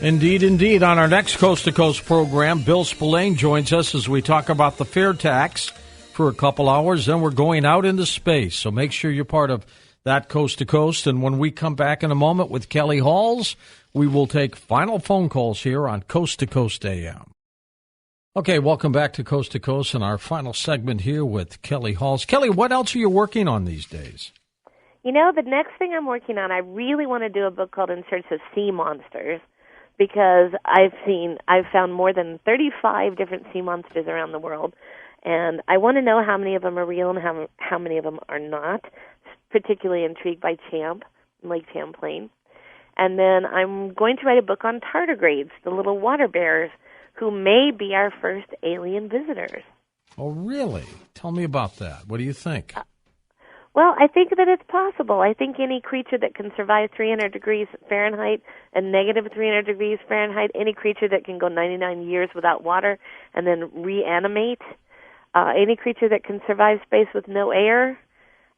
Indeed, indeed. On our next Coast to Coast program, Bill Spillane joins us as we talk about the fair tax for a couple hours. Then we're going out into space. So make sure you're part of that Coast to Coast. And when we come back in a moment with Kelly Halls, we will take final phone calls here on Coast to Coast AM. Okay, welcome back to Coast to Coast and our final segment here with Kelly Halls. Kelly, what else are you working on these days? You know, the next thing I'm working on, I really want to do a book called In Search of Sea Monsters, because I've found more than 35 different sea monsters around the world, and I want to know how many of them are real and how many of them are not. Particularly intrigued by Lake Champlain. And then I'm going to write a book on tardigrades, the little water bears, who may be our first alien visitors. Oh, really? Tell me about that. What do you think? Well, I think that it's possible. I think any creature that can survive 300 degrees Fahrenheit and negative 300 degrees Fahrenheit, any creature that can go 99 years without water and then reanimate, any creature that can survive space with no air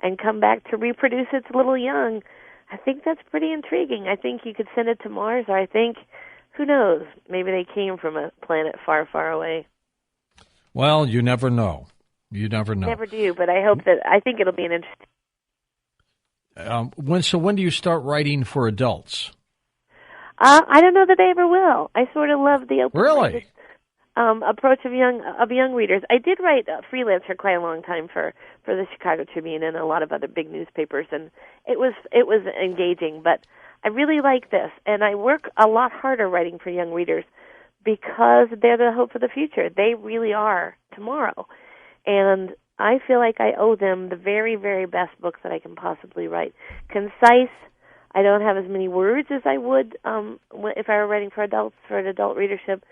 and come back to reproduce its little young, I think that's pretty intriguing. I think you could send it to Mars, or I think who knows? Maybe they came from a planet far, far away. Well, you never know. You never know. Never do, but I think it'll be an interesting. When do you start writing for adults? I don't know that they ever will. I sort of love the open-minded approach of young readers. I did write freelance for quite a long time for the Chicago Tribune and a lot of other big newspapers, and it was engaging. But I really like this, and I work a lot harder writing for young readers because they're the hope for the future. They really are tomorrow, and I feel like I owe them the very, very best books that I can possibly write. Concise. I don't have as many words as I would if I were writing for adults, for an adult readership,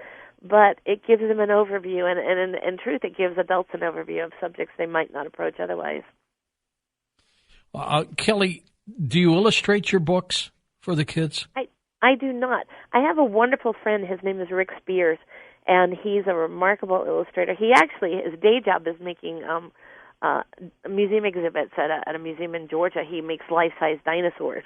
but it gives them an overview, and in truth, it gives adults an overview of subjects they might not approach otherwise. Kelly, do you illustrate your books for the kids? I do not. I have a wonderful friend. His name is Rick Spears, and he's a remarkable illustrator. He actually, his day job is making museum exhibits at a museum in Georgia. He makes life-size dinosaurs,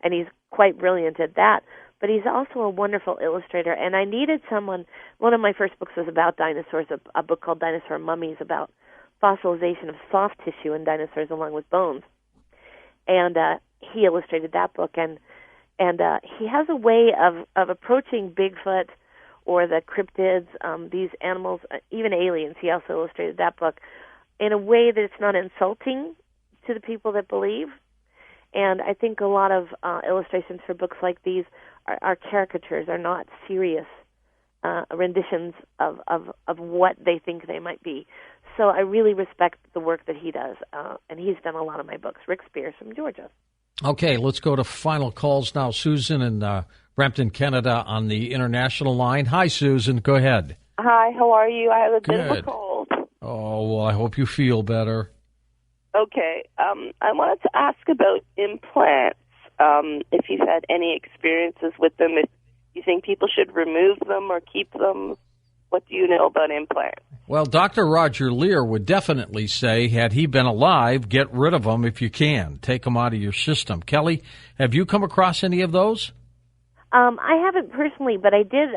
and he's quite brilliant at that. But he's also a wonderful illustrator, and I needed someone. One of my first books was about dinosaurs, a book called Dinosaur Mummies, about fossilization of soft tissue in dinosaurs along with bones. And he illustrated that book, and he has a way of approaching Bigfoot or the cryptids, these animals, even aliens. He also illustrated that book in a way that it's not insulting to the people that believe. And I think a lot of illustrations for books like these are caricatures, are not serious renditions of what they think they might be. So I really respect the work that he does, and he's done a lot of my books. Rick Spears from Georgia. Okay, let's go to final calls now. Susan in Brampton, Canada on the international line. Hi, Susan. Go ahead. Hi, how are you? I have a bit of a Good. cold. Oh, well, I hope you feel better. Okay, I wanted to ask about implants, if you've had any experiences with them, if you think people should remove them or keep them. What do you know about implants? Well, Dr. Roger Lear would definitely say, had he been alive, get rid of them if you can. Take them out of your system. Kelly, have you come across any of those? I haven't personally, but I did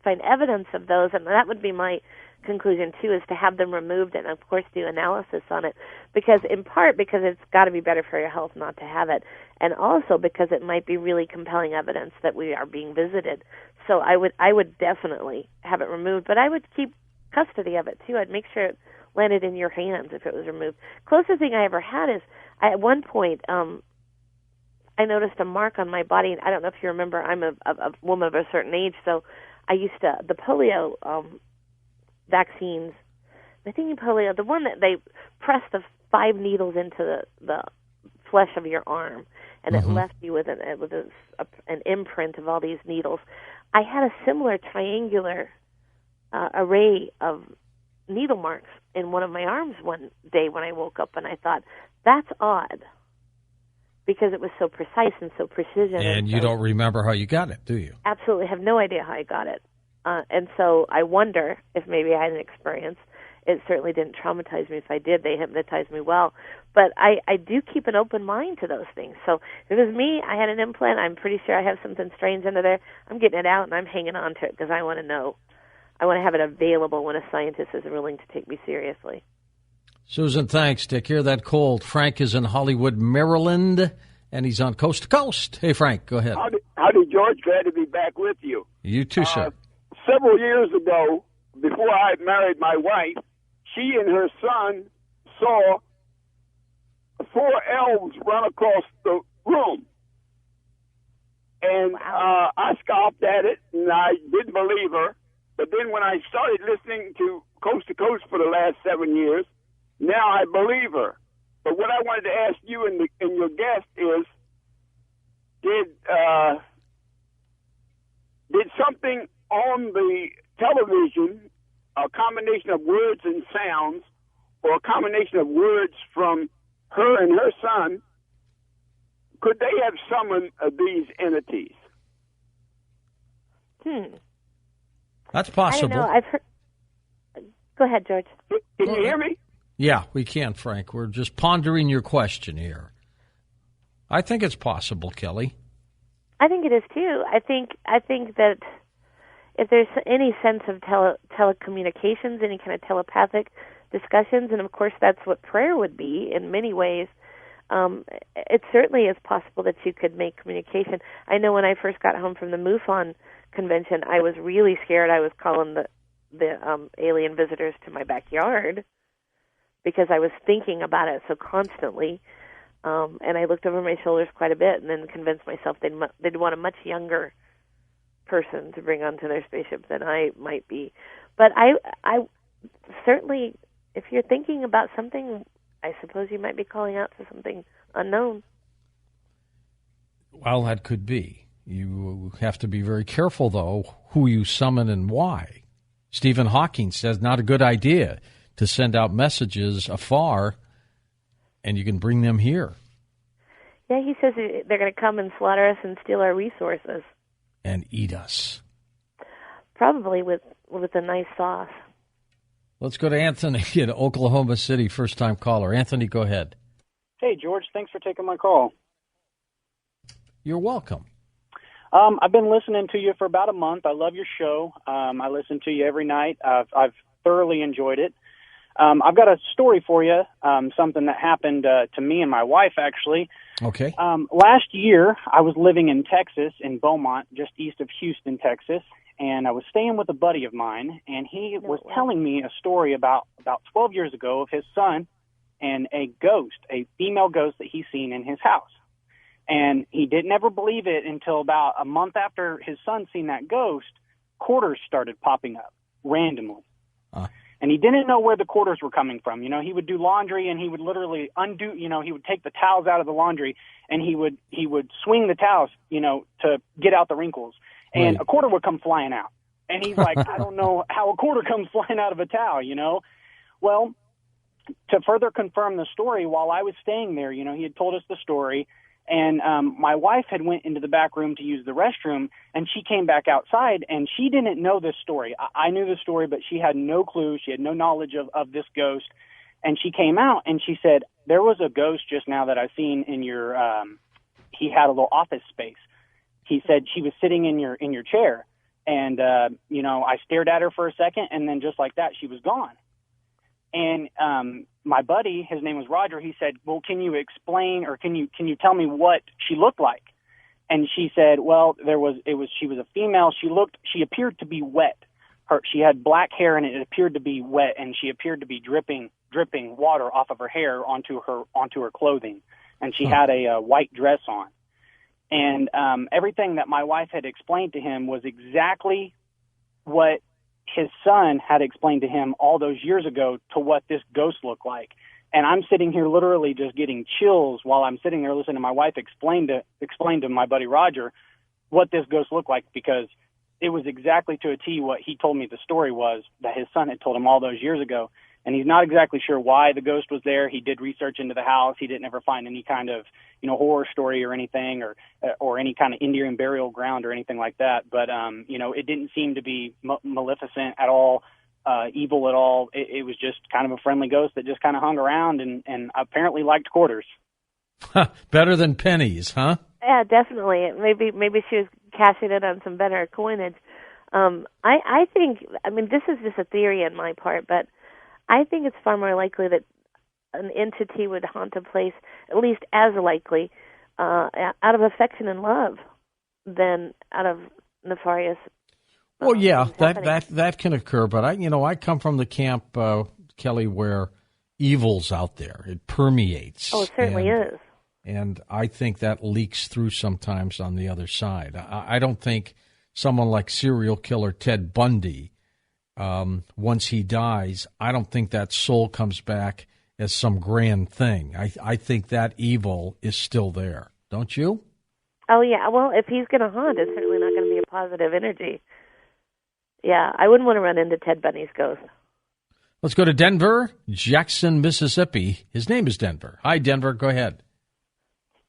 find evidence of those, and that would be my conclusion too, is to have them removed and of course do analysis on it, because in part because it's got to be better for your health not to have it, and also because it might be really compelling evidence that we are being visited. So I would definitely have it removed, but I would keep custody of it too. I'd make sure it landed in your hands if it was removed. Closest thing I ever had is at one point I noticed a mark on my body, and I don't know if you remember, I'm a woman of a certain age, so I used to the polio vaccines, I think polio, the one that they press the 5 needles into the flesh of your arm, and it left you with an imprint of all these needles. I had a similar triangular array of needle marks in one of my arms one day when I woke up, and I thought, that's odd, because it was so precise and so precision. And you don't remember how you got it, do you? Absolutely have no idea how I got it. And so I wonder if maybe I had an experience. It certainly didn't traumatize me. If I did, they hypnotized me well. But I do keep an open mind to those things. So if it was me, I had an implant, I'm pretty sure I have something strange under there. I'm getting it out, and I'm hanging on to it because I want to know. I want to have it available when a scientist is willing to take me seriously. Susan, thanks. Take care of that cold. Frank is in Hollywood, Maryland, and he's on Coast to Coast. Hey, Frank, go ahead. Howdy, George. Glad to be back with you. You too, sir. Several years ago, before I had married my wife, she and her son saw 4 elves run across the room. And I scoffed at it, and I didn't believe her. But then when I started listening to Coast for the last 7 years, now I believe her. But what I wanted to ask you and your guest is, did something on the television, a combination of words and sounds, or a combination of words from her and her son, could they have summoned these entities? That's possible. I don't know. I've heard. Go ahead, George. Can you hear me? Yeah, we can, Frank. We're just pondering your question here. I think it's possible, Kelly. I think it is too. I think that if there's any sense of telecommunications, any kind of telepathic discussions, and of course that's what prayer would be in many ways, it certainly is possible that you could make communication. I know when I first got home from the MUFON convention, I was really scared. I was calling the alien visitors to my backyard because I was thinking about it so constantly. And I looked over my shoulders quite a bit and then convinced myself they'd want a much younger person to bring onto their spaceship than I might be. But I certainly, if you're thinking about something, I suppose you might be calling out to something unknown. Well, that could be. You have to be very careful, though, who you summon and why. Stephen Hawking says not a good idea to send out messages afar, and you can bring them here. Yeah, he says they're going to come and slaughter us and steal our resources. And eat us. Probably with a nice sauce. Let's go to Anthony in Oklahoma City, first-time caller. Anthony, go ahead. Hey, George. Thanks for taking my call. You're welcome. I've been listening to you for about a month. I love your show. I listen to you every night. I've thoroughly enjoyed it. I've got a story for you, something that happened to me and my wife, actually. Okay. Last year, I was living in Texas, in Beaumont, just east of Houston, Texas, and I was staying with a buddy of mine, and he was telling me a story about 12 years ago of his son and a ghost, a female ghost that he's seen in his house. And he didn't ever believe it until about a month after his son seen that ghost, quarters started popping up randomly. And he didn't know where the quarters were coming from. You know, he would do laundry and he would literally undo, you know, he would take the towels out of the laundry and he would swing the towels, you know, to get out the wrinkles. And a quarter would come flying out. And he's like, I don't know how a quarter comes flying out of a towel, you know. Well, to further confirm the story, while I was staying there, you know, he had told us the story. And my wife had went into the back room to use the restroom, and she came back outside, and she didn't know this story. I knew the story, but she had no clue. She had no knowledge of this ghost. And she came out, and she said, there was a ghost just now that I seen in your he had a little office space. He said she was sitting in your chair. And, you know, I stared at her for a second, and then just like that, she was gone. And my buddy, his name was Roger, he said, well, can you explain or can you tell me what she looked like? And she said, well, she was a female. She appeared to be wet. She had black hair and it appeared to be wet, and she appeared to be dripping water off of her hair onto her clothing. And she had a white dress on. And everything that my wife had explained to him was exactly what his son had explained to him all those years ago to what this ghost looked like. And I'm sitting here literally just getting chills while I'm sitting there listening to my wife explain to my buddy Roger what this ghost looked like, because it was exactly to a T what he told me the story was that his son had told him all those years ago. And he's not exactly sure why the ghost was there. He did research into the house. He didn't ever find any kind of, you know, horror story or anything, or any kind of Indian burial ground or anything like that. But, you know, it didn't seem to be maleficent at all, evil at all. It was just kind of a friendly ghost that just kind of hung around and apparently liked quarters. Better than pennies, huh? Yeah, definitely. Maybe she was cashing in on some better coinage. I think, I mean, this is just a theory on my part, but I think it's far more likely that an entity would haunt a place, at least as likely, out of affection and love than out of nefarious. Well, yeah, that can occur. But I come from the camp, Kelly, where evil's out there. It permeates. Oh, it certainly is. And I think that leaks through sometimes on the other side. I don't think someone like serial killer Ted Bundy, once he dies, I don't think that soul comes back as some grand thing. I think that evil is still there. Don't you? Oh, yeah. Well, if he's going to haunt, it's certainly not going to be a positive energy. Yeah, I wouldn't want to run into Ted Bundy's ghost. Let's go to Denver, Jackson, Mississippi. His name is Denver. Hi, Denver. Go ahead.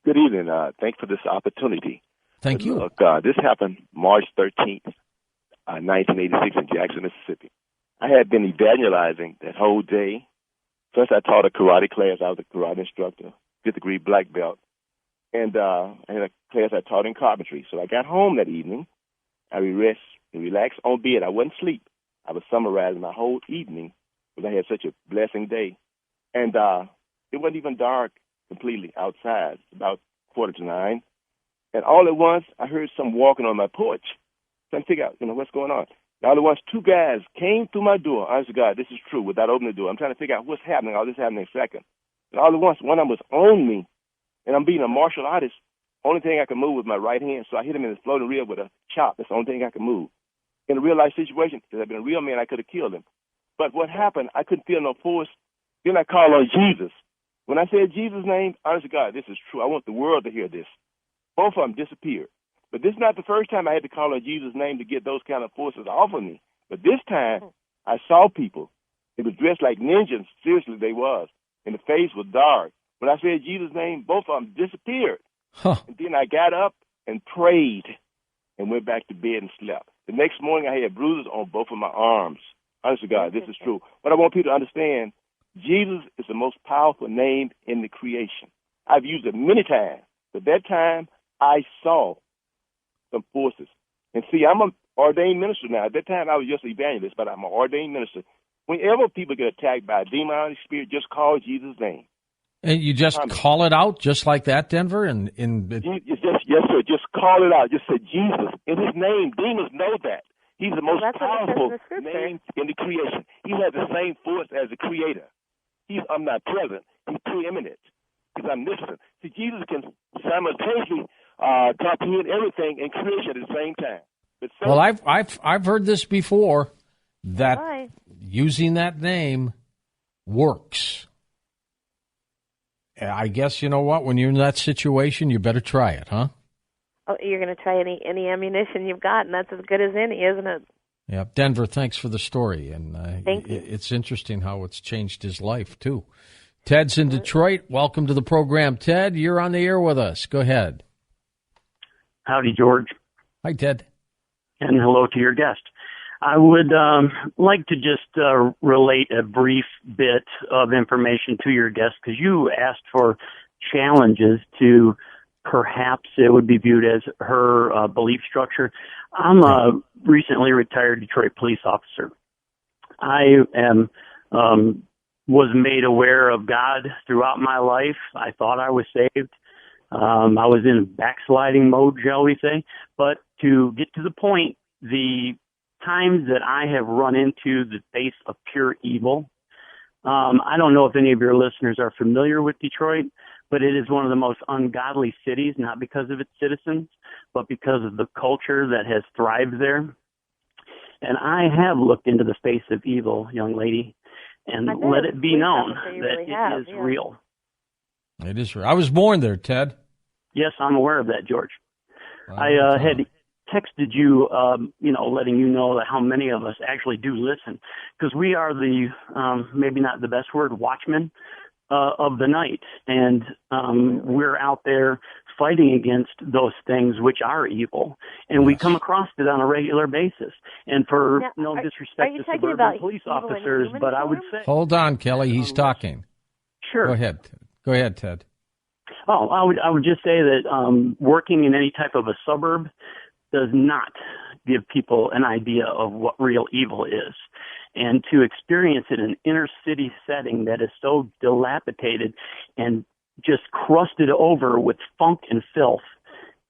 Good evening. Thanks for this opportunity. Thank you. Look, this happened March 13th, 1986 in Jackson, Mississippi. I had been evangelizing that whole day. First, I taught a karate class. I was a karate instructor, 5th degree black belt. And I had a class I taught in carpentry. So I got home that evening. I and relaxed on bed. I wasn't asleep. I was summarizing my whole evening because I had such a blessing day. And it wasn't even dark completely outside. It's about 8:45. And all at once, I heard someone walking on my porch. Trying to figure out, what's going on. And all at once, two guys came through my door. Honest to God, this is true, without opening the door. I'm trying to figure out what's happening. All this happened in a second. And all at once, one of them was on me. And I'm being a martial artist. Only thing I can move was my right hand. So I hit him in his floating rib with a chop. That's the only thing I can move. In a real-life situation, if I'd been a real man, I could have killed him. But what happened, I couldn't feel no force. Then I called on Jesus. When I said Jesus' name, honest to God, this is true. I want the world to hear this. Both of them disappeared. But this is not the first time I had to call on Jesus' name to get those kind of forces off of me. But this time, I saw people. They were dressed like ninjas. Seriously, they was. And the face was dark. When I said Jesus' name, both of them disappeared. Huh. And then I got up and prayed and went back to bed and slept. The next morning, I had bruises on both of my arms. Honest to God, this is true. What I want people to understand, Jesus is the most powerful name in the creation. I've used it many times. But that time, I saw some forces. And see, I'm an ordained minister now. At that time, I was just an evangelist, but I'm an ordained minister. Whenever people get attacked by a demonic spirit, just call Jesus' name. And you just call it out just like that, Denver? Yes, sir. Just call it out. Just say Jesus. In his name, demons know that. He's the most powerful name in the creation. He has the same force as the creator. He's omnipresent. He's preeminent. He's omniscient. See, Jesus can simultaneously comprehend everything in creation at the same time. Well, I've heard this before, that using that name works. I guess, you know what, when you're in that situation, you better try it, huh? Oh, you're going to try any ammunition you've got, and that's as good as any, isn't it? Yeah, Denver, thanks for the story. And Thank you. It's interesting how it's changed his life, too. Ted's in Detroit. Welcome to the program, Ted. You're on the air with us. Go ahead. Howdy, George. Hi, Ted. And hello to your guest. I would like to just relate a brief bit of information to your guest, because you asked for challenges to perhaps it would be viewed as her belief structure. I'm a recently retired Detroit police officer. I am was made aware of God throughout my life. I thought I was saved. I was in backsliding mode, shall we say. But to get to the point, the times that I have run into the face of pure evil, I don't know if any of your listeners are familiar with Detroit, but it is one of the most ungodly cities, not because of its citizens, but because of the culture that has thrived there. And I have looked into the face of evil, young lady, and let it be known that it is real. It is real. I was born there, Ted. Yes, I'm aware of that, George. I had texted you, letting you know that how many of us actually do listen, because we are the, maybe not the best word, watchmen of the night. And we're out there fighting against those things which are evil. And we come across it on a regular basis. And for no disrespect to suburban police officers, but I would say... Hold on, Kelly. He's talking. Sure. Go ahead, Ted. Oh, I would just say that working in any type of a suburb does not give people an idea of what real evil is. And to experience it in an inner city setting that is so dilapidated and just crusted over with funk and filth,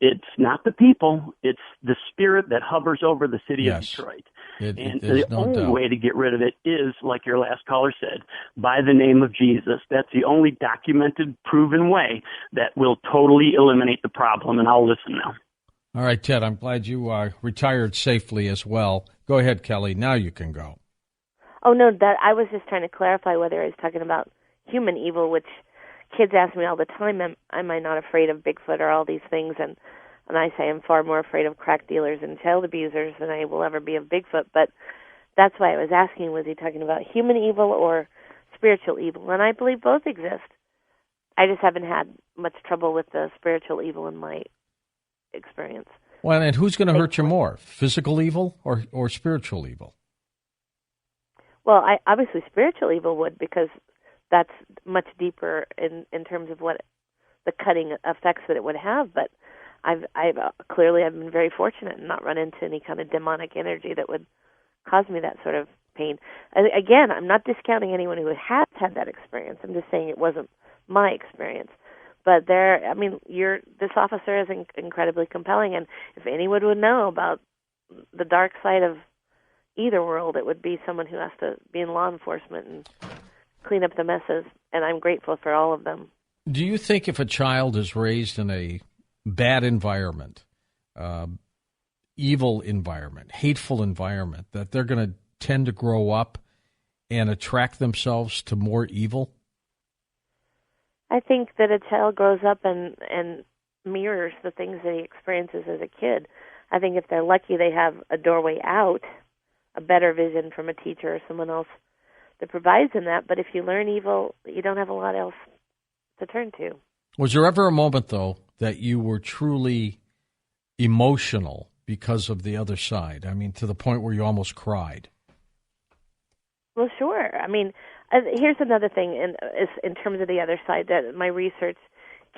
it's not the people, it's the spirit that hovers over the city of Detroit. And the only way to get rid of it is, like your last caller said, by the name of Jesus. That's the only documented, proven way that will totally eliminate the problem, and I'll listen now. All right, Ted, I'm glad you retired safely as well. Go ahead, Kelly. Now you can go. Oh, no, that I was just trying to clarify whether I was talking about human evil, which kids ask me all the time, am I not afraid of Bigfoot or all these things? And I say I'm far more afraid of crack dealers and child abusers than I will ever be of Bigfoot. But that's why I was asking, was he talking about human evil or spiritual evil? And I believe both exist. I just haven't had much trouble with the spiritual evil in my experience. Well, and who's going to hurt you more, physical evil or spiritual evil? Well, obviously spiritual evil would, because that's much deeper in terms of what the cutting effects that it would have. But I've clearly I've been very fortunate and not run into any kind of demonic energy that would cause me that sort of pain. Again, I'm not discounting anyone who has had that experience. I'm just saying it wasn't my experience. But this officer is incredibly compelling, and if anyone would know about the dark side of either world, it would be someone who has to be in law enforcement and clean up the messes, and I'm grateful for all of them. Do you think if a child is raised in a bad environment, evil environment, hateful environment, that they're going to tend to grow up and attract themselves to more evil? I think that a child grows up and mirrors the things that he experiences as a kid. I think if they're lucky, they have a doorway out, a better vision from a teacher or someone else that provides them that. But if you learn evil, you don't have a lot else to turn to. Was there ever a moment, though, that you were truly emotional because of the other side? I mean, to the point where you almost cried? Well, sure. I mean, here's another thing in terms of the other side that my research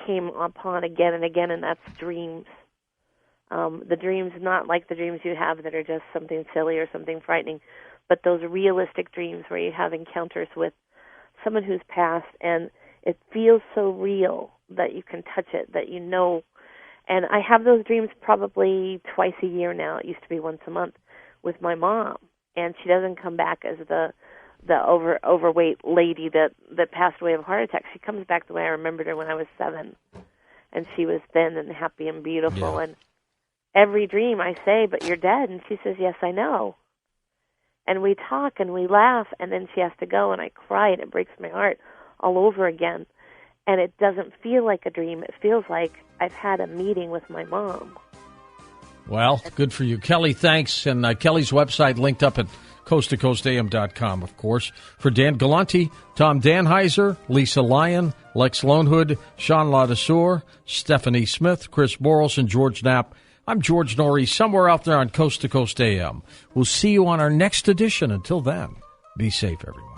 came upon again and again, and that's dreams. The dreams, not like the dreams you have that are just something silly or something frightening, but those realistic dreams where you have encounters with someone who's passed, and it feels so real that you can touch it, that you know. And I have those dreams probably twice a year now. It used to be once a month with my mom, and she doesn't come back as the overweight lady that passed away of a heart attack. She comes back the way I remembered her when I was 7, and she was thin and happy and beautiful. Yeah. And every dream I say, "But you're dead," and she says, "Yes, I know." And we talk and we laugh, and then she has to go, and I cry, and it breaks my heart all over again. And it doesn't feel like a dream. It feels like I've had a meeting with my mom. Well, good for you. Kelly, thanks. And Kelly's website linked up at coasttocoastam.com, of course. For Dan Galante, Tom Danheiser, Lisa Lyon, Lex Lonehood, Sean Ladesseur, Stephanie Smith, Chris Borles, and George Knapp, I'm George Norrie, somewhere out there on Coast to Coast AM. We'll see you on our next edition. Until then, be safe, everyone.